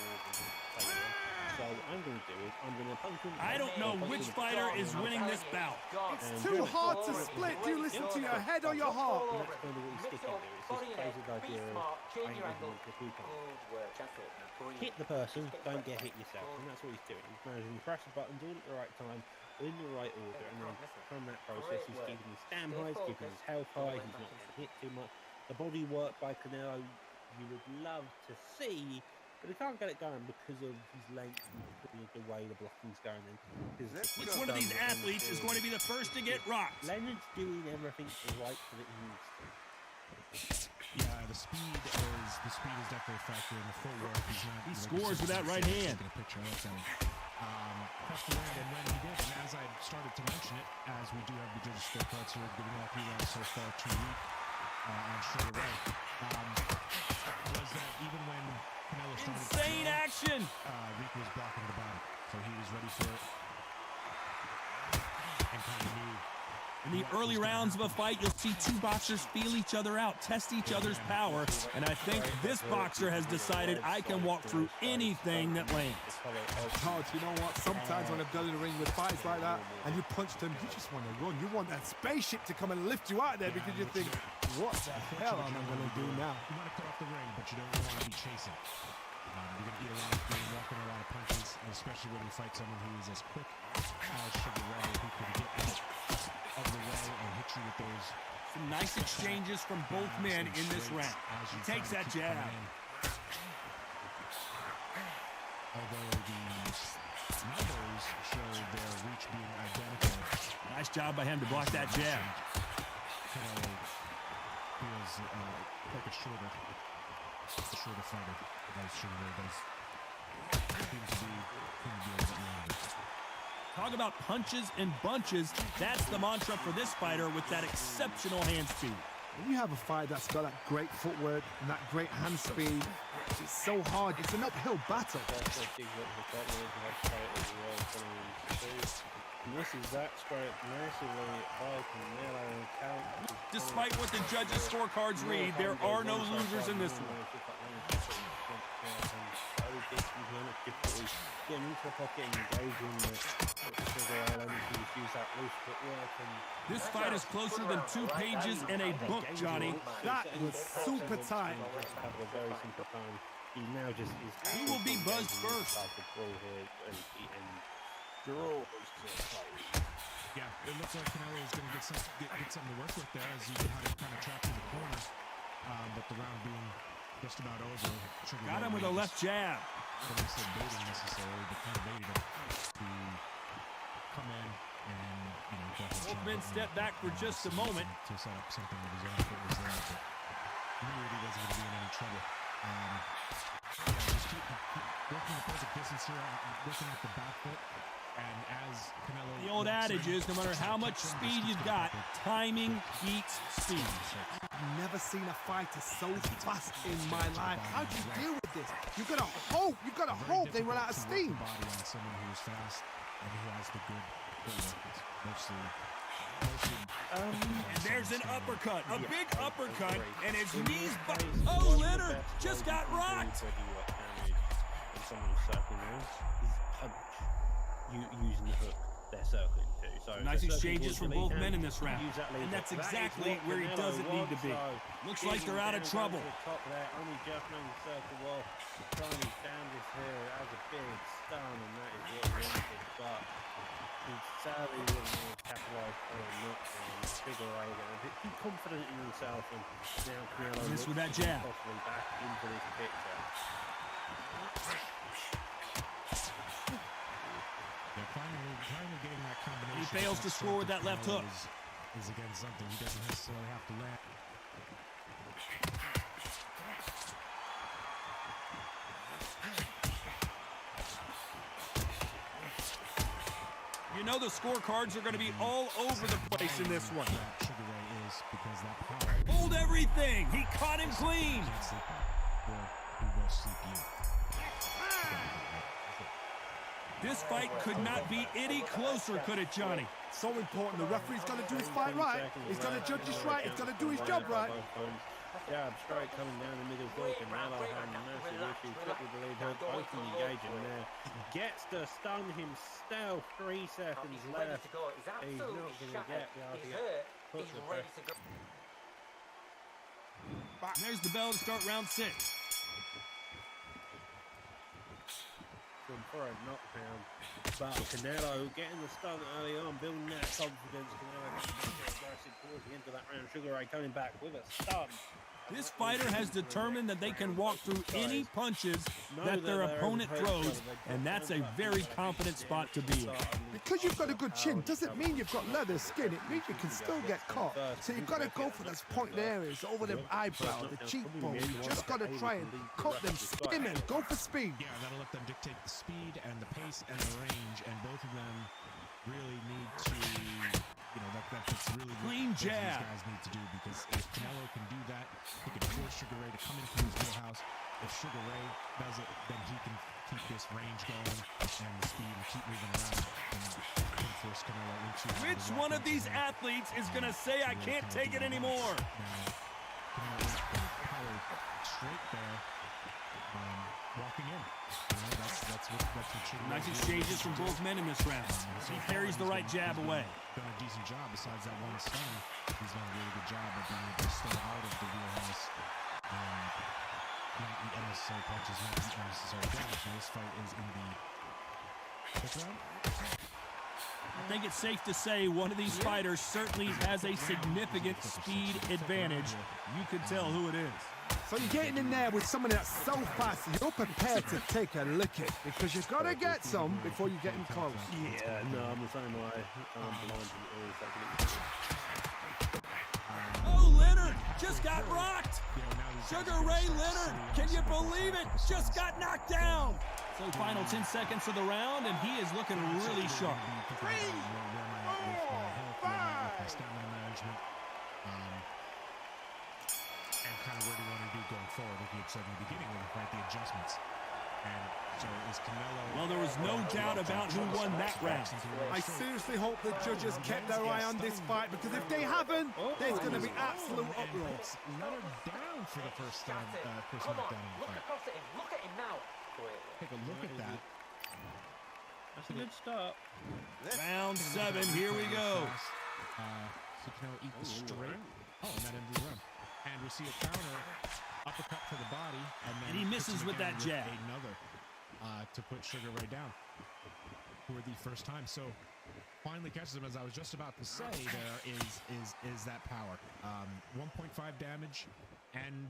So what I'm going to do is I'm going to punch him. I don't know which fighter is winning this bout. It's too hard to split. Do you listen to your head or your heart? That's kind of what he's sticking to. It's this basic idea of hit the person, don't get hit yourself. And that's what he's doing. He's managing to press the buttons all at the right time, in the right order, and then from that process he's keeping his stamina high, he's keeping his health high, he's not getting hit too much. The body work by Canelo you would love to see, but he can't get it going because of his length and because of the way the blocking's going in. Which one of these athletes is going to be the first to get rocked? Leonard's doing everything right that he needs to. Yeah, the speed is definitely a factor in the footwork. He scores with that right hand. A picture of that. Pressed the land, and when he did, and as I started to mention it, as we do have the judges' scorecards here, giving all 3 rounds so far 2 week on straight away, was that even when Canelo started insane action, Rick was blocking the bottom, so he was ready for it, and kind of knew. In the early rounds of a fight, you'll see 2 boxers feel each other out, test each other's power, and I think this boxer has decided I can walk through anything that lands. Oh, you know what? Sometimes when I've done in the ring with fights like that, and you punched him, you just want to run. You want that spaceship to come and lift you out there because you think, what the hell am I going to do now? You want to cut off the ring, but you don't want to be chasing. You're going to eat a lot of food, walking a lot of punches, and especially when you fight someone who is as quick as Sugar Ray, who can get out of the way and hit you with those. Some nice exchanges from both men in this round. He takes that jab. Although the numbers show their reach being identical. Nice job by him to block that jab. Canelo feels like a shorter fighter. As Sugar Ray does. Seems to be a little bit longer. Talk about punches and bunches. That's the mantra for this fighter with that exceptional hand speed. When you have a fight that's got that great footwork and that great hand speed, it's so hard. It's an uphill battle. This is that straight massively by Canelo. Despite what the judges' scorecards read, there are no losers in this one. Getting into the pocket and engaging this fight is closer than 2 pages in a book, Johnny. That was super tight. He now just is. He will be buzzed first. Yeah, it looks like Canelo is going to get something to work with there as he had him kind of trapped in the corner. But the round being just about over. Got him with a left jab. I don't say baiting necessarily, but kind of baited him to come in and, you know, both men step back for just a moment to set up something with his own foot was there, but he knew he wasn't going to be in any trouble. Just keep working the perfect distance here, working at the back foot. And as Canelo, the old adage is, no matter how much speed you've got, timing beats speed. I've never seen a fighter so fast in my life. How do you deal with this? You've got to hope. You've got to hope they run out of steam. Body on someone who is fast and who has the good work. Mostly. And there's an uppercut, a big uppercut, and his knees. Oh, Leonard just got rocked. Using the hook they're circling to. So nice exchanges from both men in this round, and that's exactly where he doesn't need to be. Looks like they're out of trouble. Only just on the circle wall. Trying to stand this here as a big stun, and that is what he wanted. But Sadly, didn't capitalize on a knockdown. Figure Ray getting a bit too confident in himself, and now Canelo Miss with that jab. possibly back into this picture. Finally getting that combination. He fails to score with that left hook. Is again something he doesn't necessarily have to land. You know the scorecards are going to be all over the place in this one. Sugar Ray is because that power. Hold everything. He caught him clean. Or he will sleep you. This fight could not be any closer, could it, Johnny? So important. The referee's got to do his fight right. He's got to judge his right. He's got to do his job right. Yeah, straight coming down the middle hook, and Canelo having a massive issue. Took with the lead hook, both engaging there. Gets to stun himself. 3 seconds left. He's not going to get the idea. Put the pressure. There's the bell to start round 6. For a knockdown, but Canelo getting the stun early on, building that confidence. Canelo aggressive towards the end of that round. Sugar Ray coming back with a stun. This fighter has determined that they can walk through any punches that their opponent throws, and that's a very confident spot to be in. Because you've got a good chin doesn't mean you've got leather skin. It means you can still get caught. So you've got to go for those point areas, over the eyebrow, the cheekbone. You just got to try and cut them, spin them, go for speed. Yeah, that'll let them dictate the speed and the pace and the range, and both of them really need to, you know, that's really clean what jab. these guys need to do, because if Canelo can do that, he can force Sugar Ray to come into his wheelhouse. If Sugar Ray does it, then he can keep this range going and the speed and keep moving around and force Canelo into. Which one of these athletes is going to say, I can't take it anymore? Now, Canelo power straight there, walking in. That's what Sugar Ray Nice does. exchanges from both men in this round. He parries the right jab away. Done a decent job. Besides that one stun, he's done a really good job of being able to stay out of the wheelhouse. Not eat unnecessary punches, not eat unnecessary damage. Now this fight is in the 5th round. I think it's safe to say one of these fighters certainly has a significant speed advantage. You can tell who it is. So you're getting in there with someone that's so fast, you're prepared to take a licking, because you've got to get some before you get him close. Yeah, no, I'm the same way. I'm blind to Oh, Leonard just got rocked. Sugar Ray Leonard, can you believe it? Just got knocked down. So final 10 seconds of the round, and he is looking really sharp. 3, 4, 5. Stamina management. And kind of where do you want to do going forward, like you had said in the beginning of the fight, the adjustments. And so is Canelo. Well, there was no doubt about who won that round. I seriously hope the judges kept their eye on this fight, because if they haven't, there's going to be absolute uproar. Leonard down for the first time, first knockdown in the fight. Look at him now. Take a look at that. That's a good start. Round 7, here we go. So Canelo eat the straight. Oh, and that ended the round. And we see a counter uppercut to the body, and he misses with that jab. Another to put Sugar Ray down for the first time. So finally catches him, as I was just about to say. There is that power, 1.5 damage, and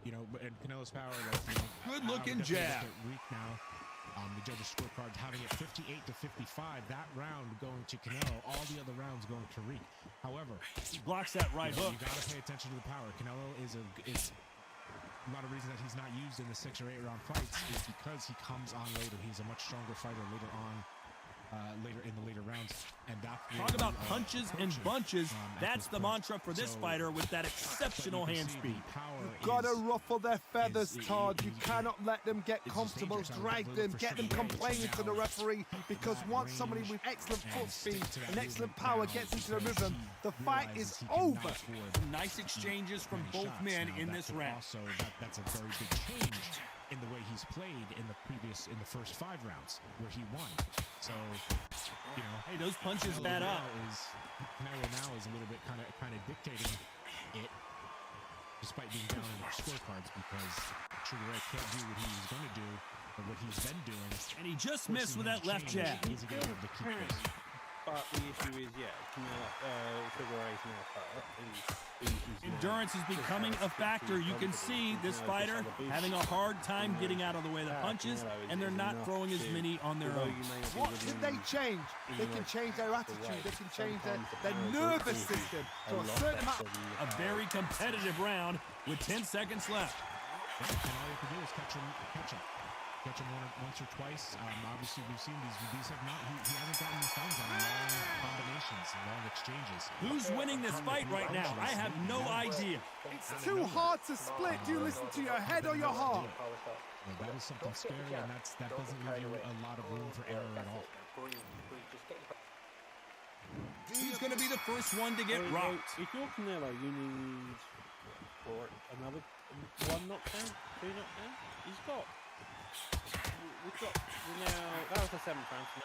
you know, and Canelo's power. Like, you know, good looking jab. Weak now. The judges' scorecard having it 58-55. That round going to Canelo. All the other rounds going to Reek. However, he blocks that right hook. You got to pay attention to the power. Canelo is a lot of reason that he's not used in the 6 or 8 round fights is because he comes on later. He's a much stronger fighter later on. Later in the later rounds, and talk about punches and bunches. That's the mantra for this fighter with that exceptional hand speed. You've got to ruffle their feathers, Todd. You cannot let them get comfortable, drag them, get them complaining to the referee, because once somebody with excellent foot speed and excellent power gets into the rhythm, the fight is over. Nice exchanges from both men in this round. Also, that's a very big change in the way he's played in the first 5 rounds where he won. So, you know, hey, those punches add up. Canelo now is a little bit kind of dictating it, despite being down in the scorecards, because Sugar Ray can't do what he was going to do or what he's been doing. And he just missed with that left jab. He's going to be able to keep this. But the issue is, Sugar Ray's now hurt. Endurance is becoming a factor. You can see this fighter having a hard time getting out of the way of the punches, and they're not throwing as many on their own. What can they change? They can change their attitude. They can change their nervous system. So a certain amount. A very competitive round with 10 seconds left. And all you have to do is catch him once or twice. Obviously, we've seen these have not. He hasn't gotten these thumbs on long combinations, long exchanges. Who's winning this fight right now? I have no idea. It's too hard to split. Do you listen to your head or your heart? Well, that is something scary, and that doesn't leave you a lot of room for error at all. He's going to be the first one to get rocked. If you're Canelo, you need another 1 knockdown, 2 knockdown. We've got now, that was the 7th round, so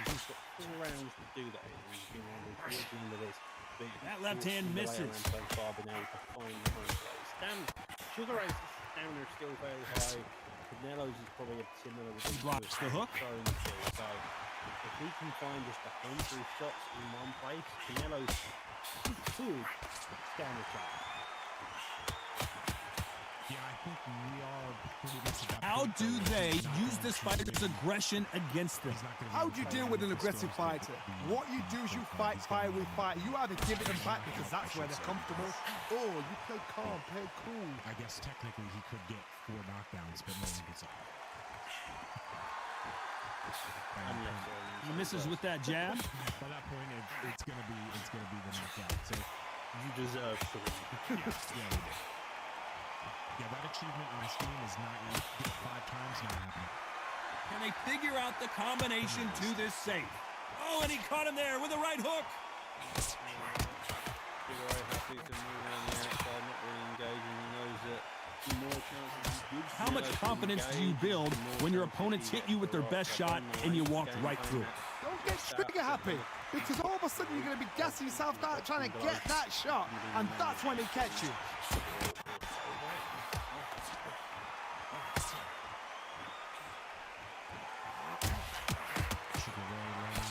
he's got 4 rounds to do that. He's been able to end of this. That left hand misses. So far, been able to find the home place. Sugar Ray's stamina is still very high. Canelo's is probably a similar. He blocks the hook. So if he can find just a handful of shots in one place, Canelo's could stand a chance. Yeah, I think we are pretty much at that How point do where they he's not use gonna this fighter's aggression against them? he's not gonna be How able do you to deal fight with an him aggressive because fighter? What you do is you fight fire with fire. You either give it them back because that's where they're comfortable, or you play calm, play cool. I guess technically he could get 4 knockdowns, but no one gets up. He misses with that jab. By that point, it's gonna be the knockout. So You deserve to win. yeah, that achievement last game is not 5 times not happening. Can they figure out the combination to this safe? Oh, and he caught him there with a right hook. Sugar Ray happy to move around the outside, not really engaging. He knows that the more chances he gives How much Canelo to confidence do you engage, build the more when your chances opponents he hit you with their gets best to shot rock and you up walked game right through it? Don't get trigger happy, because all of a sudden you're going to be gassing yourself out trying to get that shot, and that's when they catch you. Sugar Ray Lane,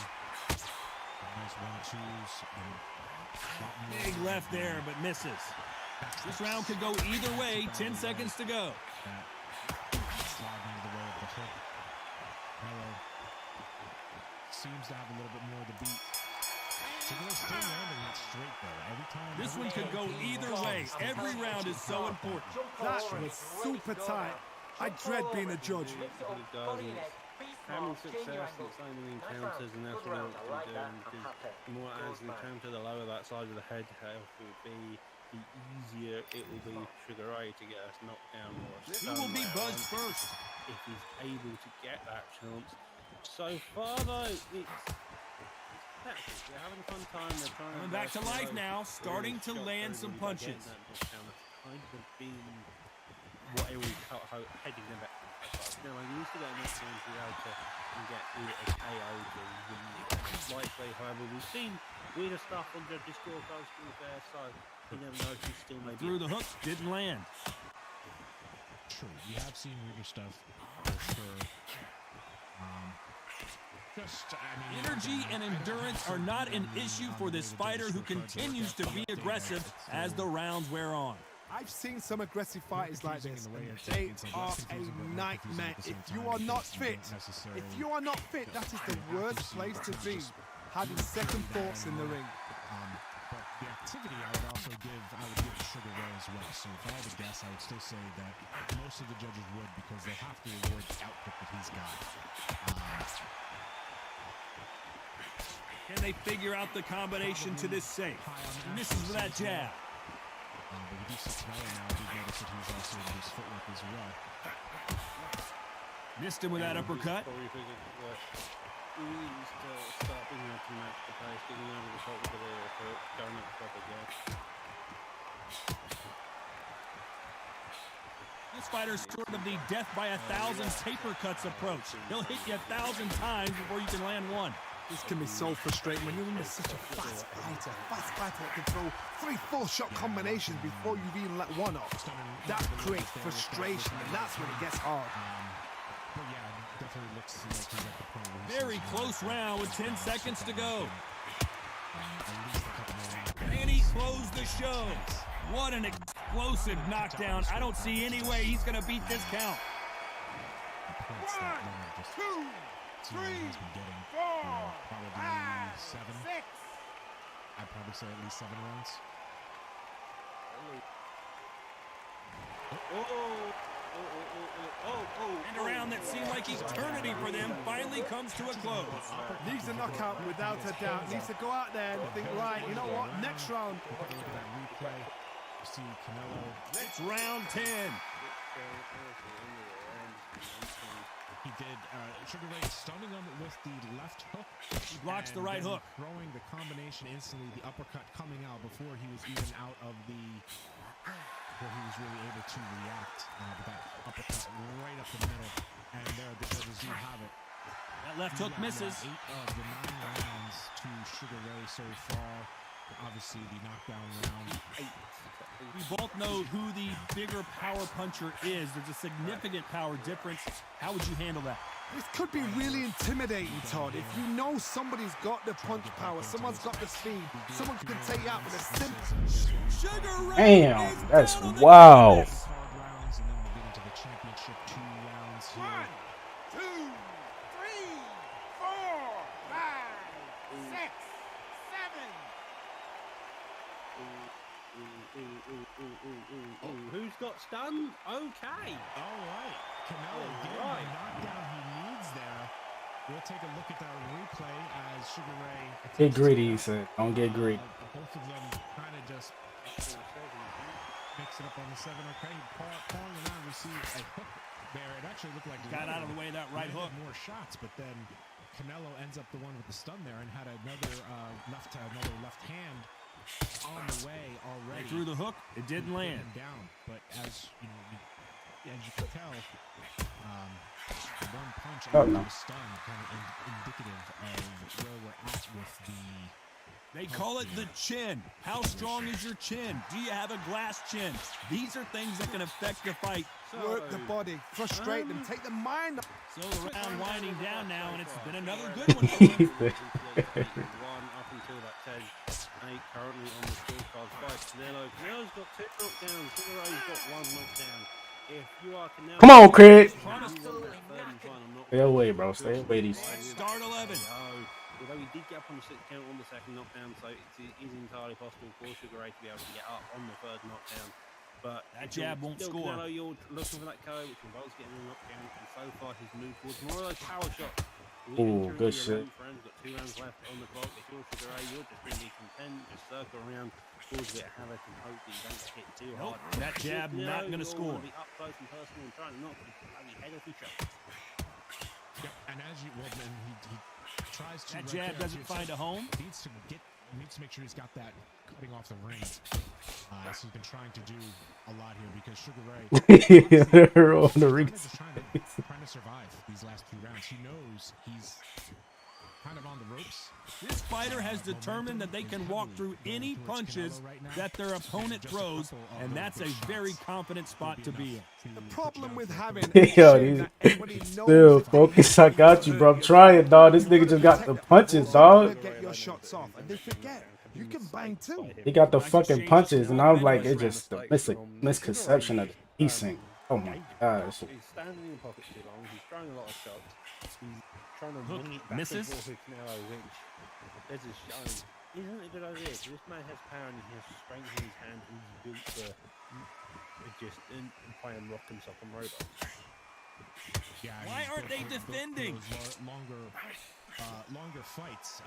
nice 1-2s. Big left there, but misses. This round could go either way. 10 seconds to go. Sliding into the way of the hook. Hello. Seems to have a little bit more of the beat. Sugar Ray still landing that straight though. Every time. This one could go either way. Every round is so important. That was super tight. I dread being a judge. Having success in so many encounters, and that's what we're doing, because the more as we counter the lower that side of the head, it will be, the easier it will be for Sugar Ray to get us knocked down or Who will be buzzed first? if he's able to get that chance. So far though, they're having a fun time. They're trying Coming back to life now, starting to land some punches. Kind of been what it was heading them back. No, I used to get enough time to be able to get a KO to win the likely. However, we've seen weirder stuff on judges' scorecards to be fair, so you never know if he still may be. Through the hook, didn't land. True, you have seen weirder stuff for sure. Energy and endurance are not an issue for this fighter who continues to be aggressive as the rounds wear on. I've seen some aggressive fighters like this, and they are a nightmare. If you are not fit, that is the worst place to be, having second thoughts in the ring. But the activity I would give Sugar Ray as well. So if I had to guess, I would still say that most of the judges would, because they have to reward the output that he's got. Can they figure out the combination to this safe? He misses with that jab. But we do see Canelo now. We notice that he's also in his footwork as well. Missed him with that uppercut. He needs to start being able to match the pace, getting over the top of the hook, going up the top again. This fighter's sort of the death by 1,000 paper cuts approach. He'll hit you 1,000 times before you can land one. This can be so frustrating when you're in such a fast fighter that can throw 3-4 shot combinations before you've even let one off. That creates frustration, and that's when it gets hard. But yeah, definitely looks like he's at the point where Very close round with 10 seconds to go. And he closed the show. What an explosive knockdown. I don't see any way he's going to beat this count. 1, 2, 3, 4, 5, 6. I'd probably say at least 7 rounds. And a round that seemed like eternity for them finally comes to a close. Needs a knockout without a doubt. Needs to go out there and think, right, you know what, next round. It's round 10. He did Sugar Ray stunning him with the left hook. He blocks the right hook. Throwing the combination instantly, the uppercut coming out before he was even out of the, before he was really able to react. But that uppercut right up the middle, and there the judges do have it. That left hook misses. 8 of the 9 rounds to Sugar Ray so far. Obviously, the knockdown round 8. We both know who the bigger power puncher is. There's a significant power difference. How would you handle that? This could be really intimidating, Todd. If you know somebody's got the punch power, someone's got the speed, someone can take you out with a simple. Damn, that's wow. 1, 2, 3, 4, 5, 6, 7. Who's got stunned? Okay. All right. Canelo getting the knockdown he needs there. We'll take a look at that replay as Sugar Ray. Get greedy, he said. Don't get greedy. Both of them kind of just mix it up on the 7. Okay, pawing around, receive a hook there. It actually looked like got out of the way of that right hook. More shots, but then Canelo ends up the one with the stun there and had another left hand on the way already. They threw the hook. It didn't land. Down, but as you know, as you can tell, one punch and the stun kind of indicative of where we're at with the. They call it the chin. How strong is your chin? Do you have a glass chin? These are things that can affect the fight. Work the body, frustrate them, take the mind off. So the round winding down now, and it's been another good one for him. 1 up until that 10-8 currently on the scorecard by Canelo. Canelo's got 2 knockdowns. Sugar Ray's got 1 knockdown. If you are Canelo, Come on, Craig. Stay away, bro. Stay away. These. Start 11. Although he did get up on the 6th count on the 2nd knockdown, so it is entirely possible for Sugar Ray to be able to get up on the 3rd knockdown. But that jab won't score. Canelo, you're looking for that KO, which involves getting a knockdown, and so far he's moved towards more of those power shots. Ooh, good shit. Friends, got 2 rounds left on the clock. If you're Sugar Ray, you're just going to be content, just circle around, cause a bit of havoc, and hope that you don't get hit too hard. That jab not going to score. Be up close and personal and trying to knock the head off each other. Yeah, and as you well, then he tries to. That jab doesn't find a home. Needs to make sure he's got that cutting off the ring. So he's been trying to do a lot here because Sugar Ray on the ring. Trying to survive these last few rounds. He knows he's kind of on the ropes. This fighter has determined that they can walk through any punches that their opponent throws, and that's a very confident spot to be in. The problem with having yo, still focus. I got you, bro. I'm trying, dog. This nigga just got the punches, dog. Get your shots off, and they forget you can bang too. He got the fucking punches, and I'm like, it's just a misconception of pacing. Oh my gosh. He's standing in the pocket too long. He's throwing a lot of shots. He's trying to Hook wing it back misses. and forth with Canelo, which this is showing isn't a good idea. Because this man has power and he has strength in his hand, and he's built to just play and rock and sock and robots. Yeah, why aren't they defending? Longer fights.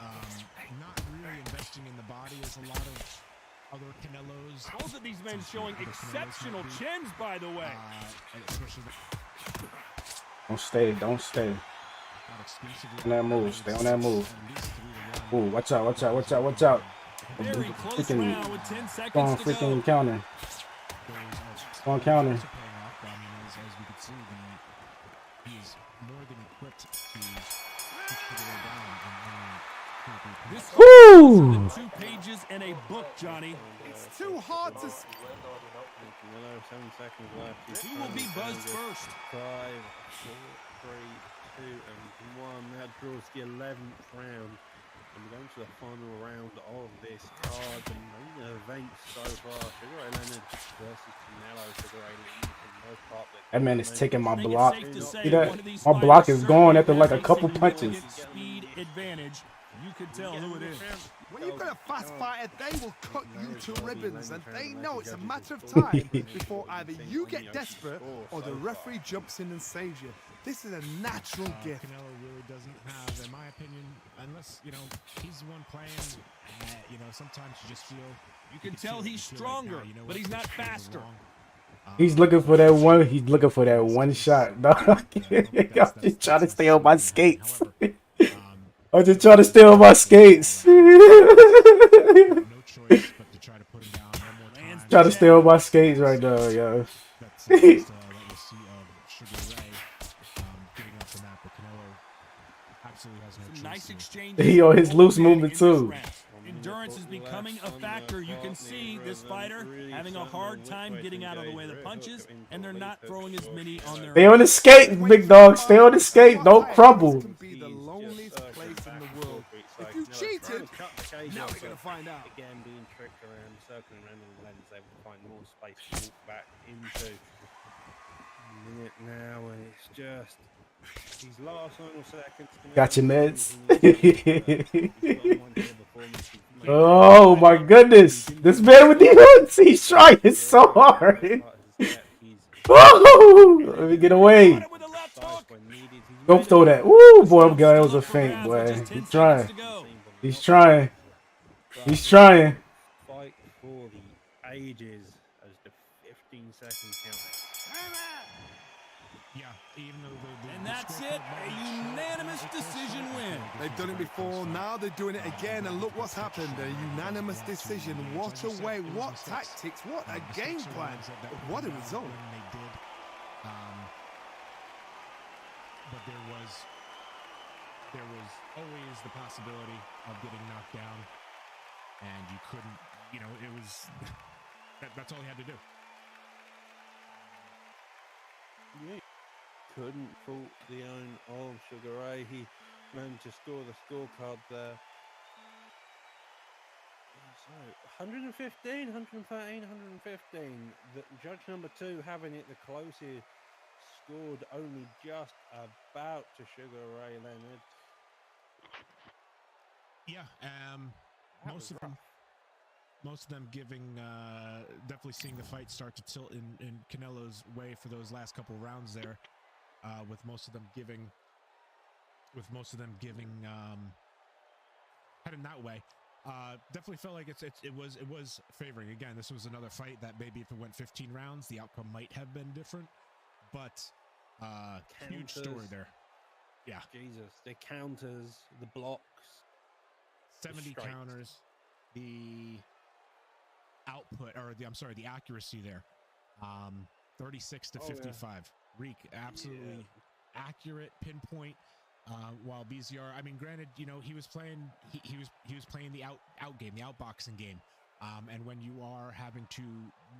Not really investing in the body as a lot of other Canelos. Both of these men showing exceptional chins, by the way. Don't stay. On that move. Stay on that move. Ooh, watch out. Very close round with 10 seconds Go on, to freaking go. counter. Go on, counter. As we can see, he's more than equipped to push the way down. This Woo! is 2 pages in a book, Johnny. It's too hard to. 7 seconds left. Who will be buzzed first? 5, 4, 3, 2-1. That draws the 11th round. And we're going to the final round of this card. The main event so far. Sugar Ray Leonard versus Canelo. Sugar Ray Leonard for the most part. That man is taking my I think block. it's safe to say See that? one of these My fighters block is gone certainly after like a has couple significant punches. speed advantage. You can tell who it is. When you've got a fast fighter, they will cut you to ribbons, and they know it's a matter of time before either you get desperate or the referee jumps in and saves you. This is a natural gift. Canelo really doesn't have, in my opinion, unless, you know, he's the one playing, you know, sometimes you just feel... You can tell he's stronger, but he's not faster. He's looking for that one. He's looking for that one shot. Dog. I'm just trying to stay on my skates. I'm just trying to stay on my skates. Try to stay on my skates right now, yo. Nice exchange. He on his loose movement too. Endurance is becoming a factor. You can see this fighter having a hard time getting out of the way of the punches, and they're not throwing as many on their. Stay on the skate, big dog. Stay on the skate. Don't crumble. Be the loneliest place in the world. If you cheated, now we're gonna find out. Again, being tricked around, circling around the lens, able to find more space to walk back into. A minute now, and it's just these last final seconds. Got your meds. Oh my goodness! This man with the hooks, he's trying so hard. Oh, let me get away. Go throw that. Ooh, boy, I'm glad it was a feint, boy. He's trying. He's trying. He's trying. Fight for the ages as the 15 second count. Yeah, even though and that's it, a unanimous decision win. They've done it before, now they're doing it again, and look what's happened. A unanimous decision. What a way, what tactics, what a game plan, what a result. They did. But there was always the possibility of getting knocked down, and you couldn't, you know, it was, that's all you had to do. Yeah. Couldn't fault the own of Sugar Ray. He managed to score the scorecard there. So 115, 113, 115. The judge number 2 having it the closest, scored only just about to Sugar Ray Leonard. Yeah, most of them giving, definitely seeing the fight start to tilt in Canelo's way for those last couple rounds there. With most of them giving, heading that way. Definitely felt like it was favoring. Again, this was another fight that maybe if it went 15 rounds, the outcome might have been different. But huge story there. Yeah, Jesus, the counters, the blocks, 70 the counters, the output, or the accuracy there. 36 to 55. Yeah. Reek, absolutely accurate pinpoint. While BZR, I mean, granted, you know, he was playing the out game, the outboxing game. And when you are having to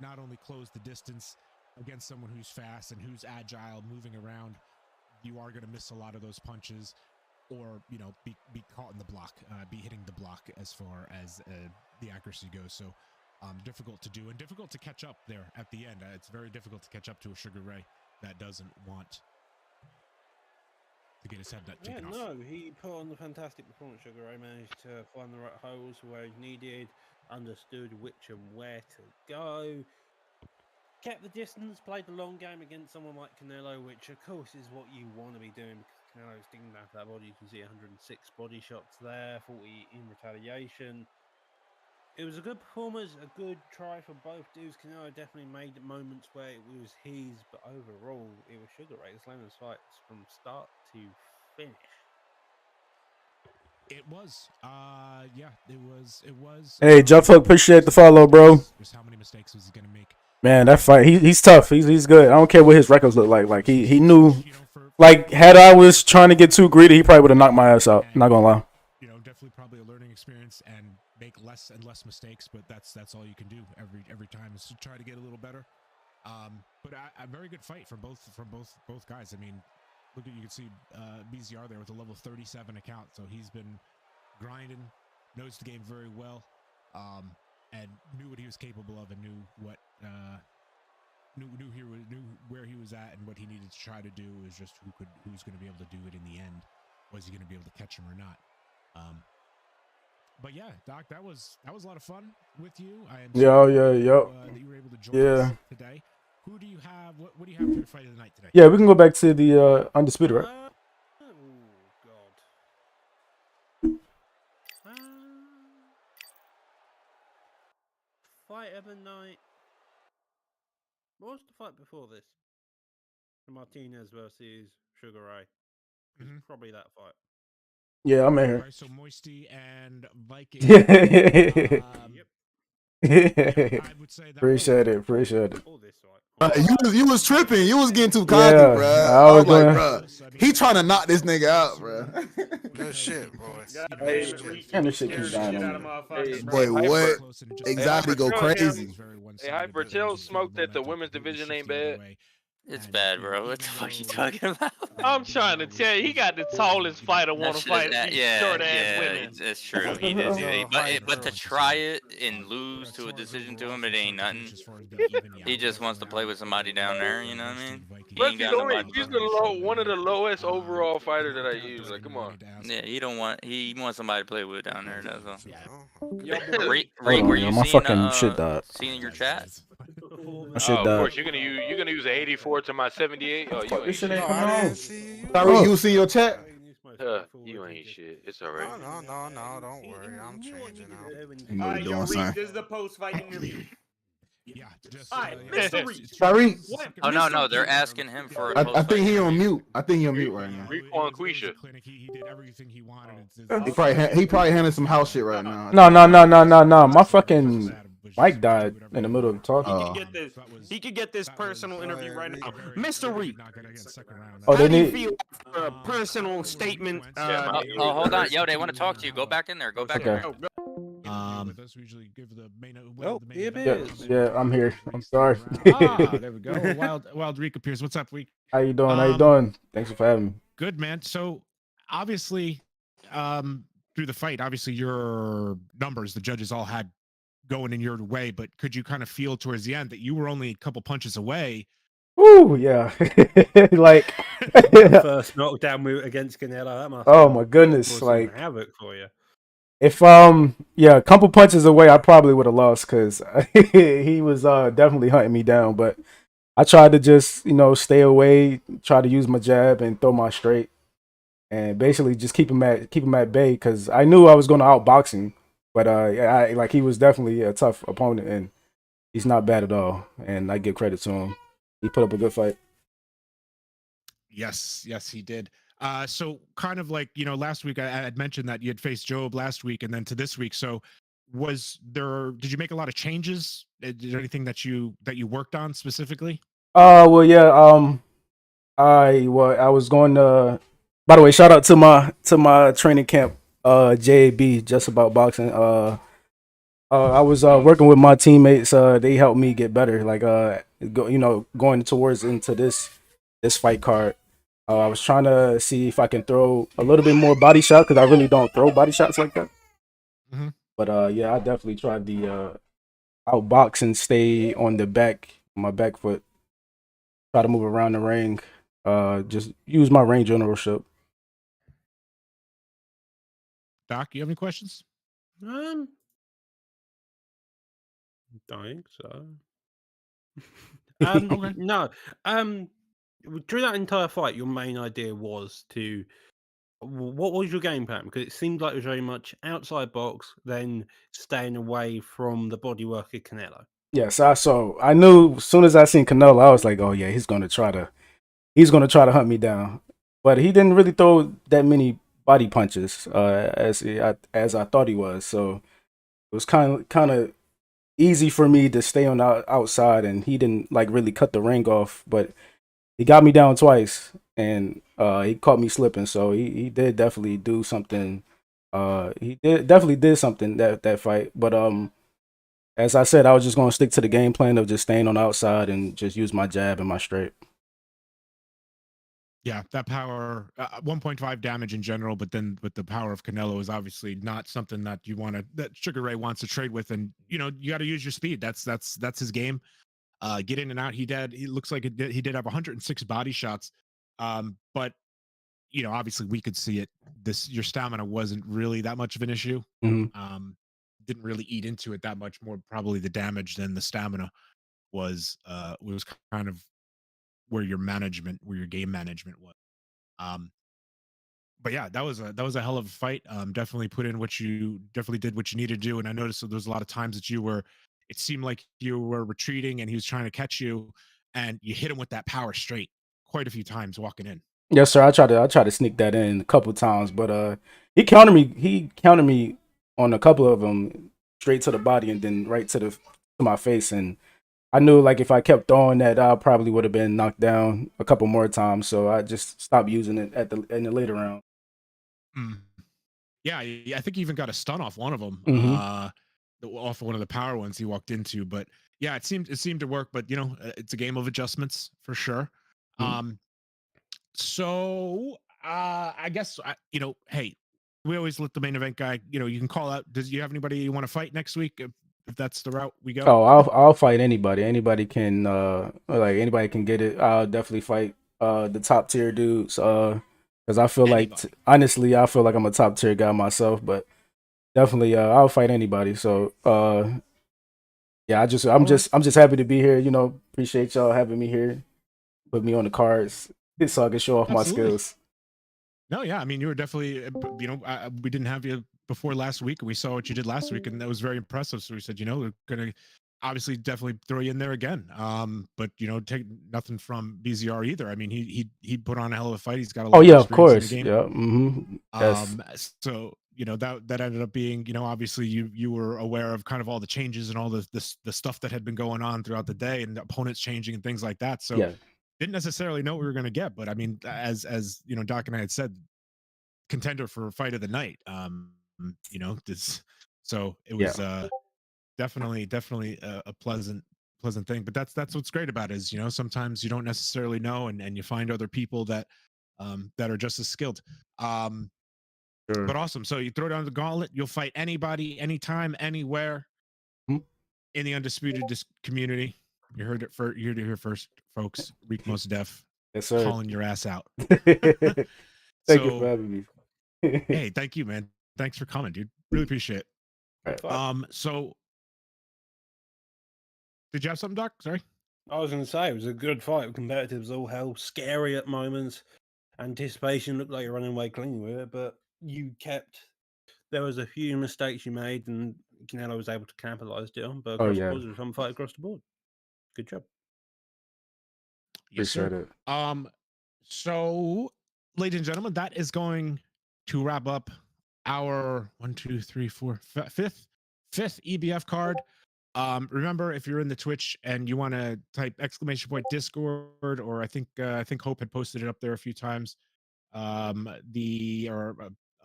not only close the distance against someone who's fast and who's agile, moving around, you are going to miss a lot of those punches, or, you know, be caught in the block, be hitting the block as far as the accuracy goes. So difficult to do and difficult to catch up there at the end. It's very difficult to catch up to a Sugar Ray that doesn't want to get his head taken off. No, he put on the fantastic performance. Sugar Ray managed to find the right holes where he needed, understood which and where to go, kept the distance, played the long game against someone like Canelo, which of course is what you want to be doing, because Canelo's didn't have that body. You can see 106 body shots there, 40 in retaliation. It was a good performance, a good try for both dudes. Canelo definitely made moments where it was his, but overall, it was Sugar Ray Leonard's fights from start to finish. It was, yeah, it was. Hey, Jeff Hook, appreciate the follow, bro. Just how many mistakes was he gonna make? Man, that fight, he's tough. He's good. I don't care what his records look like. Like he knew, like had I was trying to get too greedy, he probably would have knocked my ass out. Not gonna lie. You know, definitely probably a learning experience and make less and less mistakes, but that's all you can do every time is to try to get a little better. But a very good fight from both guys. I mean, look at you can see BZR there with a level 37 account, so he's been grinding, knows the game very well, and knew what he was capable of, and knew what knew where he was at and what he needed to try to do. Is just who's going to be able to do it in the end. Was he going to be able to catch him or not? But yeah, Doc, that was a lot of fun with you. I am that you were able to join us today. Who do you have? What do you have for your fight of the night today? Yeah, we can go back to the Undisputed, right? Fight of the night. What was the fight before this? Martinez versus Sugar Ray. It's probably that fight. Yeah, I'm in here. Right, so Moisty and Viking. I would say that appreciate it. You was tripping. You was getting too cocky, bro. I was like, bro, he trying to knock this nigga out, bro. Good shit, boy. And this shit keeps dying on me. Boy, what? Exactly, go crazy. Hey, Hyper, tell Smoke that the women's division ain't bad. It's bad, bro. What the fuck you talking about? I'm trying to tell you, he got the tallest fighter want to fight these short ass women. That's true. He did. But to try it and lose to a decision to him, it ain't nothing. He just wants to play with somebody down there. You know what I mean? But he's one of the lowest overall fighter that I use. Like, come on. Yeah, he wants somebody to play with down there. That's all. Reek, were you seeing your chat? Of course, you're gonna use an 84 to my 78. Oh, you ain't shit. Sorry, you see your chat? You ain't shit. It's alright. No, don't worry. I'm changing out. You know what you're doing, son. This is the post-fight interview. Yeah, just Mr. Reed. Sorry. Oh no, they're asking him for. I think he on mute. I think he on mute right now. Reek on Quisha. He did everything he wanted. He probably handling some house shit right now. No. My fucking mic died in the middle of talking. He could get this personal interview right now. Mr. Reed. Oh, they How do you need. feel a personal statement? Oh, hold on, yo, they want to talk to you. Go back in there. Go back in there. Yeah, I'm here. I'm sorry. There we go. Wild Reek appears. What's up, Reek? How you doing? Thanks for having me. Good, man. So obviously, through the fight, obviously your numbers, the judges all had going in your way, but could you kind of feel towards the end that you were only a couple punches away? Ooh, yeah. Like first knockdown move against Canelo. Oh my goodness, like havoc for you. If a couple punches away, I probably would have lost because he was definitely hunting me down. But I tried to just stay away, try to use my jab and throw my straight, and basically just keep him at bay because I knew I was going to outbox him. But he was definitely a tough opponent, and he's not bad at all. And I give credit to him. He put up a good fight. Yes, he did. So kind of like, last week I had mentioned that you had faced Job last week and then to this week. So did you make a lot of changes? Is there anything that you worked on specifically? Well, yeah. I was going to, by the way, shout out to my training camp, JAB, Just About Boxing. I was working with my teammates. They helped me get better. Like, going towards into this fight card. I was trying to see if I can throw a little bit more body shot because I really don't throw body shots like that. Mm-hmm. But yeah, I definitely tried the outbox and stay on my back foot. Try to move around the ring. Just use my range ownership. Doc, you have any questions? Don't think so. Okay. No. Through that entire fight, your main idea was what was your game plan? Because it seemed like it was very much outside box, then staying away from the bodywork of Canelo. Yes, I knew as soon as I seen Canelo, I was like, oh yeah, he's gonna try to hunt me down. But he didn't really throw that many body punches as I thought he was. So it was kind of easy for me to stay on the outside, and he didn't really cut the ring off, but he got me down twice, and he caught me slipping. So he did definitely do something. He definitely did something that fight. But as I said, I was just gonna stick to the game plan of just staying on the outside and just use my jab and my straight. Yeah, that power, 1.5 damage in general, but then with the power of Canelo is obviously not something that that Sugar Ray wants to trade with, and you got to use your speed. That's his game. Get in and out. He looks like he did have 106 body shots, but obviously we could see it. Your stamina wasn't really that much of an issue. Didn't really eat into it that much. More probably the damage than the stamina was kind of where your game management was. But yeah, that was a hell of a fight. Definitely put in definitely did what you needed to do. And I noticed that there was a lot of times that it seemed like you were retreating and he was trying to catch you, and you hit him with that power straight quite a few times walking in. Yes, sir. I tried to sneak that in a couple times, but he countered me. He countered me on a couple of them straight to the body and then right to my face. And I knew like if I kept throwing that, I probably would have been knocked down a couple more times. So I just stopped using it in the later round. Yeah, I think he even got a stun off one of them, off one of the power ones he walked into. But yeah, it seemed to work. But it's a game of adjustments for sure. So I guess hey, we always let the main event guy. You can call out. Does you have anybody you want to fight next week? If that's the route we go. Oh, I'll fight anybody. Anybody can anybody can get it. I'll definitely fight the top tier dudes. Because I feel honestly, I feel like I'm a top tier guy myself, but definitely I'll fight anybody. So yeah, I'm just happy to be here. Appreciate y'all having me here. Put me on the cards so I can show off my skills. No, yeah, I mean, you were definitely, we didn't have you before last week, and we saw what you did last week, and that was very impressive. So we said, we're gonna obviously definitely throw you in there again. But take nothing from BZR either. I mean, he put on a hell of a fight. He's got a lot of of course, in the game. Yes. So that ended up being, obviously you were aware of kind of all the changes and all the stuff that had been going on throughout the day, and the opponents changing and things like that. So. Yeah. Didn't necessarily know what we were going to get, but I mean, as Doc and I had said, contender for fight of the night. So it was definitely a pleasant thing. But that's what's great about it is sometimes you don't necessarily know, and you find other people that are just as skilled. Sure. But awesome. So you throw down the gauntlet, you'll fight anybody, anytime, anywhere in the Undisputed community. You heard it here first, folks. Reek Most Def. Yes, sir. Calling your ass out. Thank you for having me. Hey, thank you, man. Thanks for coming, dude. Really appreciate it. So did you have something, Doc? Sorry. I was going to say it was a good fight. Competitives all hell, scary at moments. Anticipation looked like you're running away clean with it, but there was a few mistakes you made, and Canelo was able to capitalize on. But across the board, it was a fun fight across the board. Good job. Yes, sir. So, ladies and gentlemen, that is going to wrap up our fifth EBF card. Remember, if you're in the Twitch and you want to type !Discord, or I think Hope had posted it up there a few times. Unboxing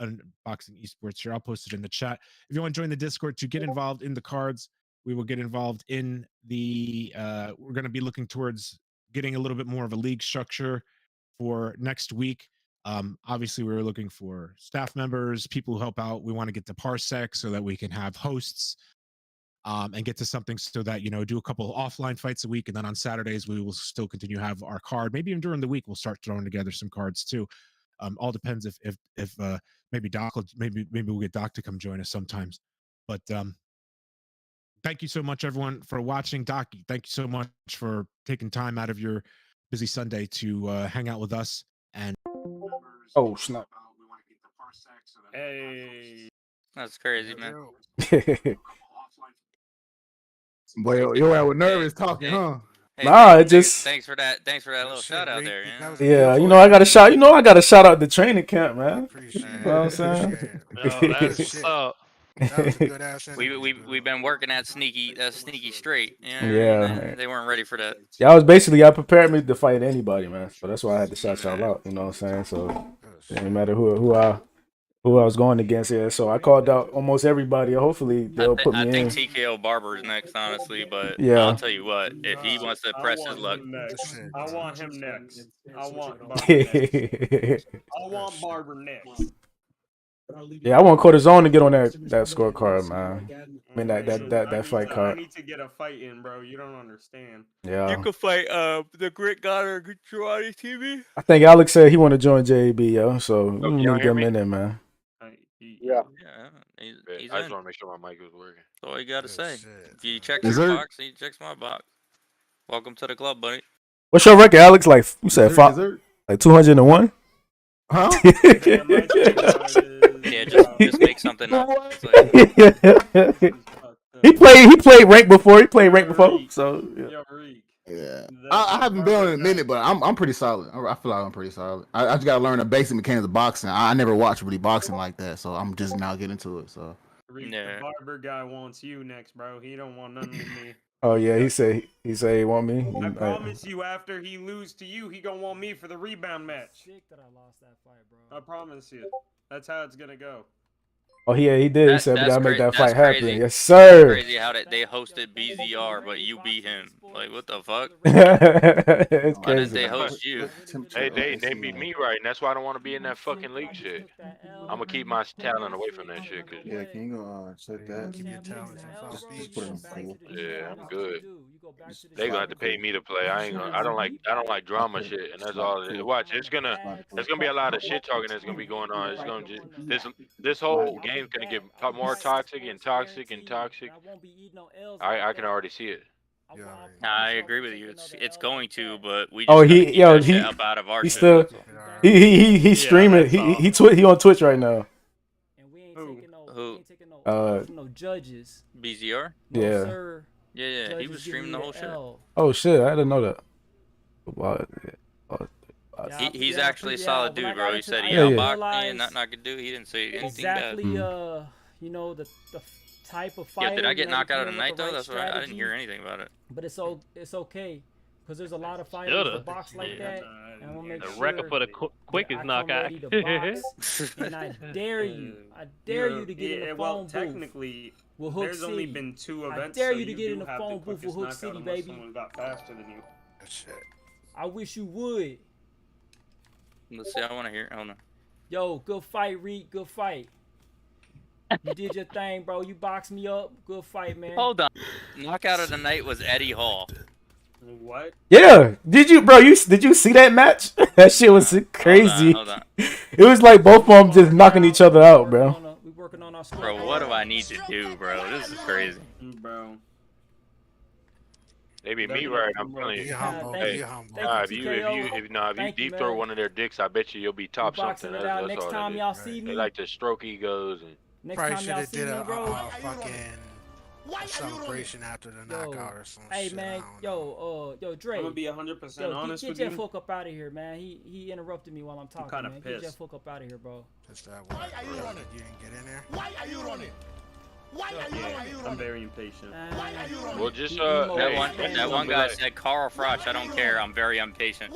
esports here. I'll post it in the chat. If you want to join the Discord to get involved in the cards, we will get involved in the. We're going to be looking towards getting a little bit more of a league structure for next week. Obviously, we were looking for staff members, people who help out. We want to get to Parsec so that we can have hosts. And get to something so that do a couple of offline fights a week, and then on Saturdays we will still continue to have our card. Maybe even during the week we'll start throwing together some cards too. All depends if maybe Doc, maybe we'll get Doc to come join us sometimes. But thank you so much, everyone, for watching. Doc, thank you so much for taking time out of your busy Sunday to hang out with us. And oh snap! Hey, that's crazy, man. Boy, yo, was nervous talking, huh? Hey, nah, it just. Thanks for that little shout out there. Yeah, I got a shout. I got to shout out the training camp, man. You know what I'm saying? That's what's up. That was a good ass We've been working at sneaky straight. Yeah, they weren't ready for that. Yeah, I prepared me to fight anybody, man. So that's why I had to shout y'all out. You know what I'm saying? So it didn't matter who I who I was going against here. So I called out almost everybody. Hopefully they'll put me I in. think TKO Barber's next, honestly, but Yeah. I'll tell you what, if he wants to press his luck, I want him next. I want Barber next. I want Barber next. Yeah, I want Cortisone to get on that scorecard, man. I mean that fight I card. need to get a fight in, bro. You don't understand. Yeah. you could fight the Grit God or Karate TV. I think Alex said he want to join JAB, yo. So we you need don't to hear get him me? in there, man. Yeah. He's I in. just want to make sure my mic was working. That's all you gotta say. If he checks Is your there- box, he checks my box. Welcome to the club, buddy. What's your record, Alex? Like you said, Is there- like 201. Huh? Yeah, just make something up. It's like, He played rank before. So Yeah, I haven't been on in a minute, but I'm pretty solid. I feel like I'm pretty solid. I just gotta learn the basic mechanics of boxing. I never watched really boxing like that, so I'm just now getting into it. So The Barber guy wants you next, bro. He don't want nothing with me. Oh yeah, he said he want me. I promise you, after he lose to you, he gonna want me for the rebound match. I promise you. That's how it's gonna go. Oh yeah, he did. He said we that's gotta make that that's fight happen. crazy. Yes, sir. That's crazy how they hosted BZR, but you beat him. Like, what the fuck? It's Why didn't crazy. they host you? Hey, they beat me right, and that's why I don't want to be in that fucking league shit. I'm gonna keep my talent away from that shit. Cause Yeah, can you go check that? Keep your talents in front. Just put it in pool. yeah, I'm good. They gonna have to pay me to play. I don't like drama shit, and that's all it is. Watch, there's gonna be a lot of shit talking that's gonna be going on. It's gonna just this whole game's gonna get more toxic and toxic and toxic. I can already see it. Nah, I agree with you. It's going to, but we just Oh, gotta keep that shit up out of our he's shit, still that's all. he's streaming. He on Twitch right now. Who? No judges. BZR? Yeah. Yeah, he was streaming the whole shit. Oh shit, I didn't know that. Wow. He's actually a solid dude, bro. He said he Yeah, yeah. outboxed me and nothing I could do. He didn't say anything Exactly, bad. you know, the type of fighter. Yeah, did I get you know, knocked out of the with night though? right That's what I didn't strategy. hear anything about it. But it's okay, because there's a lot of fighters Shoulda. that box like that, and I'm gonna make The sure record for the quickest I come knockout. ready to box, and I dare you to get in the phone well, booth technically, with Hook there's only City. been 2 I events. dare so you to get do in the have phone booth with quickest Hook knockout City, unless baby. Someone got faster than you. I wish you would. Let's see. I want to hear. Hold on. Yo, good fight, Reed. Good fight. You did your thing, bro. You boxed me up. Good fight, man. Hold on. Knockout of the night was Eddie Hall. What? Yeah. Did you see that match? That shit was crazy. Hold on. It was like both of them just knocking each other out, bro. Bro, what do I need to do, bro? This is crazy. Bro. They be me right. I'm telling you. Hey, if you deep throw one of their dicks, I bet you'll be top something. That's Next all time it y'all is. see me, They like to stroke egos and. next Probably time should y'all have see did me, a bro. fucking celebration after the knockout or some Hey shit. man, yo Dre. I'm gonna be 100% honest get with Jeff you. Hook up out of here, man. He interrupted me while I'm talking, kinda man. Get pissed. Jeff Hook up out of here, bro. Just that one. You didn't get in there? Why are you running? I'm very impatient. Well, just that one guy said Carl Froch. I don't care. I'm very impatient.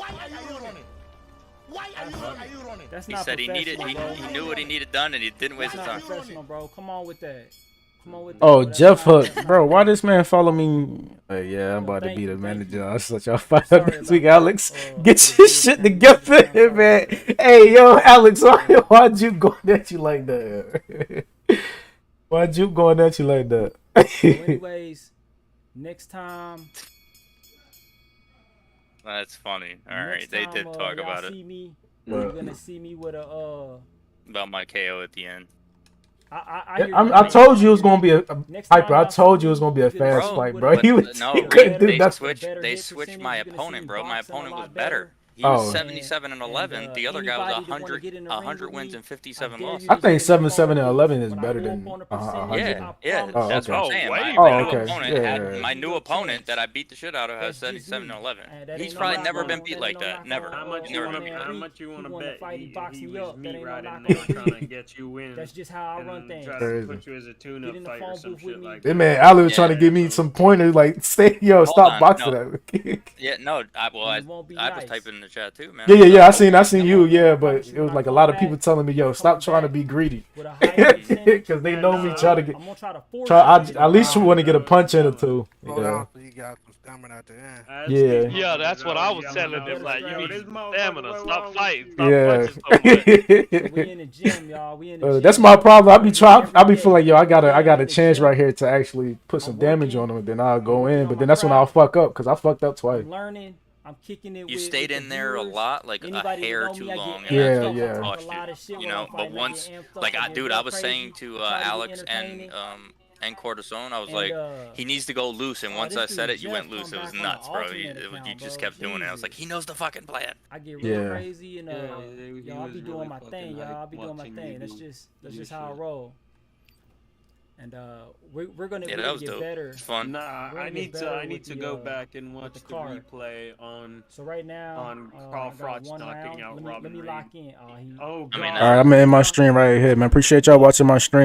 That's He not said he knew what he needed done, and he didn't waste his That's time. not professional, bro. Come on with that. Come on with that. Oh, bro. That's Jeff not Hook, bro. Why this man follow me? Yeah, I'm about to be the manager. I'll such y'all fight up next week, Alex. Get your shit together, man. Hey, yo, Alex, why'd you go at you like that? Why'd you going at you like that? So anyways, next time. That's funny. All right, they did talk about it. See me, you're gonna see me with a About my KO at the end. I told you it was gonna be a Piper. I told you it was gonna be a fast fight, bro. He couldn't do that. They switched my opponent, bro. My opponent was better. He Oh. was 77-11. The other guy was 100 wins and 57 losses. I think 7, and 11 is better than 100. Yeah, Oh, that's what I'm okay. saying. My new opponent that I beat the shit out of has 77-11. He's probably never been beat like that. Never. How much Never you been beat like want to bet? fight, he box He me was up. That me ain't right no in knockout there trying to shit. get you in. That's just how I run things. Try Crazy. to put you as a Get tune-up in the fight phone or some booth with shit me. like That that. man, Ali was trying to give me some pointers, like, stay, yo, Hold stop on, boxing no. that. Yeah, no. I was won't be typing the chat too, man. Yeah. I seen you. Yeah, but it was like a lot of people telling me, "Yo, stop trying to be greedy," because they know me trying to get. I at least want to get a punch in or two. Yeah. Yeah, that's what I was telling them. Like, you need stamina. Stop fighting. Stop Yeah. punching so much. We in the gym, y'all. We in the gym. That's my problem. I be feeling, yo, I got a chance right here to actually put some damage on them, and then I'll go in. But then that's when I'll fuck up because I fucked up twice. I'm learning. I'm kicking it. You stayed in there a lot, like a hair too long, and Yeah, that's yeah. what cost you. You know, but once, like, dude, I was saying to Alex and Cortisone, I was like, he needs to go loose, and once I said it, you went loose. It was nuts, bro. You just kept doing it. I was like, he knows the fucking plan. I get real crazy, and y'all, I'll be doing my thing, y'all. I'll be doing my thing. That's just how I roll. And we're gonna get better. Fun. Nah, I need to go back and watch the replay on. So right now on Carl Froch knocking out Robin. Let me lock in. Oh, all right, I'm gonna end my stream right here, man. Appreciate y'all watching my stream.